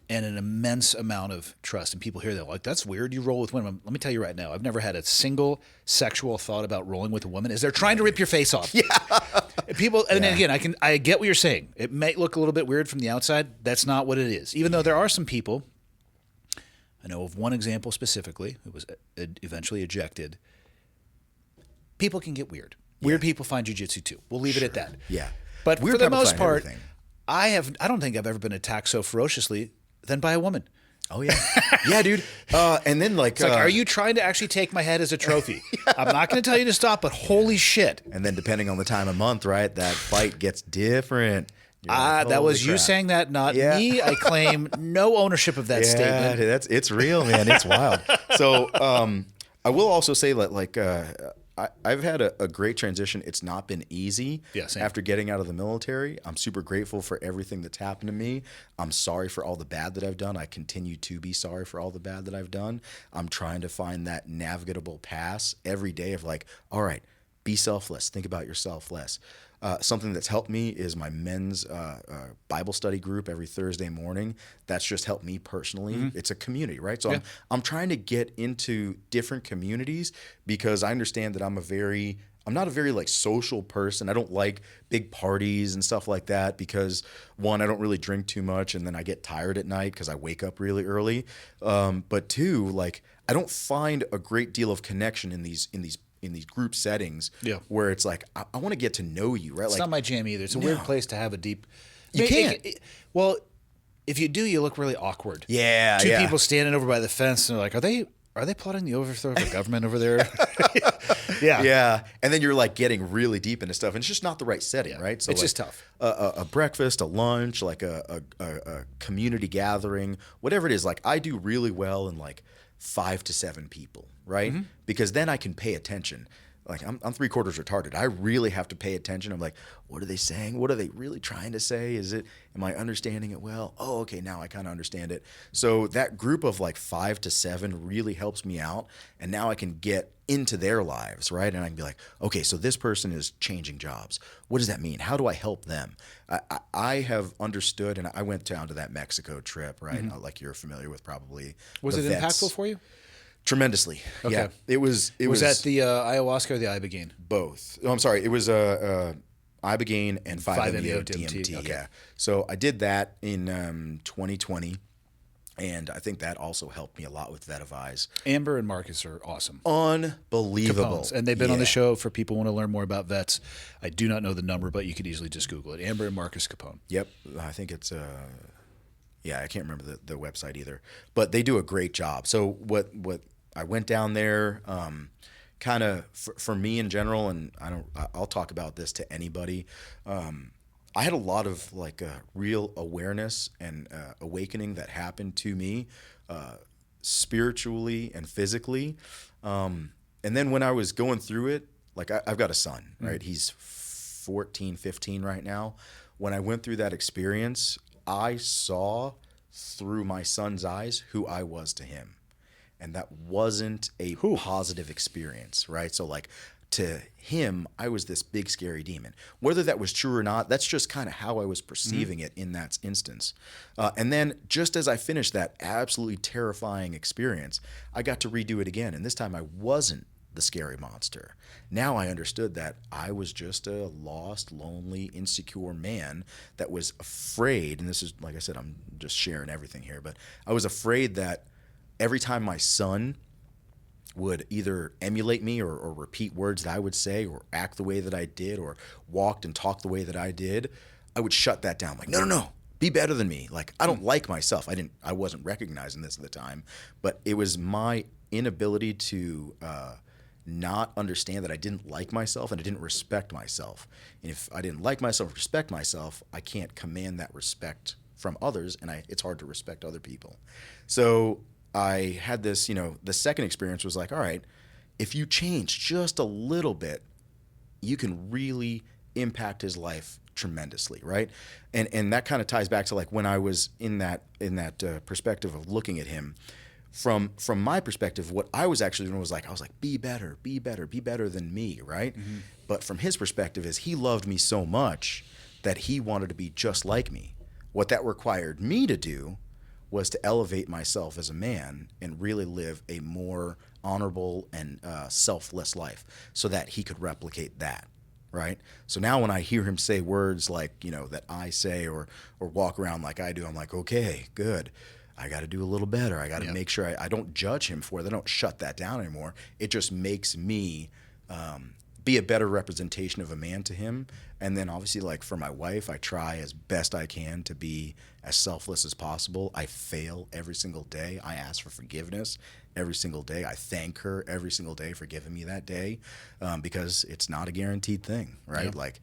and an immense amount of trust. And people hear that like, that's weird. You roll with women. Let me tell you right now, I've never had a single sexual thought about rolling with a woman. Is they're trying to rip your face off. Yeah. People, and then again, I get what you're saying. It may look a little bit weird from the outside. That's not what it is. Even though there are some people, I know of one example specifically who was eventually ejected. People can get weird. Weird people find jiu-jitsu too. We'll leave it at that. Yeah. But Weird for the people most find part, everything. I don't think I've ever been attacked so ferociously than by a woman. Oh yeah. Yeah, dude. And then like, It's like, are you trying to actually take my head as a trophy? I'm not going to tell you to stop, but holy shit. and then depending on the time of month, right, that fight gets different. You're like, That was "Holy you crap." saying that, not Yeah. me. I claim no ownership of that statement. Yeah, it's real, man. It's wild. So I will also say that like I've had a great transition. It's not been easy. Yeah, same. After getting out of the military, I'm super grateful for everything that's happened to me. I'm sorry for all the bad that I've done. I continue to be sorry for all the bad that I've done. I'm trying to find that navigable pass every day of like, all right, be selfless. Think about yourself less. Something that's helped me is my men's Bible study group every Thursday morning. That's just helped me personally. It's a community, right? So I'm trying to get into different communities because I understand that I'm not a very like social person. I don't like big parties and stuff like that because one, I don't really drink too much, and then I get tired at night because I wake up really early. But two, like I don't find a great deal of connection in these group settings where it's like I want to get to know you, right? It's like not my jam either. It's a weird place to have a deep. You can't. Well, if you do, you look really awkward. Yeah, Two yeah. people standing over by the fence and they're like, are they plotting the overthrow of the government over there? Yeah. Yeah, and then you're like getting really deep into stuff, and it's just not the right setting, right? So It's like, just tough. A breakfast, a lunch, like a community gathering, whatever it is. Like I do really well in like 5 to 7 people, right? Because then I can pay attention. Like I'm 3/4 retarded. I really have to pay attention. I'm like, what are they saying? What are they really trying to say? Am I understanding it well? Oh, okay, now I kind of understand it. So that group of like 5 to 7 really helps me out. And now I can get into their lives, right? And I can be like, okay, so this person is changing jobs. What does that mean? How do I help them? I have understood, and I went down to that Mexico trip, right? Like you're familiar with probably. Was the it vets. impactful for you? Tremendously. Okay. Yeah. It was Was that the ayahuasca or the ibogaine? both. Oh, I'm sorry. It was ibogaine and 5-MeO DMT. Okay. Yeah. So I did that in 2020, and I think that also helped me a lot with Vetivise. Amber and Marcus are awesome. Unbelievable. Capones. And they've been on the Yeah. show for people who want to learn more about vets. I do not know the number, but you could easily just Google it. Amber and Marcus Capone. Yep. I think it's Yeah, I can't remember the website either, but they do a great job. So what I went down there, kind of for me in general, and I'll talk about this to anybody. I had a lot of like real awareness and awakening that happened to me, spiritually and physically. And then when I was going through it, like I've got a son, right? He's 14, 15 right now. When I went through that experience, I saw through my son's eyes who I was to him. And that wasn't a positive experience, right? So like to him, I was this big scary demon. Whether that was true or not, that's just kind of how I was perceiving it in that instance. And then just as I finished that absolutely terrifying experience, I got to redo it again. And this time I wasn't the scary monster. Now I understood that I was just a lost, lonely, insecure man that was afraid, and this is, like I said, I'm just sharing everything here, but I was afraid that every time my son would either emulate me or repeat words that I would say or act the way that I did or walked and talked the way that I did, I would shut that down. Like, no, be better than me. Like, I don't like myself. I wasn't recognizing this at the time, but it was my inability to not understand that I didn't like myself and I didn't respect myself. And if I didn't like myself or respect myself, I can't command that respect from others, and it's hard to respect other people. So I had this, the second experience was like, all right, if you change just a little bit, you can really impact his life tremendously, right? And that kind of ties back to like when I was in that perspective of looking at him. From my perspective, what I was actually doing was like, I was like, be better than me, right? Mm-hmm. But from his perspective is he loved me so much that he wanted to be just like me. What that required me to do was to elevate myself as a man and really live a more honorable and selfless life so that he could replicate that, right? So now when I hear him say words like, that I say or walk around like I do, I'm like, okay, good. I got to do a little better. I got to make sure I don't judge him for it. I don't shut that down anymore. It just makes me be a better representation of a man to him. And then obviously, like for my wife, I try as best I can to be as selfless as possible. I fail every single day. I ask for forgiveness every single day. I thank her every single day for giving me that day, because it's not a guaranteed thing, right? Yeah. Like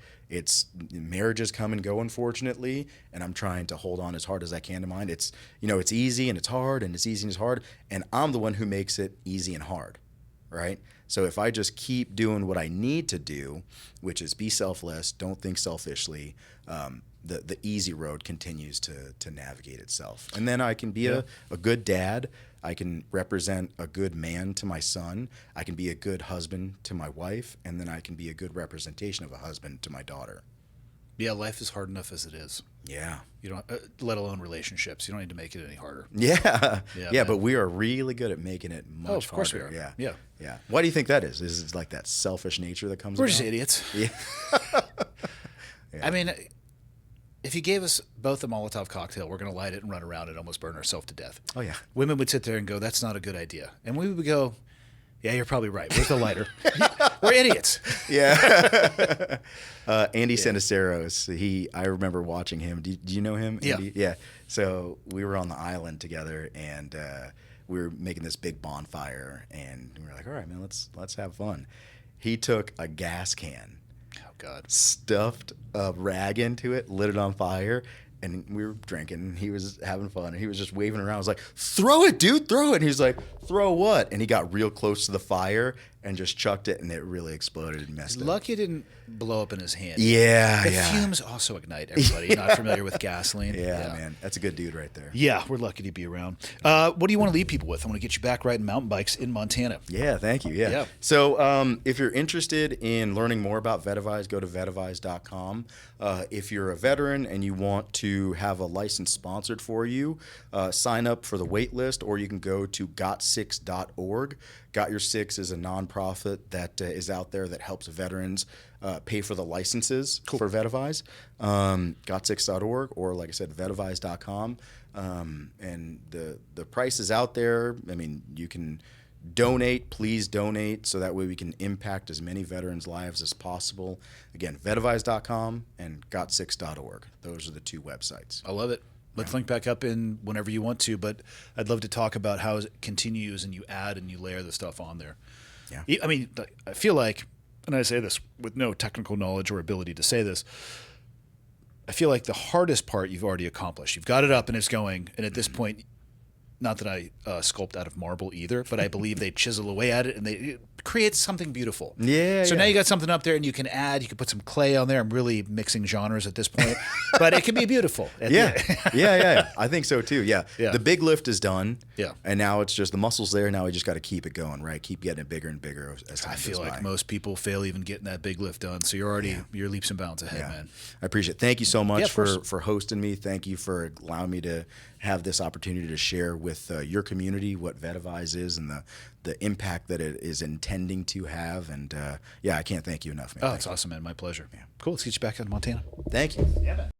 marriages come and go, unfortunately, and I'm trying to hold on as hard as I can to mine. It's easy and it's hard, and it's easy and it's hard, and I'm the one who makes it easy and hard, right? So if I just keep doing what I need to do, which is be selfless, don't think selfishly, the easy road continues to navigate itself. And then I can be a good dad. I can represent a good man to my son. I can be a good husband to my wife. And then I can be a good representation of a husband to my daughter. Yeah, life is hard enough as it is. Yeah. You don't, let alone relationships. You don't need to make it any harder. Yeah. Yeah, but we are really good at making it much harder. Of course we are. Yeah. Yeah. Why do you think that is? Is it like that selfish nature that comes We're about? just idiots. Yeah. I mean, if you gave us both a Molotov cocktail, we're going to light it and run around and almost burn ourselves to death. Oh, yeah. Women would sit there and go, that's not a good idea. And we would go, yeah, you're probably right. Where's the lighter? We're idiots. Yeah. Andy Seniceros, I remember watching him. Do you know him, Andy? Yeah. So we were on the island together, and we were making this big bonfire, and we were like, all right, man, let's have fun. He took a gas can. Oh, God. Stuffed a rag into it, lit it on fire, and we were drinking, and he was having fun, and he was just waving around. I was like, throw it, dude, throw it. And he's like, throw what? And he got real close to the fire and just chucked it, and it really exploded and messed up. Lucky it didn't blow up in his hand. Yeah, the fumes also ignite everybody not familiar with gasoline. Yeah, man. That's a good dude right there. Yeah, we're lucky to be around. What do you want to leave people with? I want to get you back riding mountain bikes in Montana. Yeah, thank you. Yeah. So if you're interested in learning more about Vetavize, go to vetivize.com. If you're a veteran and you want to have a license sponsored for you, sign up for the wait list, or you can go to got6.org. Got Your Six is a nonprofit that is out there that helps veterans pay for the licenses for Vetavize. Got6.org, or like I said, vetivize.com. And the price is out there. I mean, you can donate. Please donate, so that way we can impact as many veterans' lives as possible. Again, vetivize.com and got6.org. Those are the two websites. I love it. Let's link back up in whenever you want to, but I'd love to talk about how it continues and you add and you layer the stuff on there. Yeah. I mean, I feel like, and I say this with no technical knowledge or ability to say this, I feel like the hardest part you've already accomplished. You've got it up and it's going, and at this point, not that I sculpt out of marble either, but I believe they chisel away at it and it creates something beautiful. Yeah. So now you got something up there and you can add, you can put some clay on there. I'm really mixing genres at this point, but it can be beautiful. Yeah. I think so too. Yeah. Yeah. The big lift is done. Yeah. And now it's just the muscle's there. Now we just got to keep it going, right? Keep getting it bigger and bigger as time I feel goes like by. most people fail even getting that big lift done. So you're leaps and bounds ahead, man. I appreciate it. Thank you so much Yeah, of course. for hosting me. Thank you for allowing me to have this opportunity to share with your community what Vetavize is and the impact that it is intending to have. And I can't thank you enough, man. Oh, it's awesome, man. My pleasure. Cool. Let's get you back in Montana. Thank you. Yeah, man.